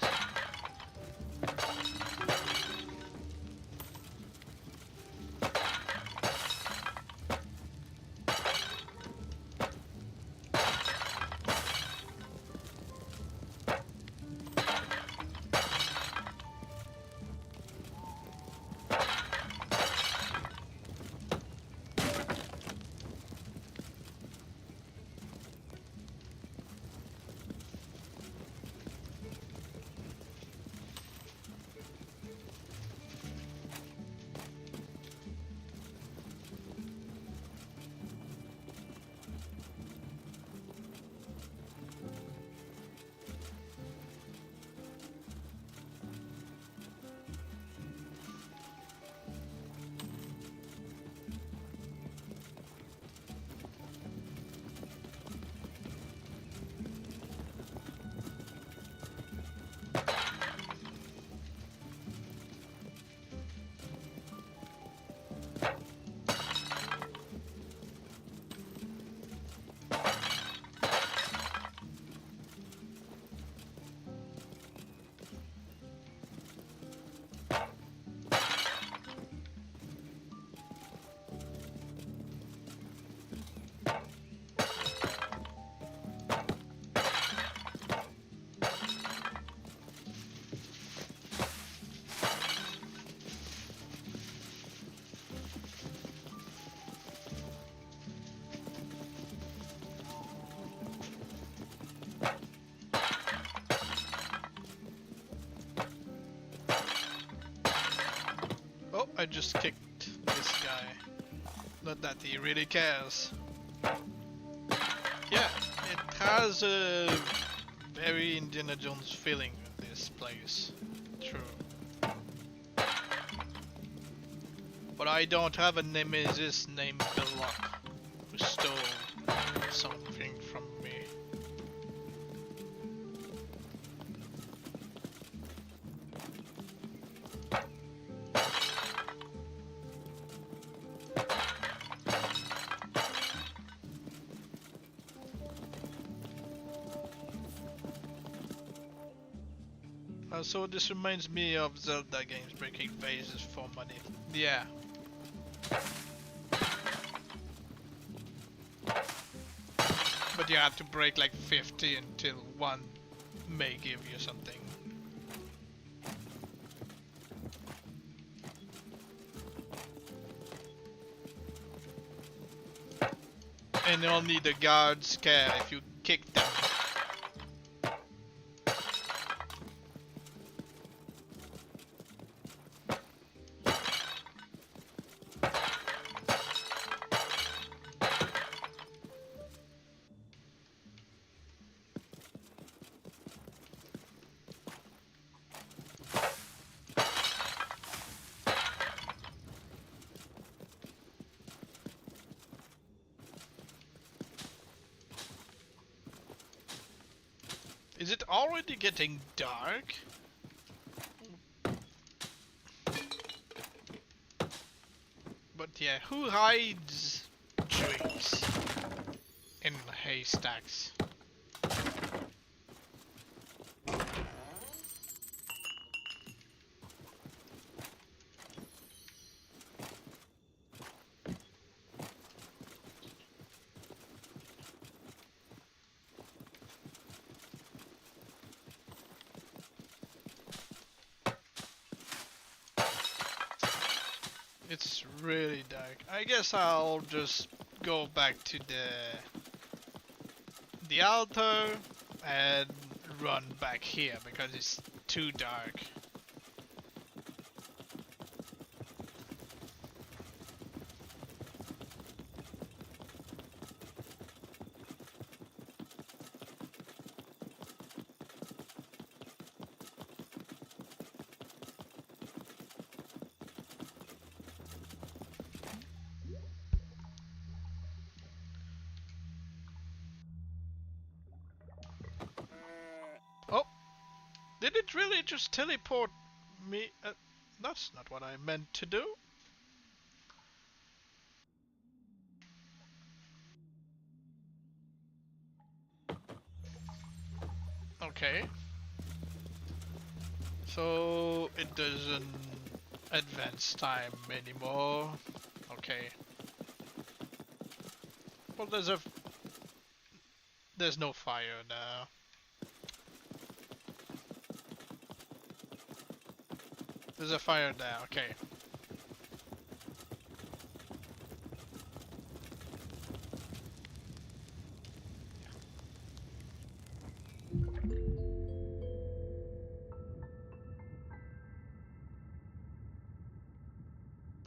Oh, I just kicked this guy. Not that he really cares. Yeah, it has a very Indiana Jones feeling, this place. True. But I don't have a nemesis named Belloc, who stole something from me. So this reminds me of Zelda games breaking phases for money. Yeah. But you have to break like 50 until one may give you something. And only the guards care if you kick them. Is it already getting dark? But yeah, who hides drinks in haystacks? It's really dark. I guess I'll just go back to the altar and run back here because it's too dark. Oh, did it really just teleport me? That's not what I meant to do. Okay. So it doesn't advance time anymore. Okay. Well, there's no fire now. There's a fire there. Okay.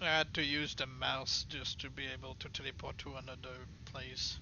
I had to use the mouse just to be able to teleport to another place.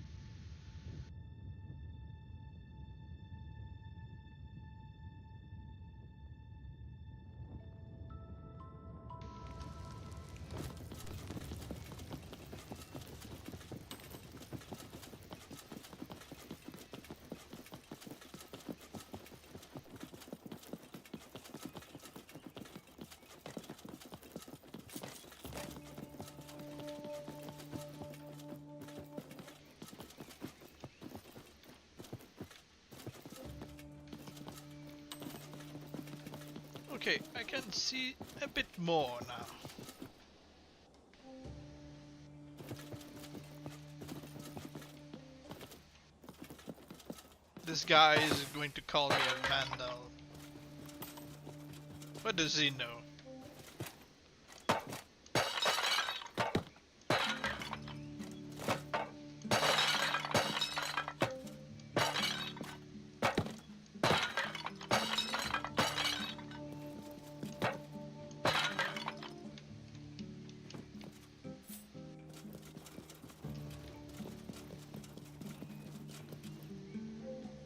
Okay, I can see a bit more now. This guy is going to call me a vandal. What does he know?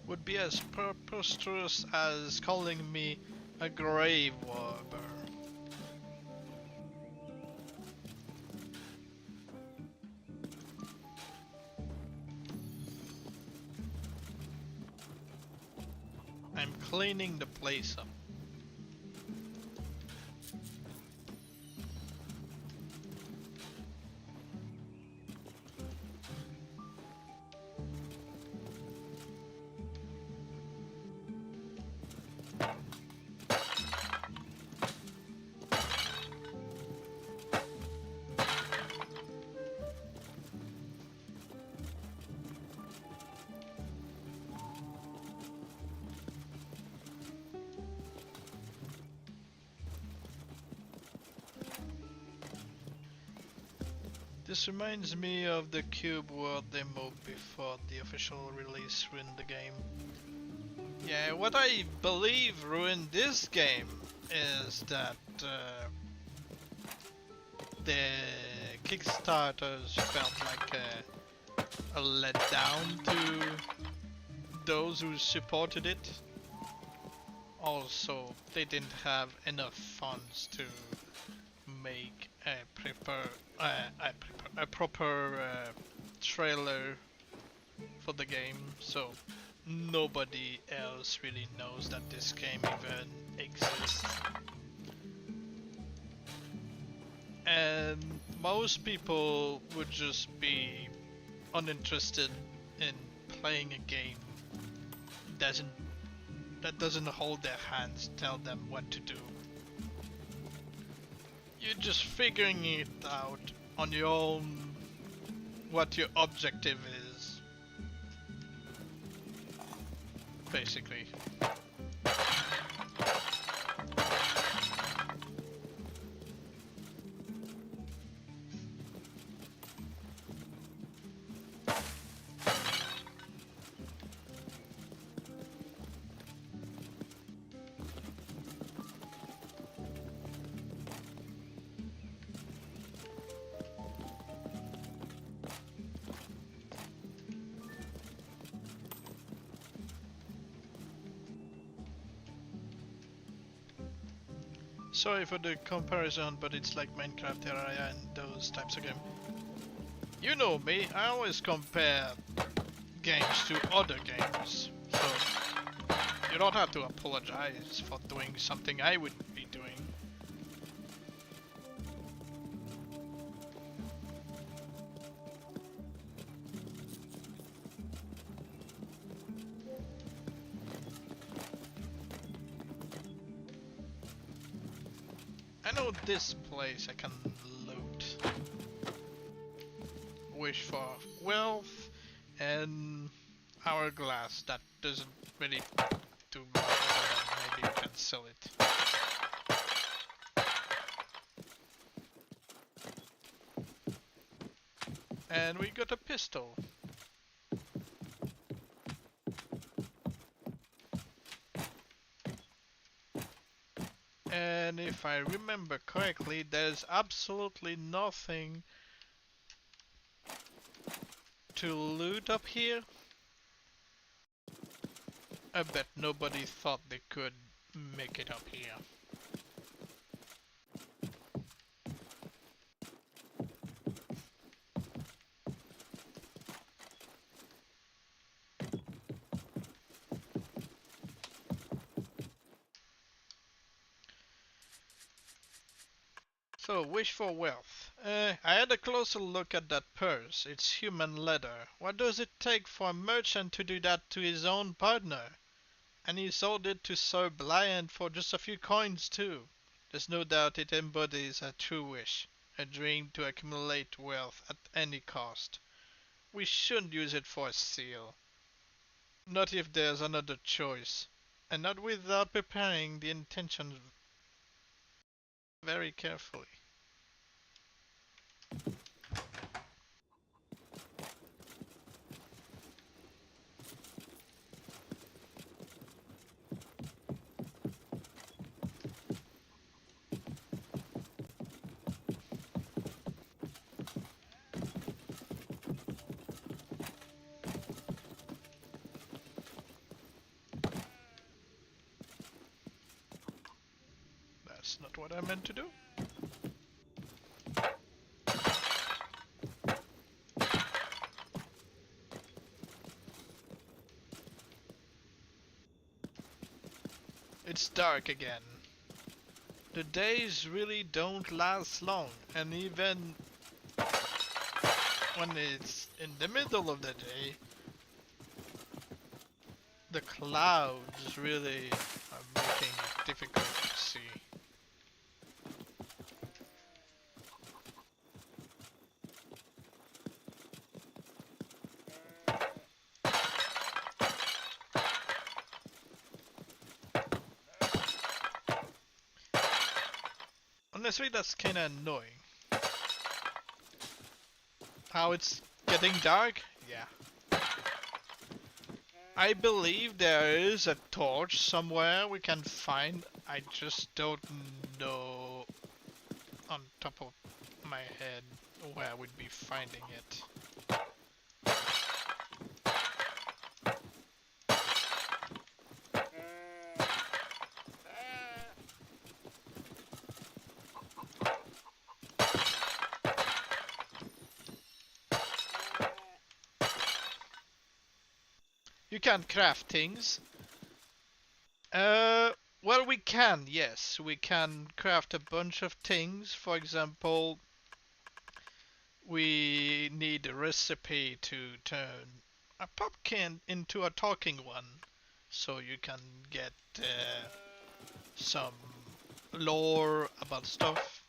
Would be as preposterous as calling me a grave robber. I'm cleaning the place up. This reminds me of the Cube World demo before the official release ruined the game. Yeah, what I believe ruined this game is that the Kickstarters felt like a letdown to those who supported it. Also, they didn't have enough funds to make a proper trailer for the game, so nobody else really knows that this game even exists. And most people would just be uninterested in playing a game doesn't that doesn't hold their hands, tell them what to do. You're just figuring it out on your own, what your objective is, basically. Sorry for the comparison, but it's like Minecraft Terraria and those types of games. You know me, I always compare games to other games, so you don't have to apologize for doing something I would be doing. I know this place I can loot. Wish for wealth and hourglass. That doesn't really do much other than maybe you can sell it. And we got a pistol. And if I remember correctly, there's absolutely nothing to loot up here. I bet nobody thought they could make it up here. So, wish for wealth. I had a closer look at that purse. It's human leather. What does it take for a merchant to do that to his own partner? And he sold it to Sir Bliant for just a few coins too. There's no doubt it embodies a true wish, a dream to accumulate wealth at any cost. We shouldn't use it for a seal. Not if there's another choice. And not without preparing the intentions very carefully. That's not what I meant to do. It's dark again. The days really don't last long, and even when it's in the middle of the day, the clouds really are making it difficult to see. Honestly, that's kinda annoying. How it's getting dark? Yeah. I believe there is a torch somewhere we can find. I just don't know on top of my head where we'd be finding it. You can craft things. Well, we can, yes. We can craft a bunch of things. For example, we need a recipe to turn a pumpkin into a talking one. So you can get some lore about stuff.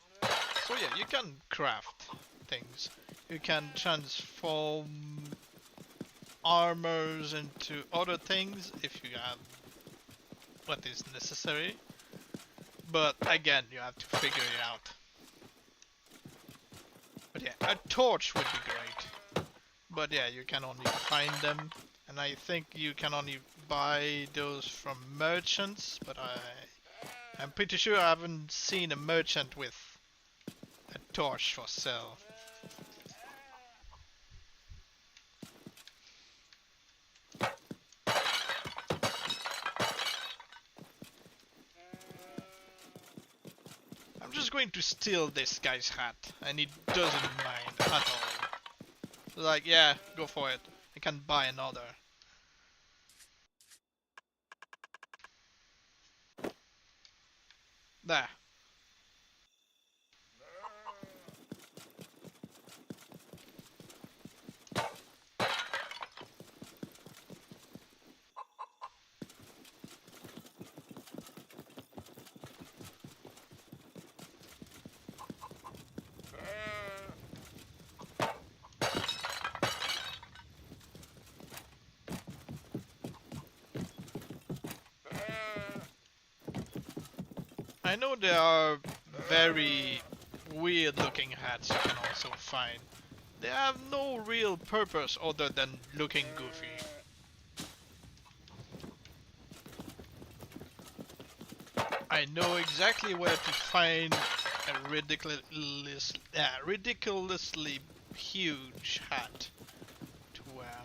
So yeah, you can craft things. You can transform armors into other things if you have what is necessary. But again, you have to figure it out. But yeah, a torch would be great. But yeah, you can only find them. And I think you can only buy those from merchants. But I'm pretty sure I haven't seen a merchant with a torch for sale. I'm just going to steal this guy's hat, and he doesn't mind at all. Like, yeah, go for it. I can buy another. There. I know there are very weird looking hats you can also find. They have no real purpose other than looking goofy. I know exactly where to find a ridiculously huge hat to wear.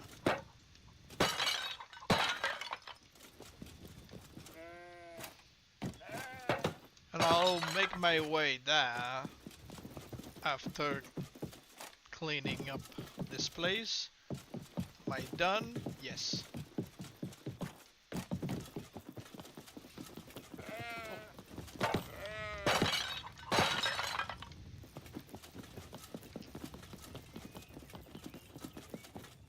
And I'll make my way there after cleaning up this place. Am I done? Yes.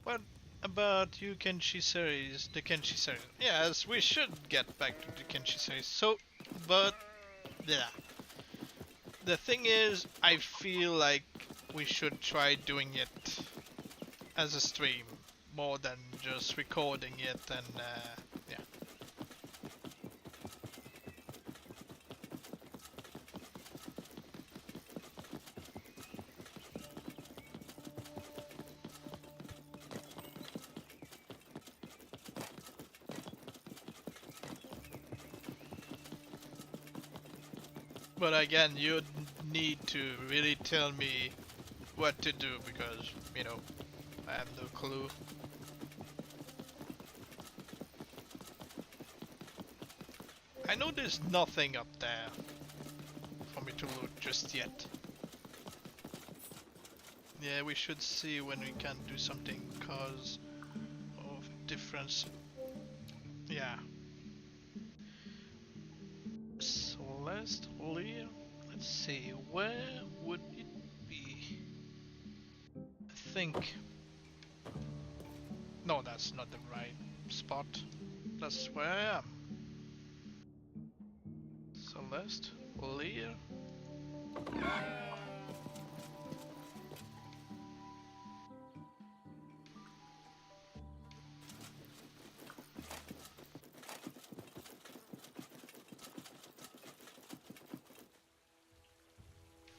What about you Kenshi series? The Kenshi series. Yes, we should get back to the Kenshi series. So, but yeah. The thing is, I feel like we should try doing it as a stream more than just recording it and yeah. But again, you need to really tell me what to do because, you know, I have no clue. I know there's nothing up there for me to loot just yet. Yeah, we should see when we can do something cause of difference. Yeah. Celeste, Leah. Let's see, where would it be? I think. No, that's not the right spot. That's where I am. Celeste, Leah.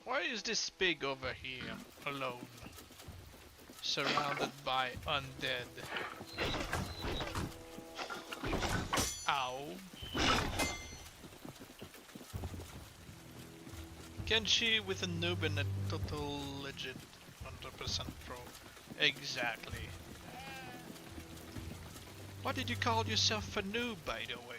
Why is this pig over here alone? Surrounded by undead. Ow. Kenshi with a noob and a total legit 100% pro. Exactly. What did you call yourself a noob, by the way?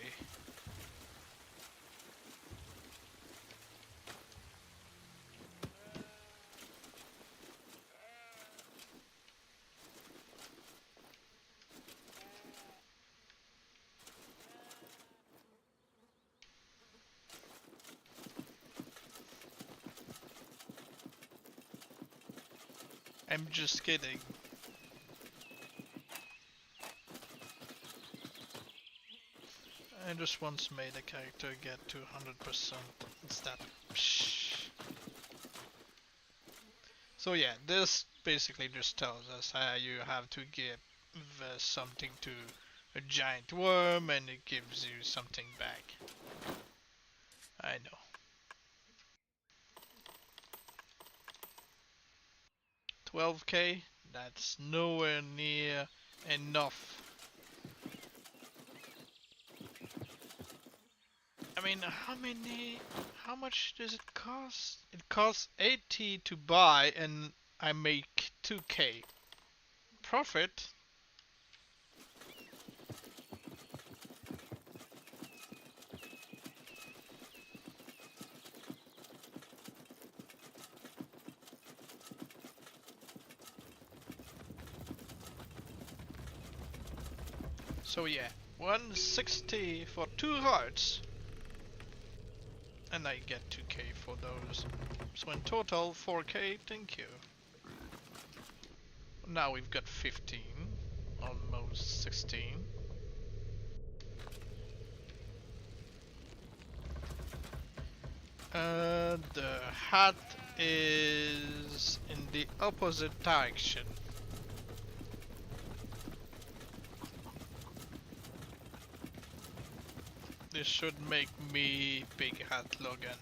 I'm just kidding. I just once made a character get to 100%. It's that. Psh. So yeah, this basically just tells us how you have to give something to a giant worm and it gives you something back. I know. 12k? That's nowhere near enough. I mean, how much does it cost? It costs 80 to buy and I make 2k. Profit? So yeah, 160 for 2 hearts. And I get 2k for those. So in total, 4k, thank you. Now we've got 15, almost 16. The hat is in the opposite direction. This should make me Big Hat Logan.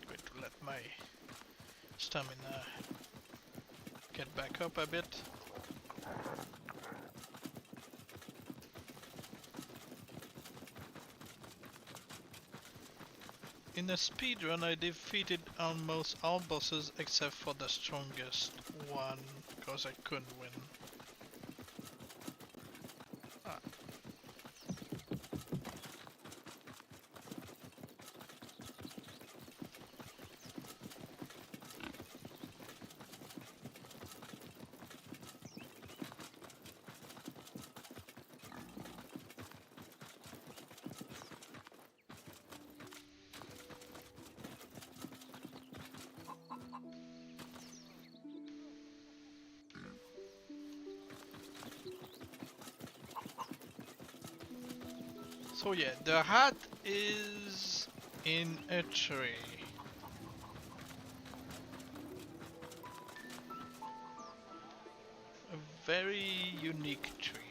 Going to let my stamina get back up a bit. In a speedrun I defeated almost all bosses except for the strongest one, because I couldn't win. Ah. So yeah, the hat is in a tree. A very unique tree.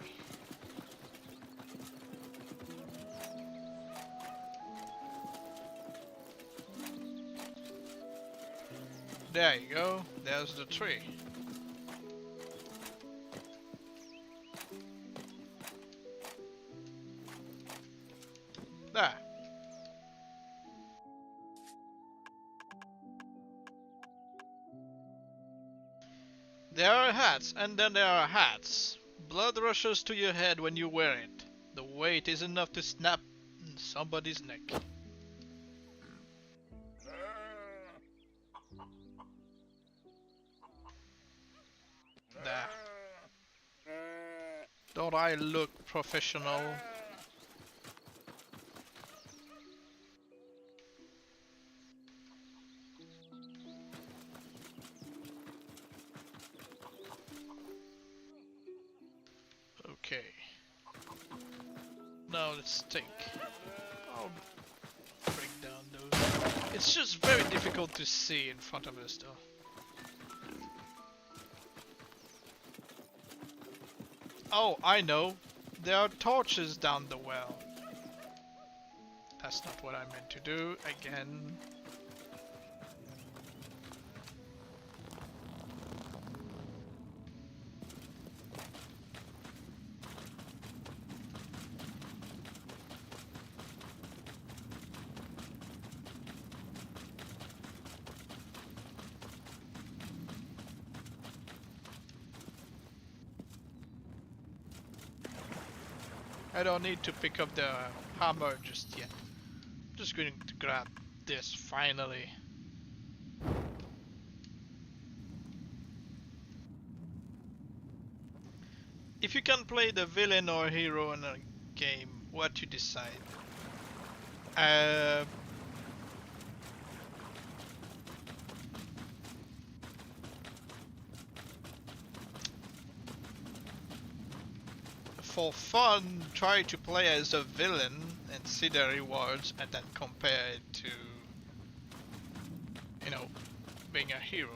There you go, there's the tree. There. There are hats, and then there are hats. Blood rushes to your head when you wear it. The weight is enough to snap somebody's neck. There. Don't I look professional? Okay. Now let's think. I'll break down those. It's just very difficult to see in front of us though. Oh, I know. There are torches down the well. That's not what I meant to do again. I don't need to pick up the hammer just yet. I'm just going to grab this finally. If you can play the villain or hero in a game, what you decide? For fun, try to play as a villain and see the rewards and then compare it to, you know, being a hero.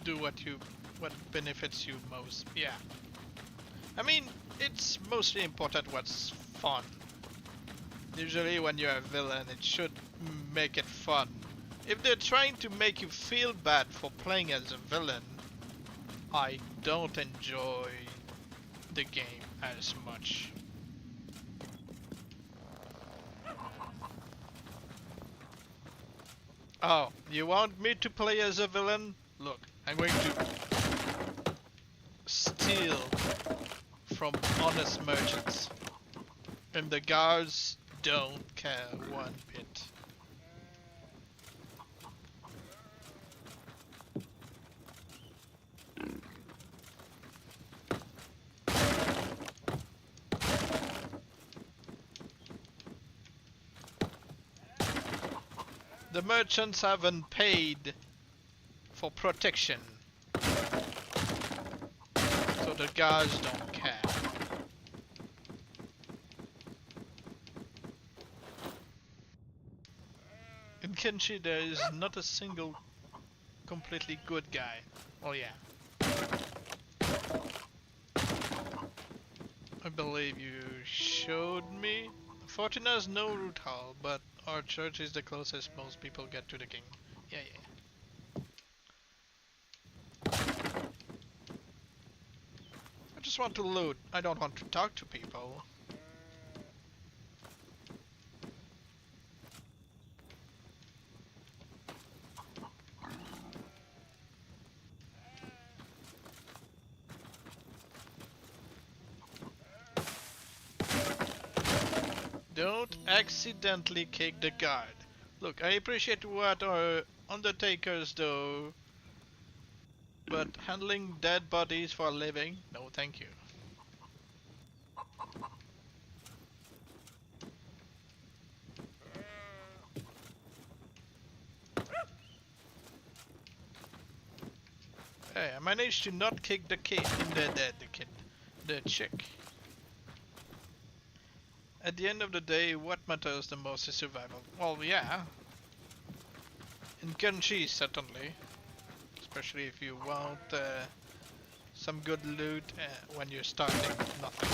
Do what benefits you most. Yeah. I mean, it's mostly important what's fun. Usually when you're a villain, it should make it fun. If they're trying to make you feel bad for playing as a villain, I don't enjoy the game as much. Oh, you want me to play as a villain? Look, I'm going to steal from honest merchants, and the guards don't care one bit. The merchants haven't paid for protection, so the guards don't care. In Kenshi there is not a single completely good guy. Oh yeah. I believe you showed me. Fortuna has no root hall, but our church is the closest most people get to the king. Yeah, yeah. I just want to loot. I don't want to talk to people. Don't accidentally kick the guard. Look, I appreciate what our undertakers do, but handling dead bodies for a living? No, thank you. Hey, I managed to not kick the kid in the chick. At the end of the day, what matters the most is survival. Well, yeah. In Kenshi, certainly. Especially if you want some good loot when you're starting nothing.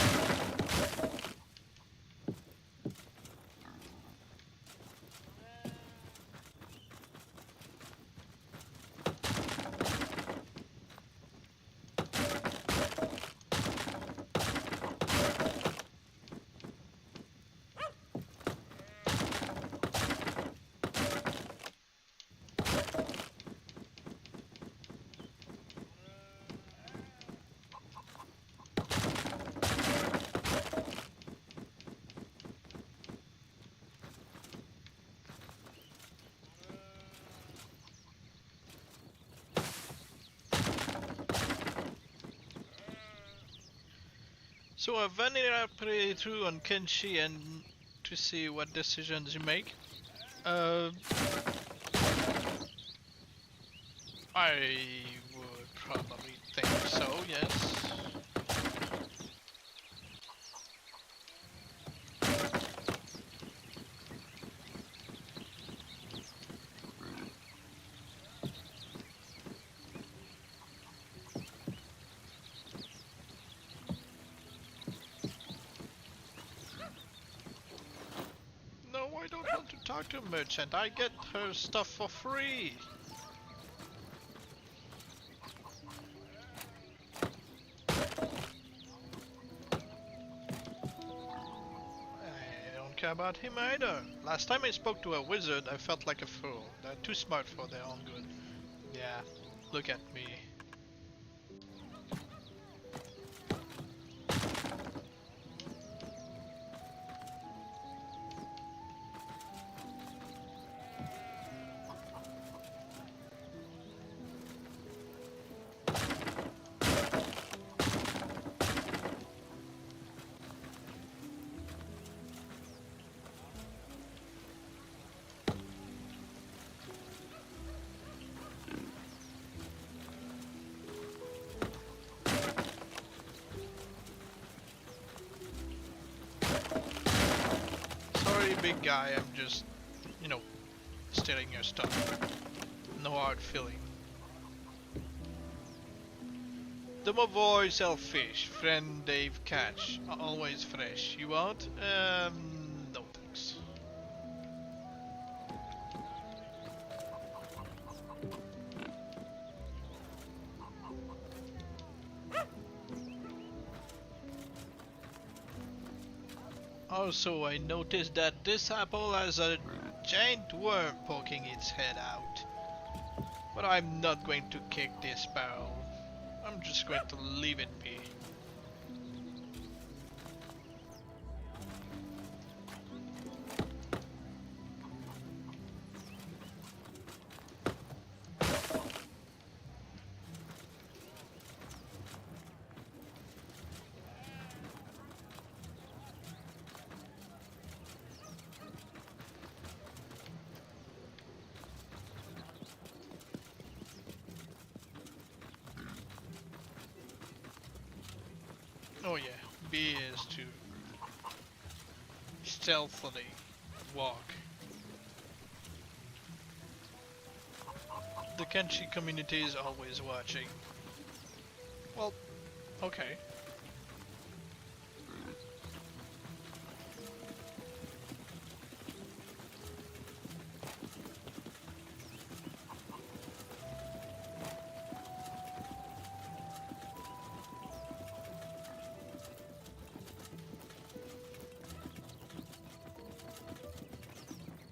So I've vanilla pretty through on Kenshi and to see what decisions you make. Uh, I would probably think so, yes. No, I don't want to talk to a merchant. I get her stuff for free. I don't care about him either. Last time I spoke to a wizard, I felt like a fool. They're too smart for their own good. Yeah, look at me. Sorry, big guy, I'm just, stealing your stuff. No hard feeling. Domovoy selfish. Friend Dave Catch. Always fresh. You want? No thanks. Also, I noticed that this apple has a giant worm poking its head out. But I'm not going to kick this barrel. I'm just going to leave it be. B is to stealthily walk. The Kenshi community is always watching. Well, okay.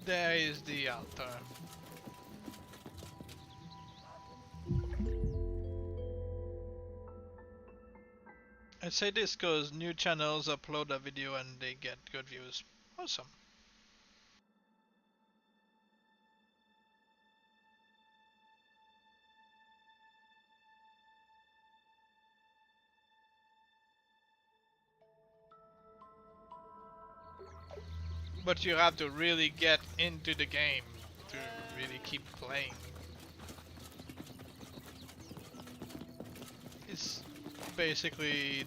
There is the altar. I say this because new channels upload a video and they get good views. Awesome. But you have to really get into the game to really keep playing. It's basically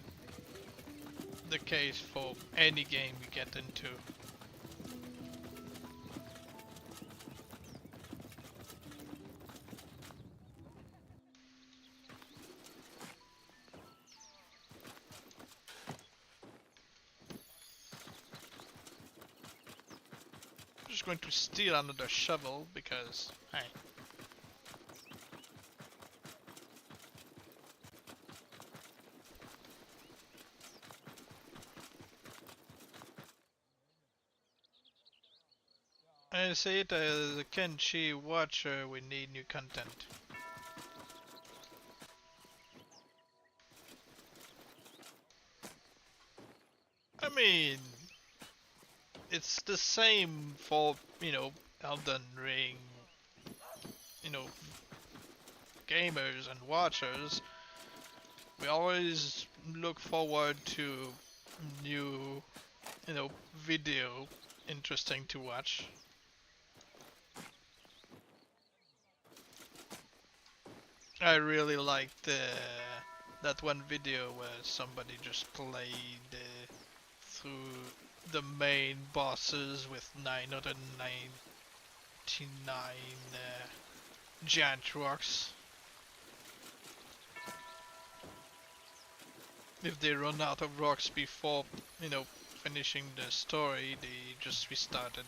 the case for any game you get into. I'm just going to steal another shovel because, hey. I say it as a Kenshi watcher, we need new content. I mean, it's the same for, Elden Ring, you know, gamers and watchers. We always look forward to new, video interesting to watch. I really liked that one video where somebody just played through the main bosses with 999 giant rocks. If they run out of rocks before, finishing the story, they just restarted.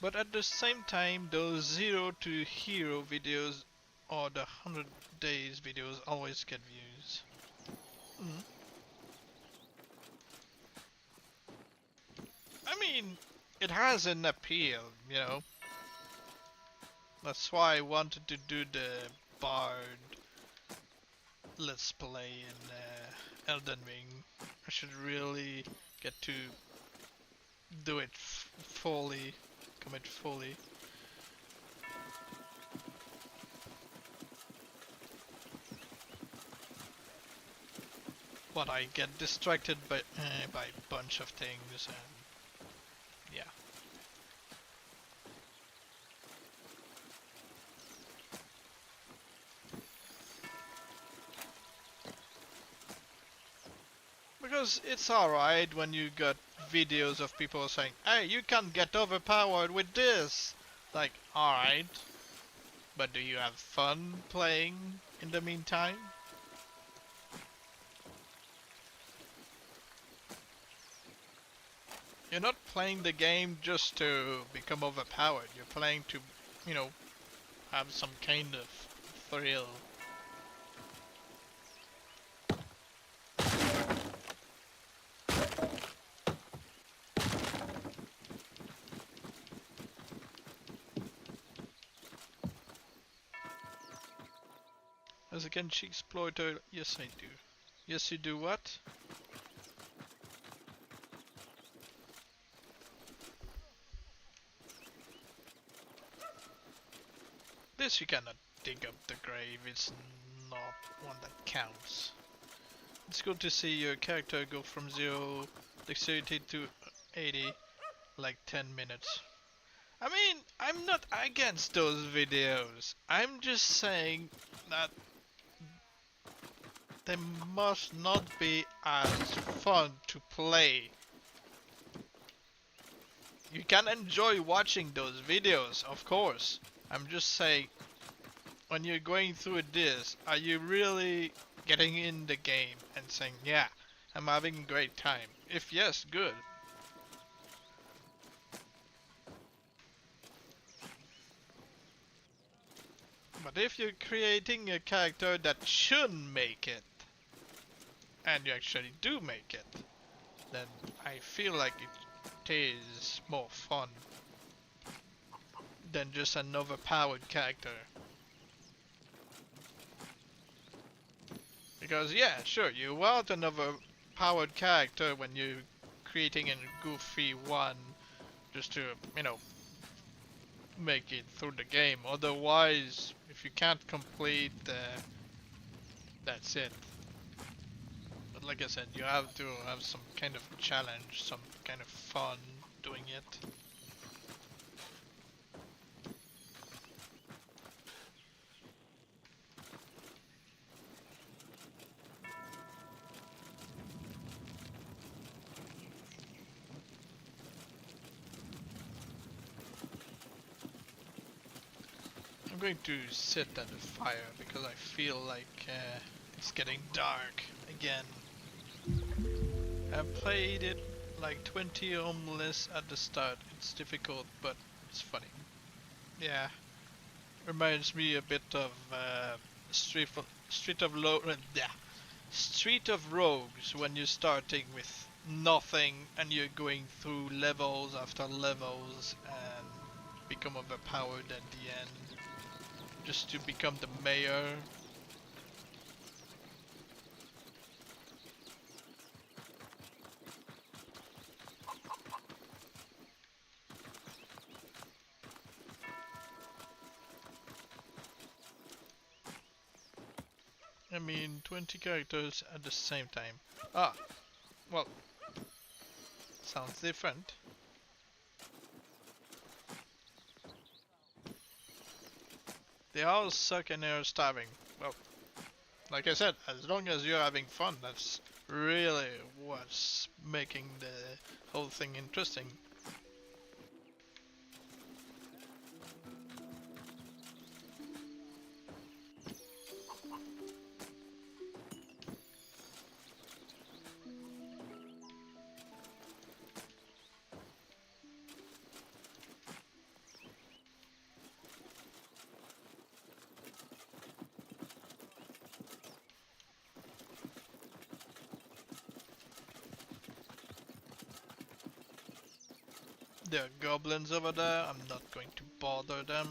But at the same time, those 0 to hero videos or the 100 days videos always get views. I mean, it has an appeal, That's why I wanted to do the Bard Let's Play in Elden Ring. I should really get to do it fully, commit fully. But I get distracted by a bunch of things and yeah. Because it's alright when you got videos of people saying, hey, you can get overpowered with this. Like, alright. But do you have fun playing in the meantime? You're not playing the game just to become overpowered. You're playing to, have some kind of thrill. As a Kenshi exploiter, yes I do. Yes you do what? This you cannot dig up the grave, it's not one that counts. It's good to see your character go from 0 dexterity to 80 like 10 minutes. I mean, I'm not against those videos. I'm just saying that they must not be as fun to play. You can enjoy watching those videos, of course. I'm just saying, when you're going through this, are you really getting in the game and saying, yeah, I'm having a great time? If yes, good. But if you're creating a character that shouldn't make it, and you actually do make it, then I feel like it is more fun than just an overpowered character. Because yeah, sure, you want an overpowered character when you're creating a goofy one just to, make it through the game. Otherwise, if you can't complete, that's it. But like I said, you have to have some kind of challenge, some kind of fun doing it. I'm going to sit at the fire because I feel like it's getting dark again. I played it like 20 homeless at the start. It's difficult, but it's funny. Yeah, reminds me a bit of Street of yeah, Street of Rogues when you're starting with nothing and you're going through levels after levels and become overpowered at the end just to become the mayor. I mean, 20 characters at the same time. Ah, well, sounds different. They all suck and they're starving. Well, like I said, as long as you're having fun, that's really what's making the whole thing interesting. There are goblins over there, I'm not going to bother them.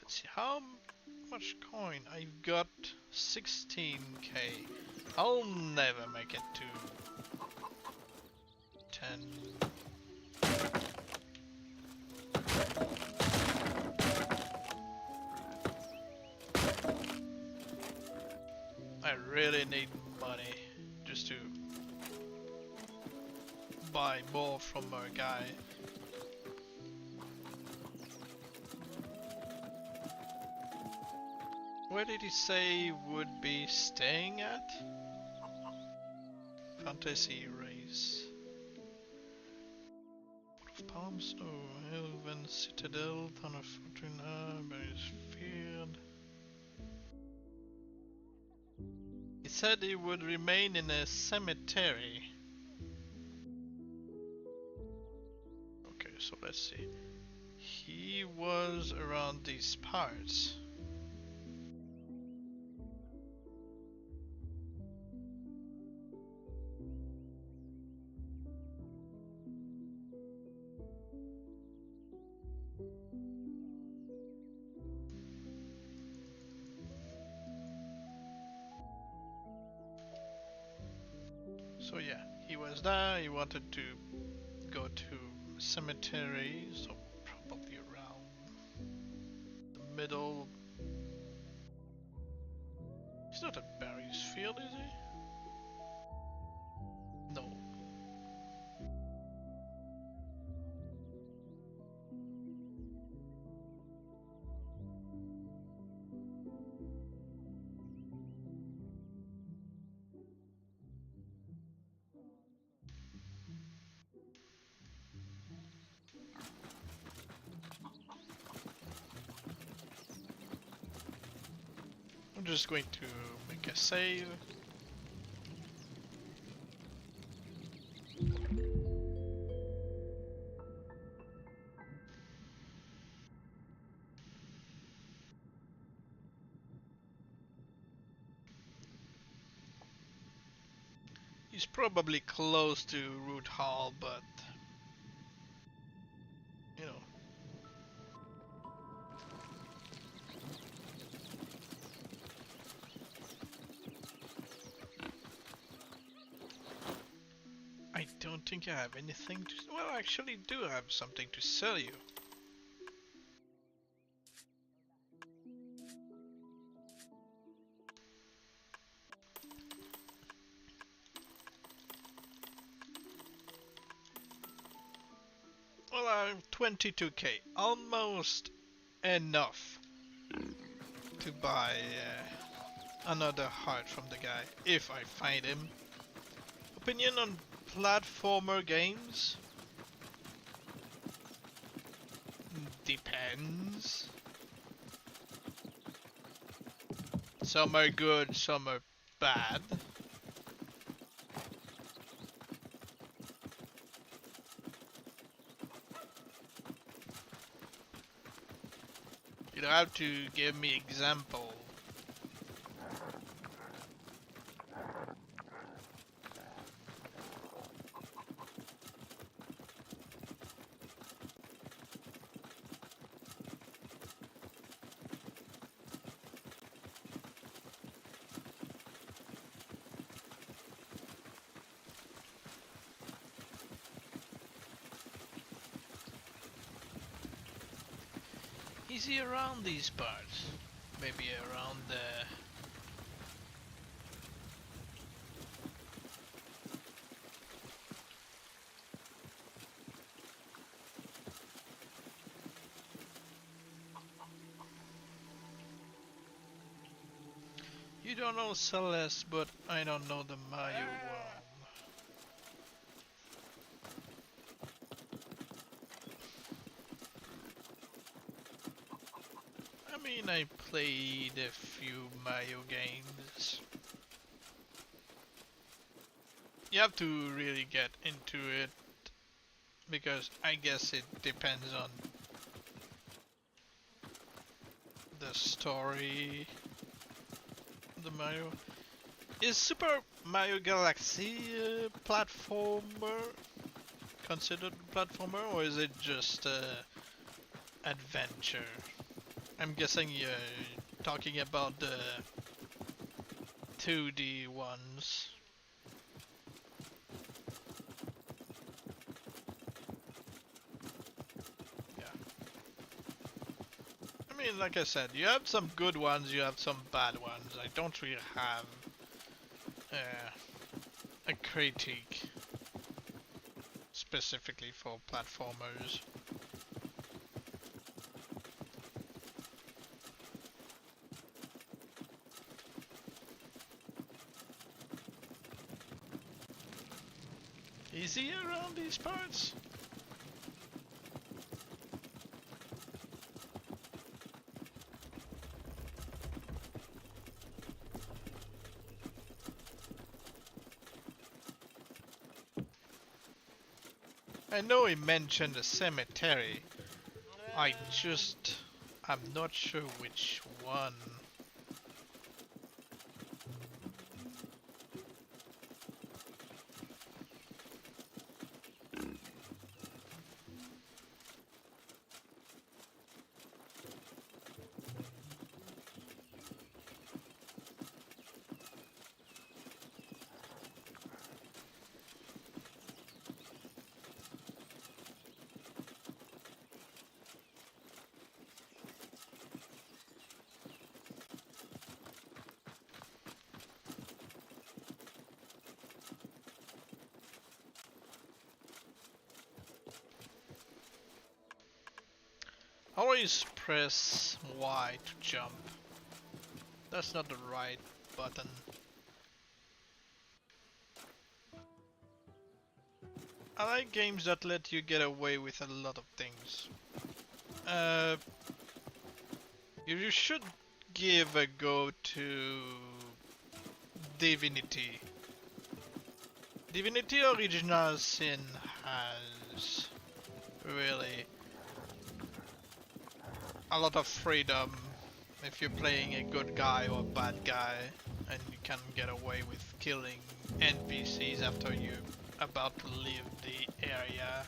Let's see, how much coin? I've got 16k. I'll never make it to 10. I really need money just to buy more from our guy. Where did he say he would be staying at? Fantasy race. Palm Snow, Elven Citadel, Town of Fortuna, Berries Field. He said he would remain in a cemetery. Okay, so let's see. He was around these parts. So yeah, he was there, he wanted to go to cemetery, so probably around the middle. He's not at Barry's field, is he? No. I'm just going to make a save. He's probably close to Root Hall, but you know. I don't think I have anything to. Well, I actually do have something to sell you. Well, I'm 22k, almost enough to buy another heart from the guy, if I find him. Opinion on platformer games? Depends. Some are good, some are bad. You don't have to give me example. Is he around these parts? Maybe around the... You don't know Celeste, but I don't know the Mayo world. I mean, I played a few Mayo games. You have to really get into it, because I guess it depends on the story. The Mario. Is Super Mario Galaxy a platformer? Considered platformer, or is it just adventure? I'm guessing you're talking about the 2D ones. Yeah. I mean, like I said, you have some good ones, you have some bad ones. I don't really have a critique specifically for platformers. Is he around these parts? I know he mentioned a cemetery. I'm not sure which one. Always press Y to jump. That's not the right button. I like games that let you get away with a lot of things. Uh, you should give a go to Divinity. Divinity Original Sin has really a lot of freedom if you're playing a good guy or a bad guy, and you can get away with killing NPCs after you're about to leave the area.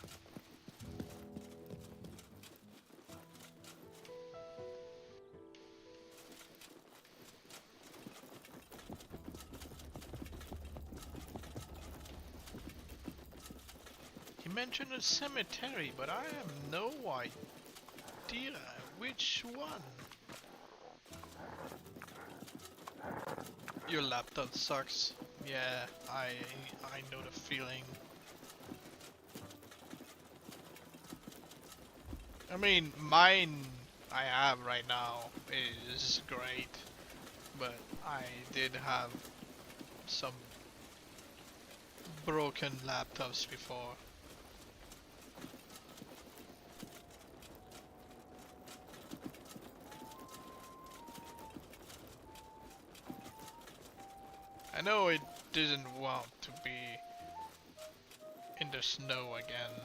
You mentioned a cemetery, but I have no idea which one. Your laptop sucks. Yeah, I know the feeling. I mean, mine I have right now is great, but I did have some broken laptops before. I know it didn't want to be in the snow again.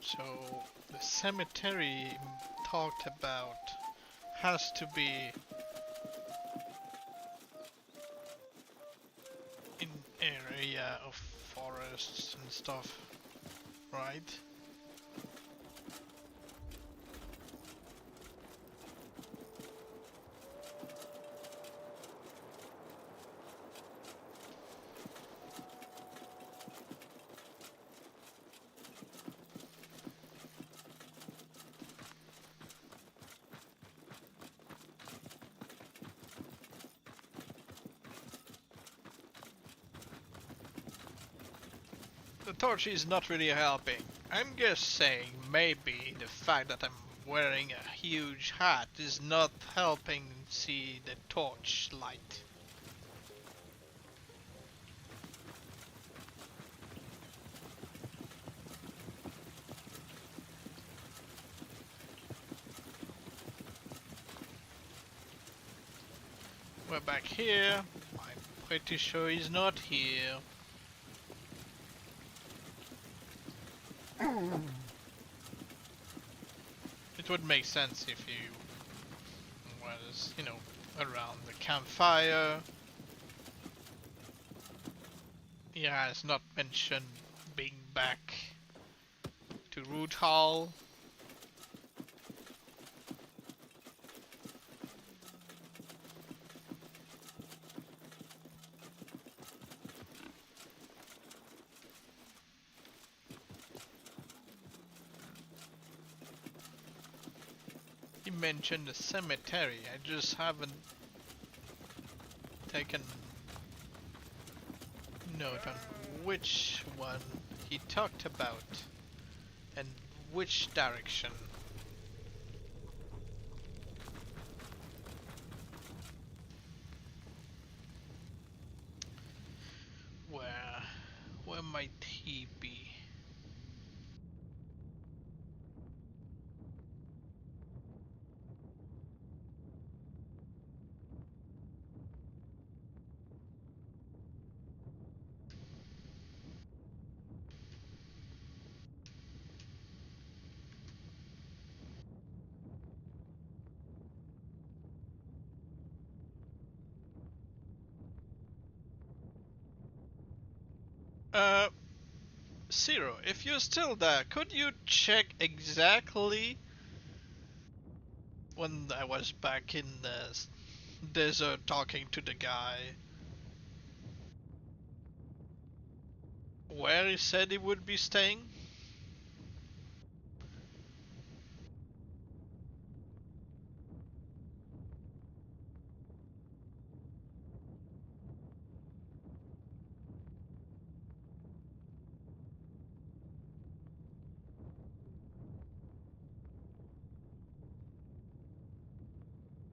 So the cemetery talked about has to be in area of forests and stuff, right? The torch is not really helping. I'm just saying maybe the fact that I'm wearing a huge hat is not helping see the torch light. We're back here. I'm pretty sure he's not here. It would make sense if you was, you know, around the campfire. He has not mentioned being back to Root Hall. He mentioned the cemetery. I just haven't taken note on which one he talked about and which direction. Where might he be? Uh, Zero, if you're still there, could you check exactly when I was back in the desert talking to the guy where he said he would be staying?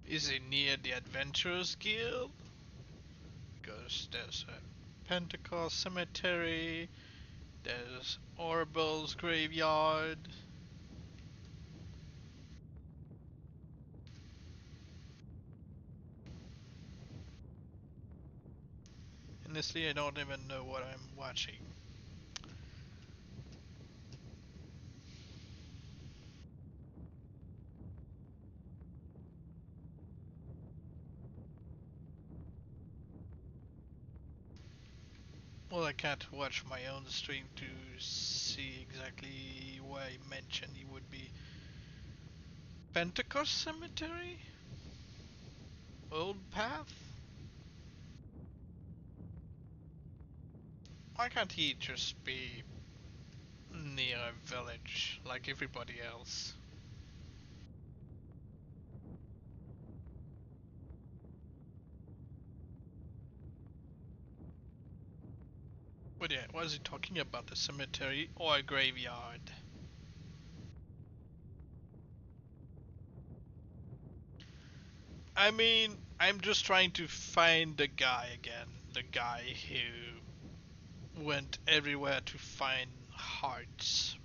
Is it near the Adventurers Guild? Because there's a Pentecost Cemetery, there's Orabel's Graveyard. Honestly, I don't even know what I'm watching. Well, I can't watch my own stream to see exactly where I mentioned it would be. Pentecost Cemetery? Old Path? Why can't he just be near a village like everybody else? But yeah, was he talking about a cemetery or a graveyard? I mean, I'm just trying to find the guy again. The guy who went everywhere to find hearts.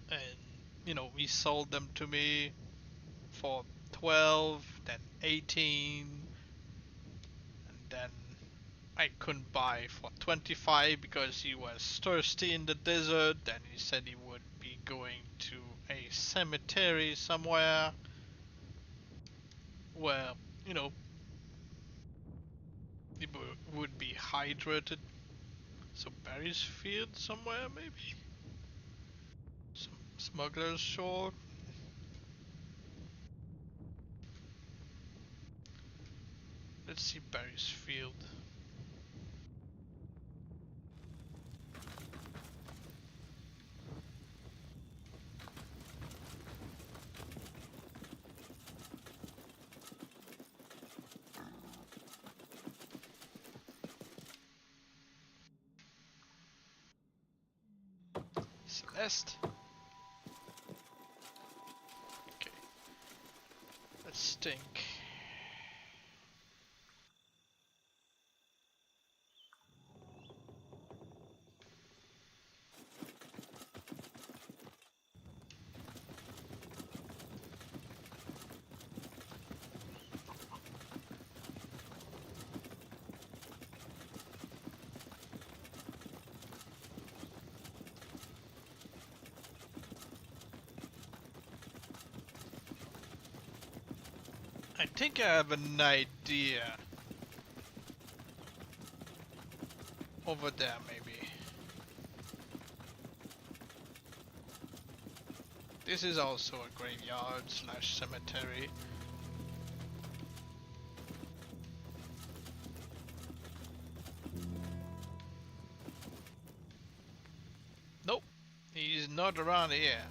And, he sold them to me for 12, then 18, and then I couldn't buy for 25 because he was thirsty in the desert. Then he said he would be going to a cemetery somewhere where, you know, he would be hydrated. So Barry's Field somewhere maybe? Some smuggler's shore? Let's see Barry's Field. Celeste? Okay, let's think. I think I have an idea. Over there, maybe. This is also a graveyard slash cemetery. Nope, he's not around here.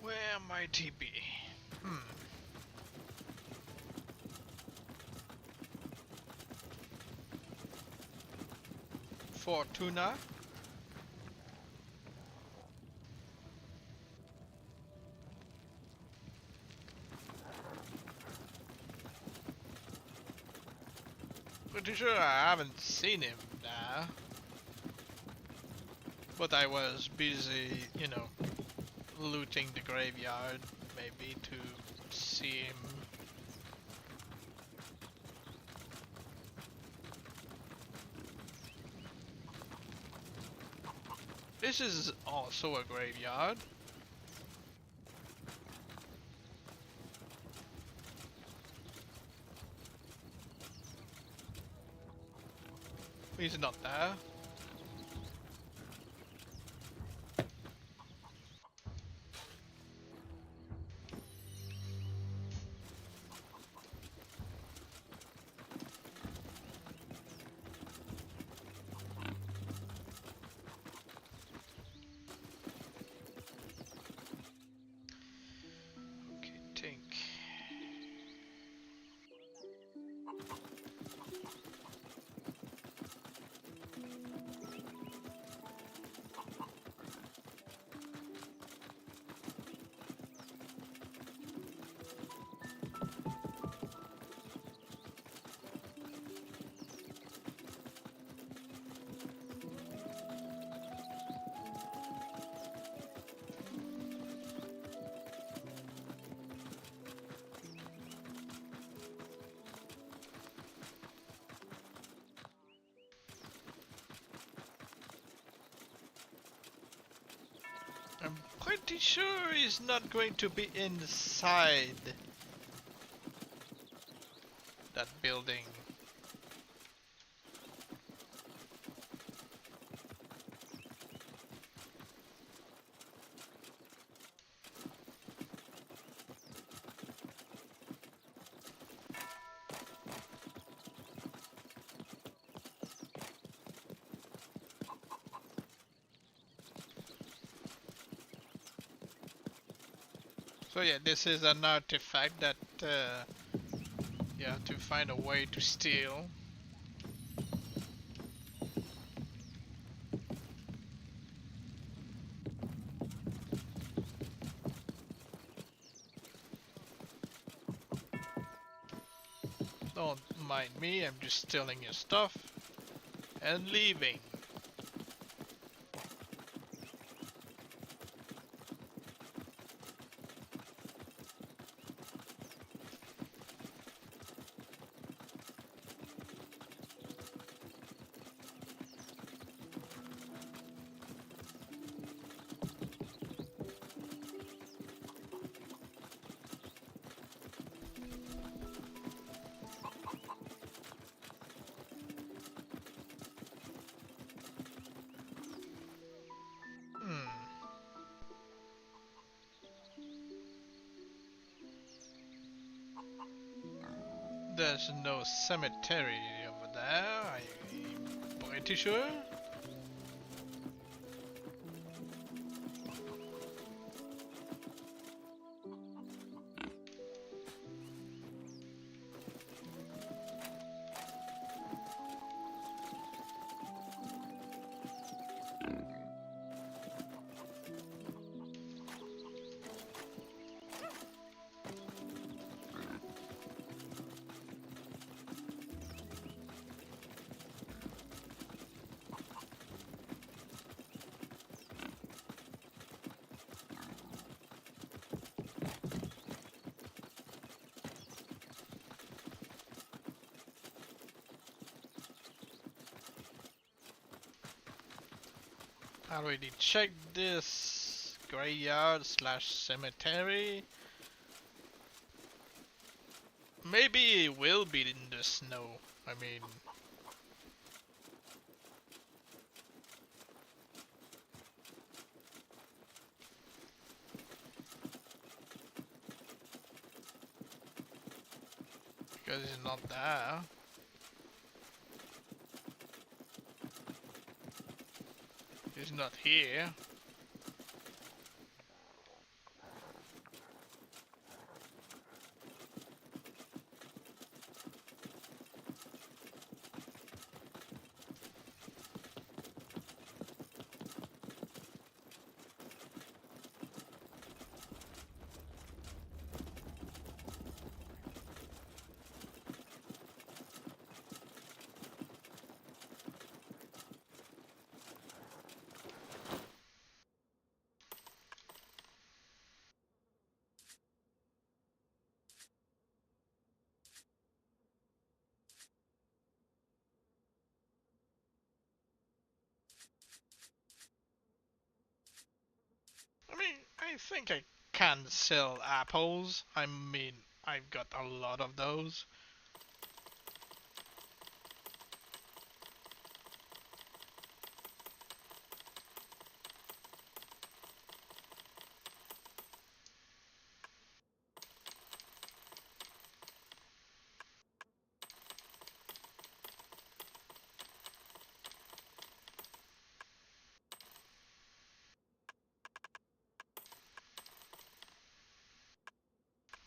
Where might he be? Fortuna? Pretty sure I haven't seen him now. But I was busy, looting the graveyard, maybe to see him. This is also a graveyard. He's not there. Okay, think. I'm pretty sure he's not going to be inside that building. So yeah, this is an artifact that you have to find a way to steal. Don't mind me, I'm just stealing your stuff and leaving. There's no cemetery over there, I'm pretty sure. I already checked this graveyard slash cemetery. Maybe it will be in the snow. I mean, because it's not there. It's not here. I think I can sell apples. I mean, I've got a lot of those.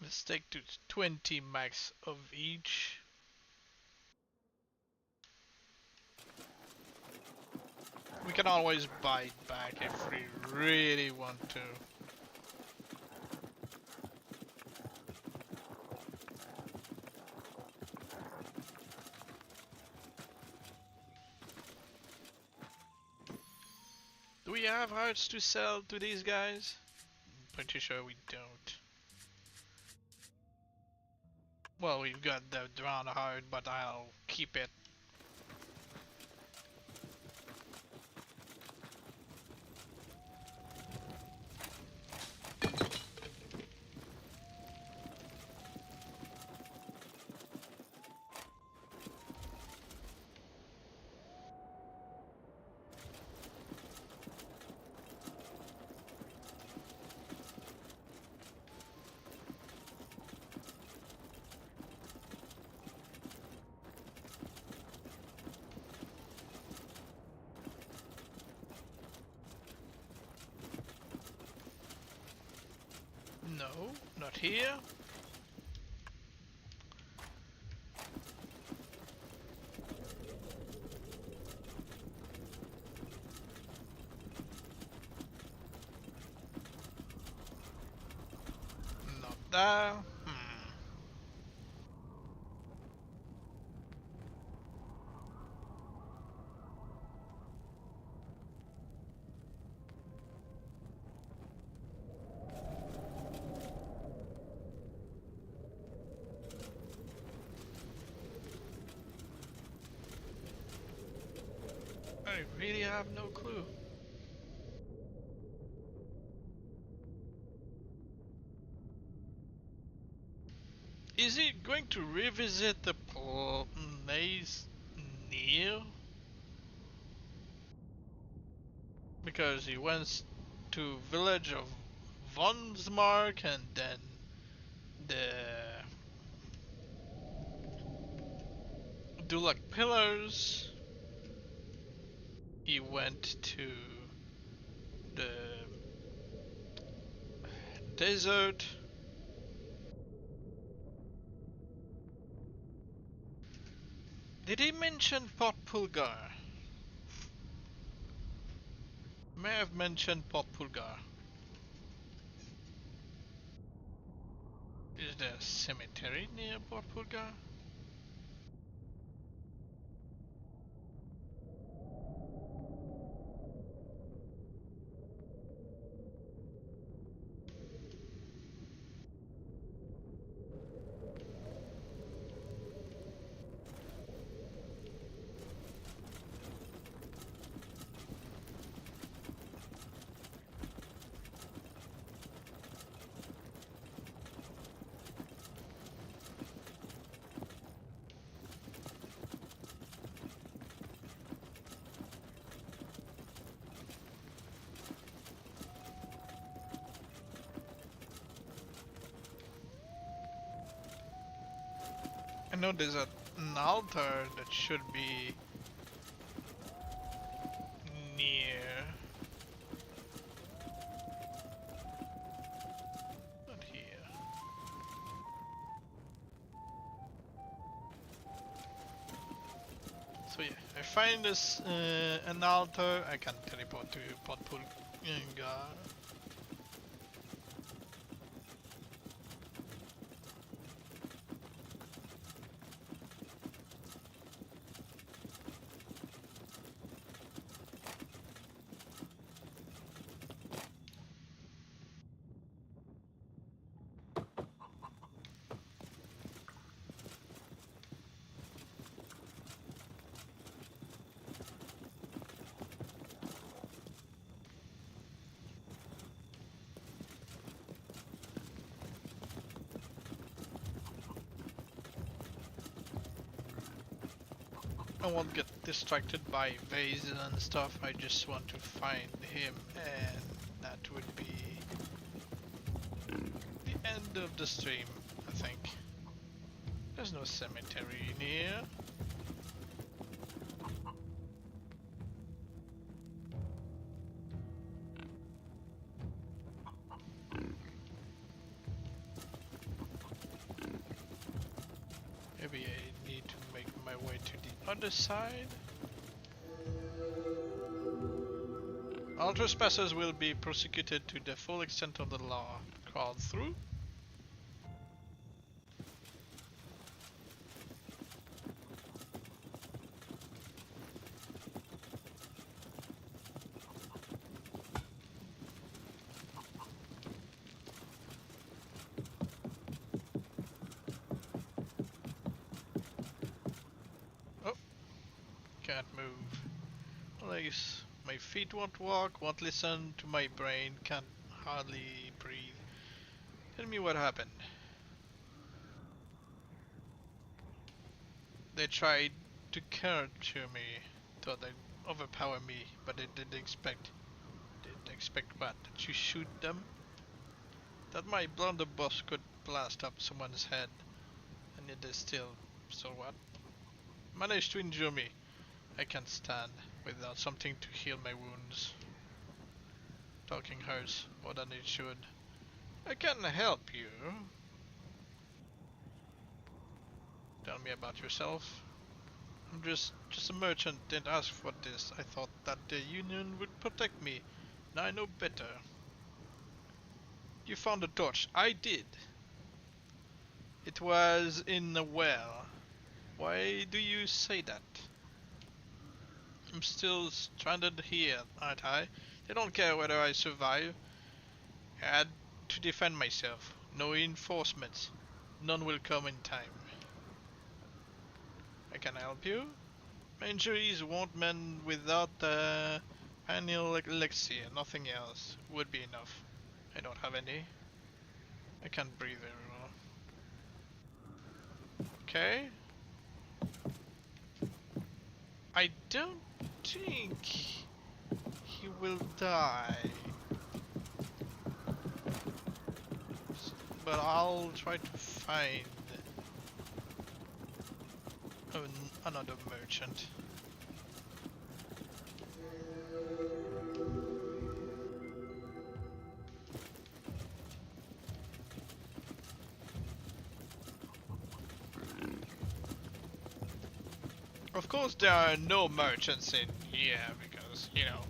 Let's take to 20 max of each. We can always buy it back if we really want to. Do we have hearts to sell to these guys? Pretty sure we don't. Well, we've got the drown heart, but I'll keep it. No, not here. Not there. I really have no clue. Is he going to revisit the place near? Because he went to village of Vonsmark and then the Dulac Pillars. He went to the desert. Did he mention Port Pulgar? May have mentioned Port Pulgar. Is there a cemetery near Port Pulgar? I know there's an altar that should be near. Not here. So yeah, I find this an altar. I can teleport to Port Pulgar. I won't get distracted by vases and stuff. I just want to find him, and that would be the end of the stream, I think. There's no cemetery in here. Maybe I need to make my way to the other side. All trespassers will be prosecuted to the full extent of the law. Crawl through. Oh, can't move. Legs. My feet won't walk, won't listen to my brain, can't hardly breathe. Tell me what happened. They tried to capture me, thought they'd overpower me, but they didn't expect. Didn't expect what? That you shoot them? That my blunderbuss could blast up someone's head, and yet they still. So what? Managed to injure me. I can't stand without something to heal my wounds. Talking hurts more than it should. I can help you. Tell me about yourself. I'm just a merchant, didn't ask for this. I thought that the union would protect me. Now I know better. You found the torch. I did. It was in a well. Why do you say that? I'm still stranded here, aren't I? They don't care whether I survive. I had to defend myself. No reinforcements. None will come in time. I can help you? My injuries won't mend without the annual elixir. Nothing else would be enough. I don't have any. I can't breathe very well. Okay. I don't think he will die. But I'll try to find another merchant. Of course there are no merchants in here because, you know,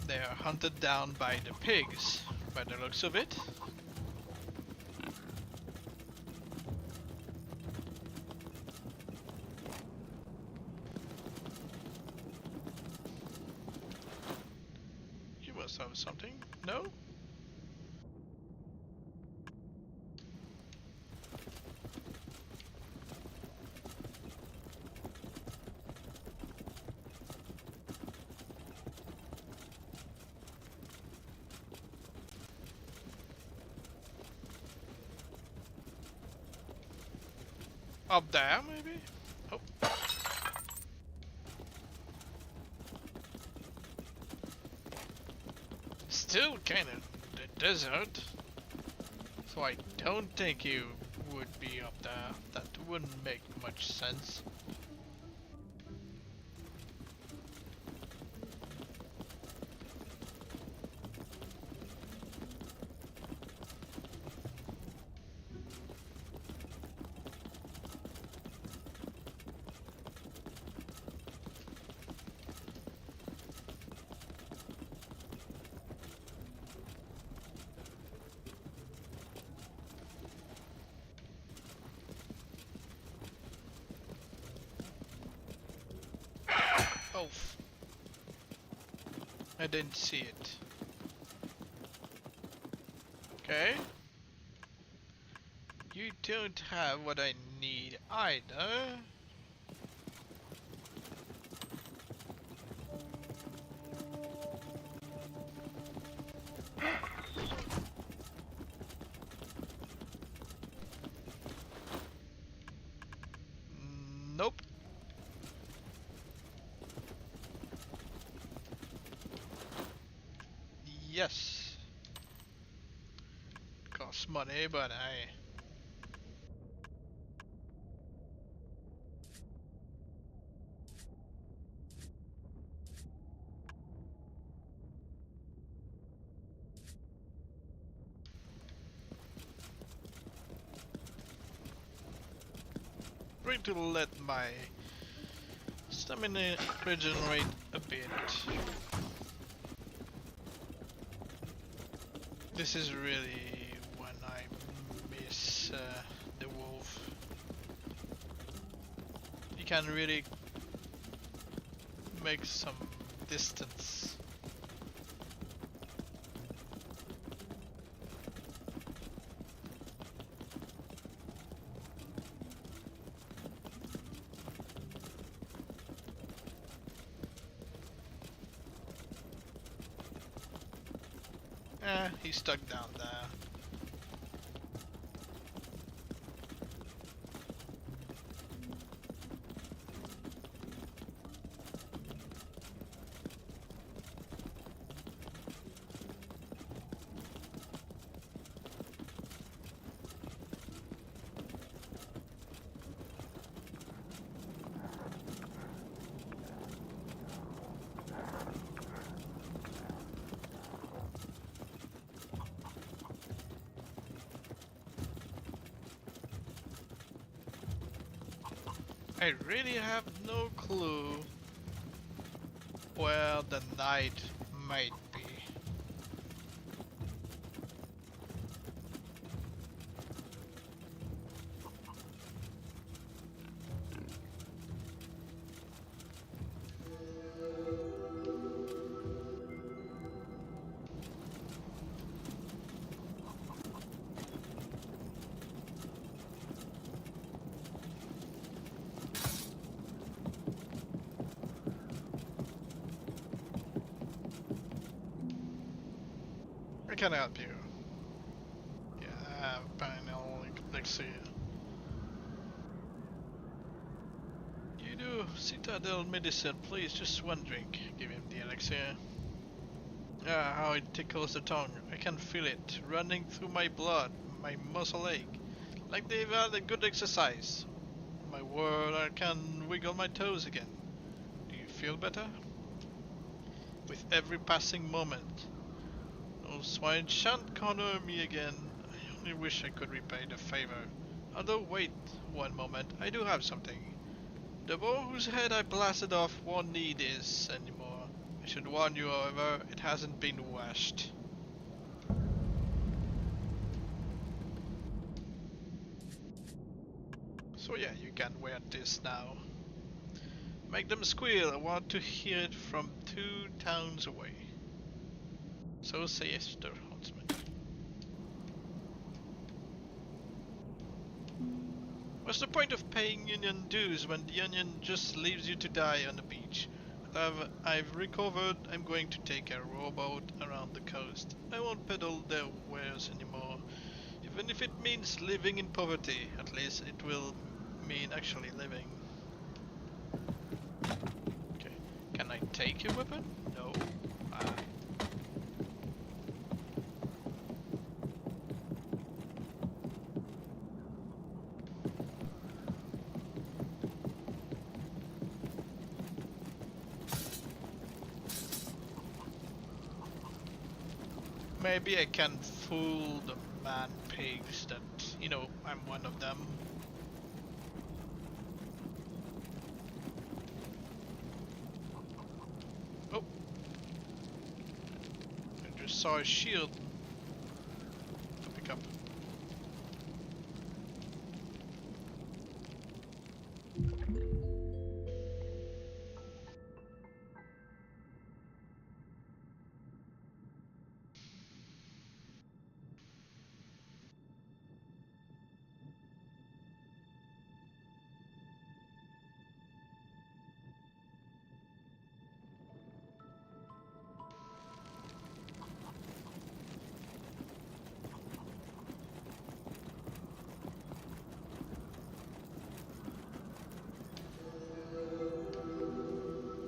they are hunted down by the pigs, by the looks of it. You must have something, no? Up there, maybe? Oh. Still kind of the desert. So I don't think you would be up there. That wouldn't make much sense. Oh, I didn't see it. Okay. You don't have what I need either. Yes. Costs money, but I. Going to let my stamina regenerate a bit. This is really when I miss the wolf. You can really make some distance. He's stuck down there. I really have no clue where the knight might be. I can help you. Yeah, panel elixir. You do Citadel medicine, please. Just one drink. Give him the elixir. Ah, how it tickles the tongue. I can feel it running through my blood, my muscle ache. Like they've had a good exercise. My word, I can wiggle my toes again. Do you feel better? With every passing moment. Those swine shan't corner me again. I only wish I could repay the favor. Although, wait one moment, I do have something. The boar whose head I blasted off won't need this anymore. I should warn you, however, it hasn't been washed. So yeah, you can wear this now. Make them squeal, I want to hear it from 2 towns away. So says the huntsman. What's the point of paying union dues when the union just leaves you to die on the beach? I've recovered, I'm going to take a rowboat around the coast. I won't peddle their wares anymore. Even if it means living in poverty, at least it will mean actually living. Okay, can I take your weapon? No. Ah. Maybe I can fool the man pigs that, you know, I'm one of them. Oh! I just saw a shield to pick up.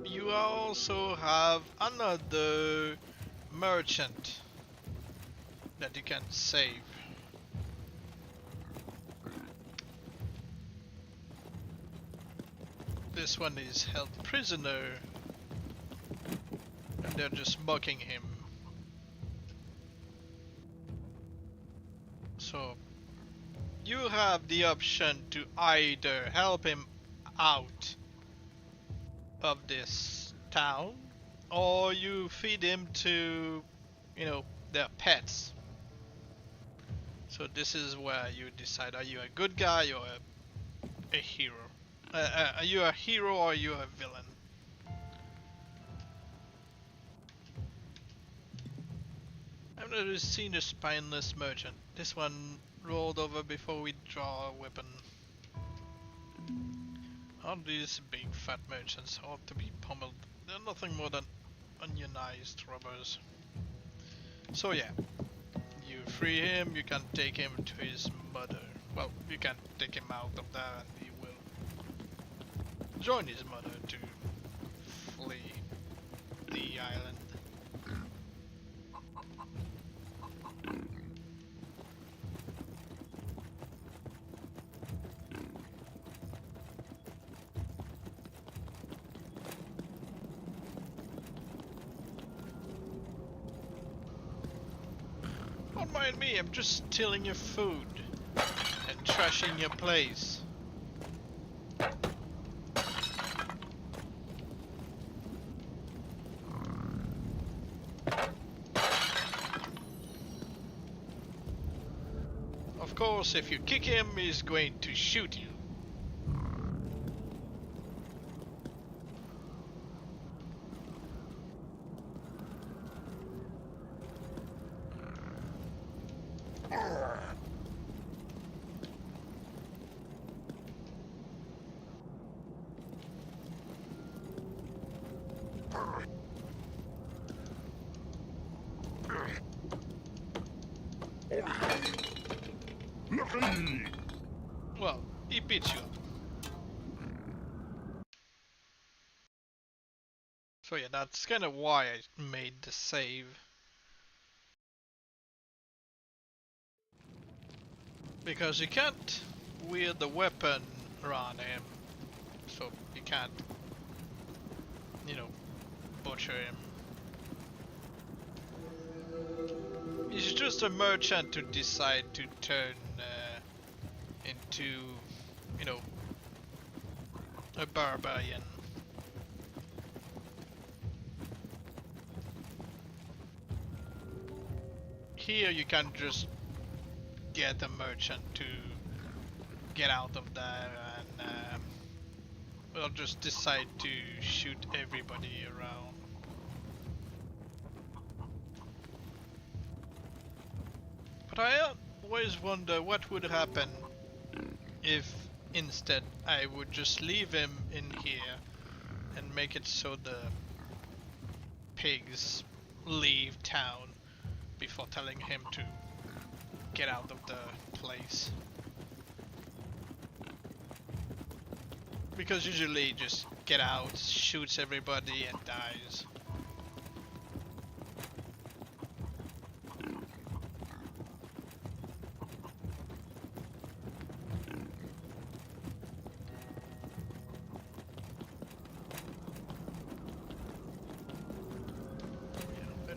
You also have another merchant that you can save. This one is held prisoner and they're just mocking him. So you have the option to either help him out of this town or you feed him to, you know, their pets. So this is where you decide, are you a good guy or a hero? Are you a hero or are you a villain? I've never seen a spineless merchant. This one rolled over before we draw a weapon. All these big fat merchants ought to be pummeled. They're nothing more than unionized robbers. So yeah, you free him, you can take him to his mother. Well, you can take him out of there and he will join his mother to flee the island. Don't mind me, I'm just stealing your food and trashing your place. Of course, if you kick him, he's going to shoot you. Well, he beats you up. So yeah, that's kind of why I made the save. Because you can't wield the weapon around him. So you can't, you know, butcher him. He's just a merchant to decide to turn into, you know, a barbarian. Here you can just get a merchant to get out of there and we'll just decide to shoot everybody around. But I always wonder what would happen if instead I would just leave him in here and make it so the pigs leave town before telling him to get out of the place. Because usually he just get out, shoots everybody and dies.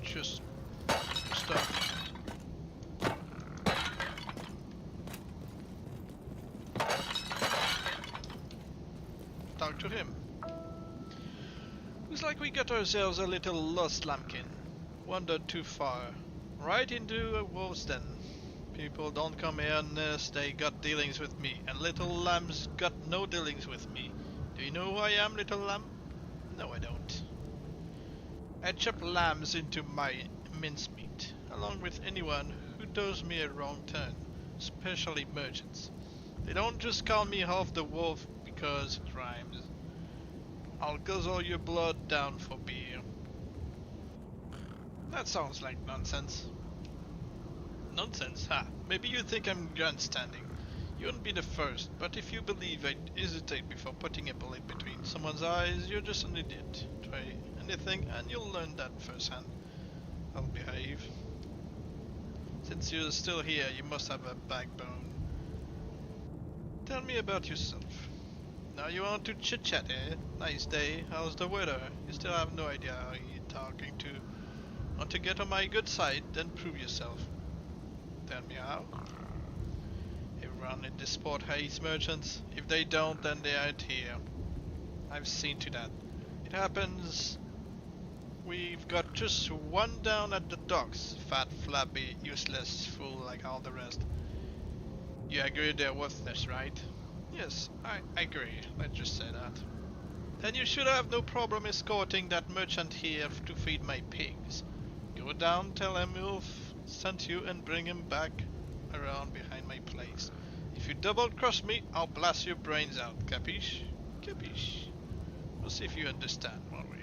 Just stuff. Talk to him. Looks like we got ourselves a little lost lambkin. Wandered too far. Right into a wolf's den. People don't come here unless they got dealings with me, and little lamb's got no dealings with me. Do you know who I am, little lamb? No, I don't. I chop lambs into my mincemeat, along with anyone who does me a wrong turn, especially merchants. They don't just call me half the wolf because it rhymes. I'll guzzle your blood down for beer. That sounds like nonsense. Nonsense, ha. Maybe you think I'm grandstanding. You wouldn't be the first, but if you believe I'd hesitate before putting a bullet between someone's eyes, you're just an idiot. Try anything and you'll learn that firsthand. I'll behave. Since you're still here, you must have a backbone. Tell me about yourself. Now you want to chit-chat, eh? Nice day. How's the weather? You still have no idea who you're talking to. Want to get on my good side, then prove yourself. Tell me how. Everyone in this sport hates merchants. If they don't, then they aren't here. I've seen to that. It happens. We've got just one down at the docks. Fat, flabby, useless fool like all the rest. You agree they're worthless, right? Yes, I agree. Let's just say that. Then you should have no problem escorting that merchant here to feed my pigs. Go down, tell him Ulf sent you and bring him back around behind my place. If you double cross me, I'll blast your brains out. Capiche? Capiche? We'll see if you understand, won't we?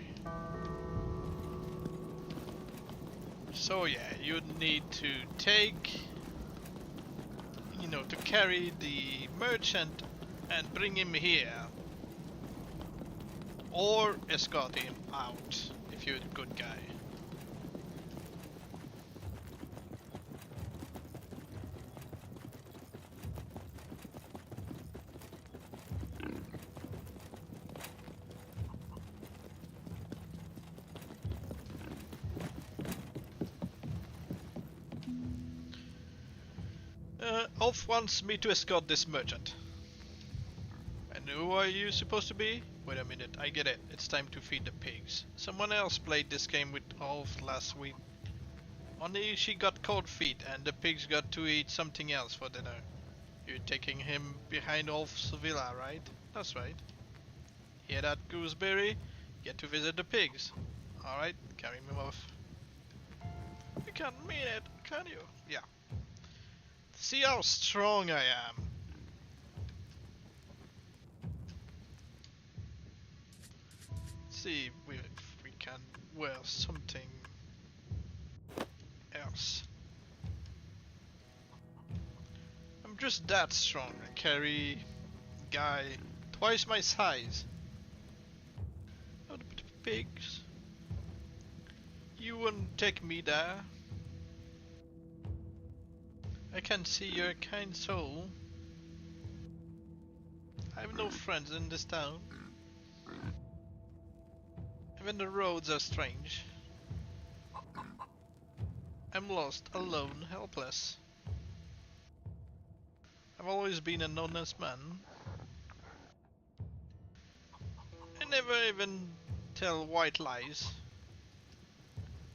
So yeah, you need to take, to carry the merchant and bring him here. Or escort him out, if you're a good guy. Ulf wants me to escort this merchant. And who are you supposed to be? Wait a minute, I get it. It's time to feed the pigs. Someone else played this game with Ulf last week. Only she got cold feet and the pigs got to eat something else for dinner. You're taking him behind Ulf's villa, right? That's right. Hear that, Gooseberry? Get to visit the pigs. Alright, carry him off. You can't mean it, can you? Yeah. See how strong I am. See if we can wear something else. I'm just that strong. I carry a guy twice my size. Oh, the pigs. You wouldn't take me there. I can see you're a kind soul. I have no friends in this town. Even the roads are strange. I'm lost, alone, helpless. I've always been an honest man. I never even tell white lies.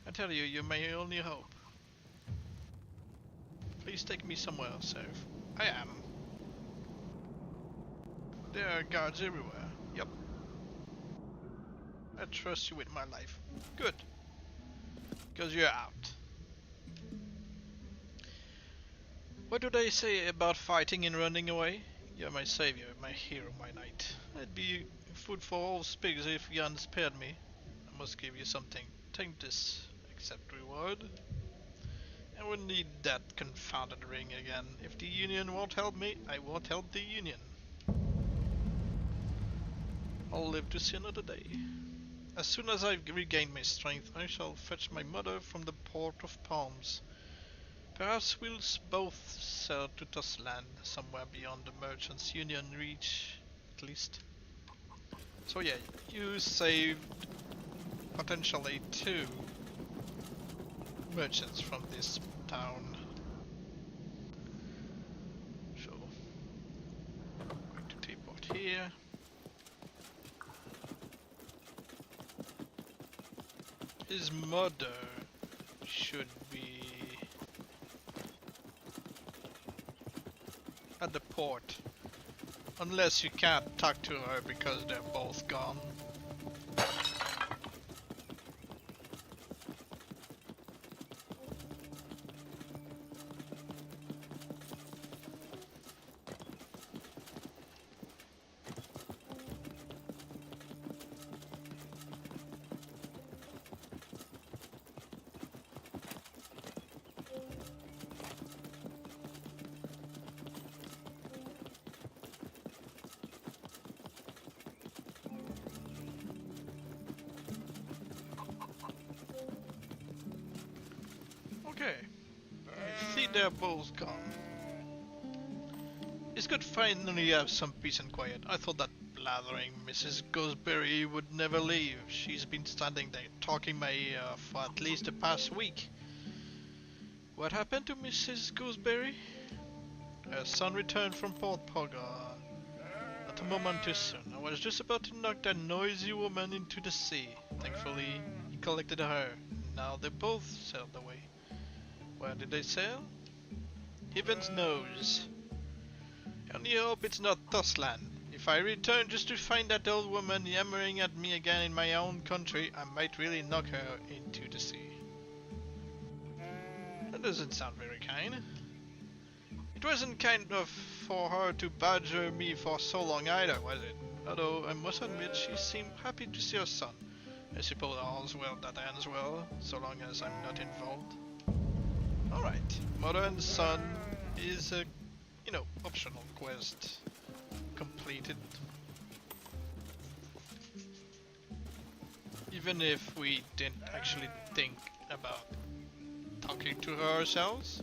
I tell you, you're my only hope. Please take me somewhere safe. I am. There are guards everywhere. Yep. I trust you with my life. Good. Because you're out. What do they say about fighting and running away? You're my savior, my hero, my knight. I'd be food for all pigs if Jan spared me. I must give you something. Take this. Accept reward. I will need that confounded ring again. If the Union won't help me, I won't help the Union. I'll live to see another day. As soon as I've regained my strength, I shall fetch my mother from the port of Palms. Perhaps we'll both sail to Tossland, somewhere beyond the Merchants' Union reach, at least. So yeah, you saved potentially 2 merchants from this town. So, I'm going to teleport here. His mother should be at the port. Unless you can't talk to her because they're both gone. Okay, I see they're both gone. It's good finally have some peace and quiet. I thought that blathering Mrs. Gooseberry would never leave. She's been standing there talking my ear for at least the past week. What happened to Mrs. Gooseberry? Her son returned from Port Pogar. Not a moment too soon. I was just about to knock that noisy woman into the sea. Thankfully, he collected her. Now they both sailed away. Where did they sail? Heavens knows. I only hope it's not Tossland. If I return just to find that old woman yammering at me again in my own country, I might really knock her into the sea. That doesn't sound very kind. It wasn't kind of for her to badger me for so long either, was it? Although I must admit she seemed happy to see her son. I suppose all's well that ends well, so long as I'm not involved. Alright, mother and son is a, optional quest completed. Even if we didn't actually think about talking to her ourselves.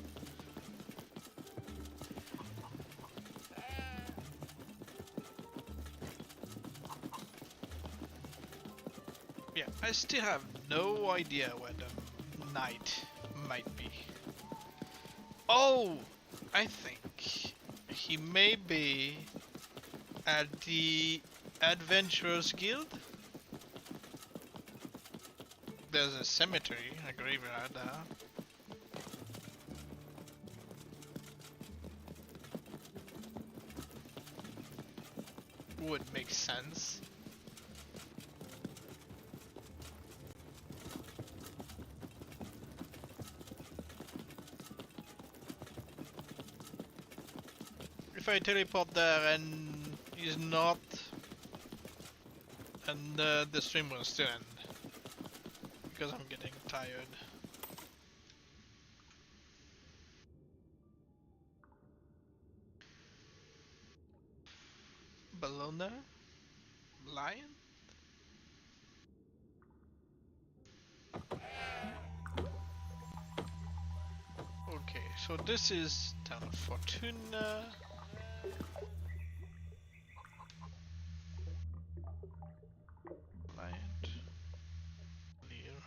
Yeah, I still have no idea where the knight might be. Oh, I think he may be at the Adventurers Guild. There's a cemetery, a graveyard there. Would make sense. If I teleport there and he's not, and the stream will still end because I'm getting tired. Bologna? Lion? Okay, so this is Town of Fortuna. Lion. Lear.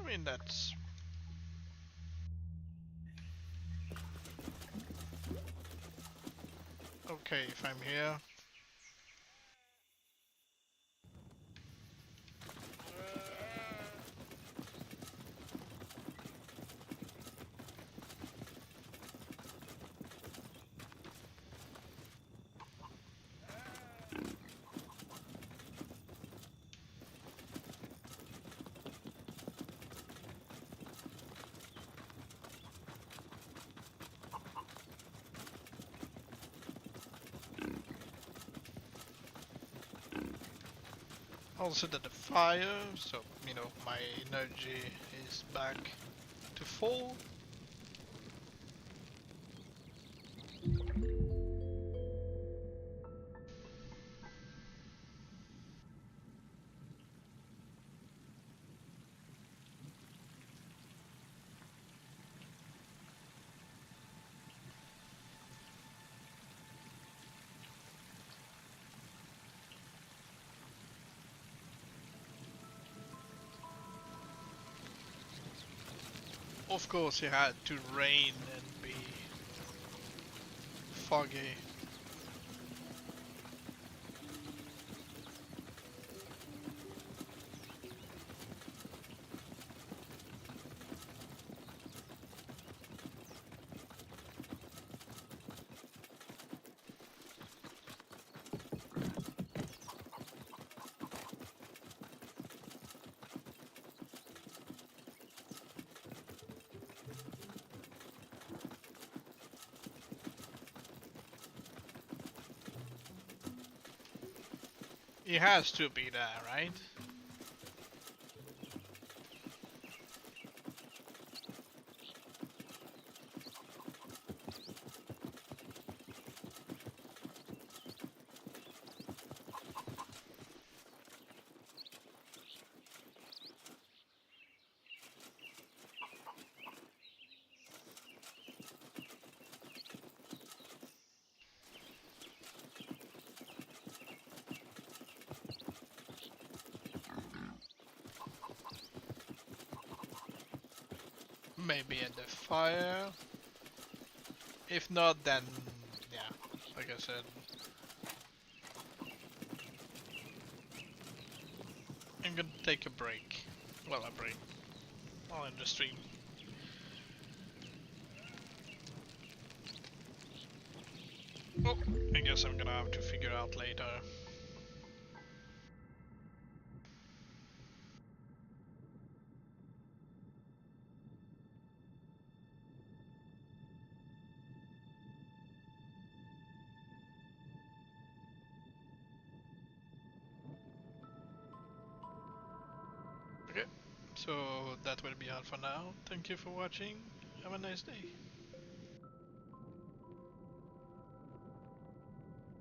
I mean, that's... Okay, if I'm here. Also did the fire, so my energy is back to full. Of course, it had to rain and be foggy. It has to be there, right? maybe at the fire. If not, then yeah, like I said, I'm gonna take a break. Well, a break. I'll end the stream. Oh, I guess I'm gonna have to figure out later. Okay, so that will be all for now. Thank you for watching. Have a nice day.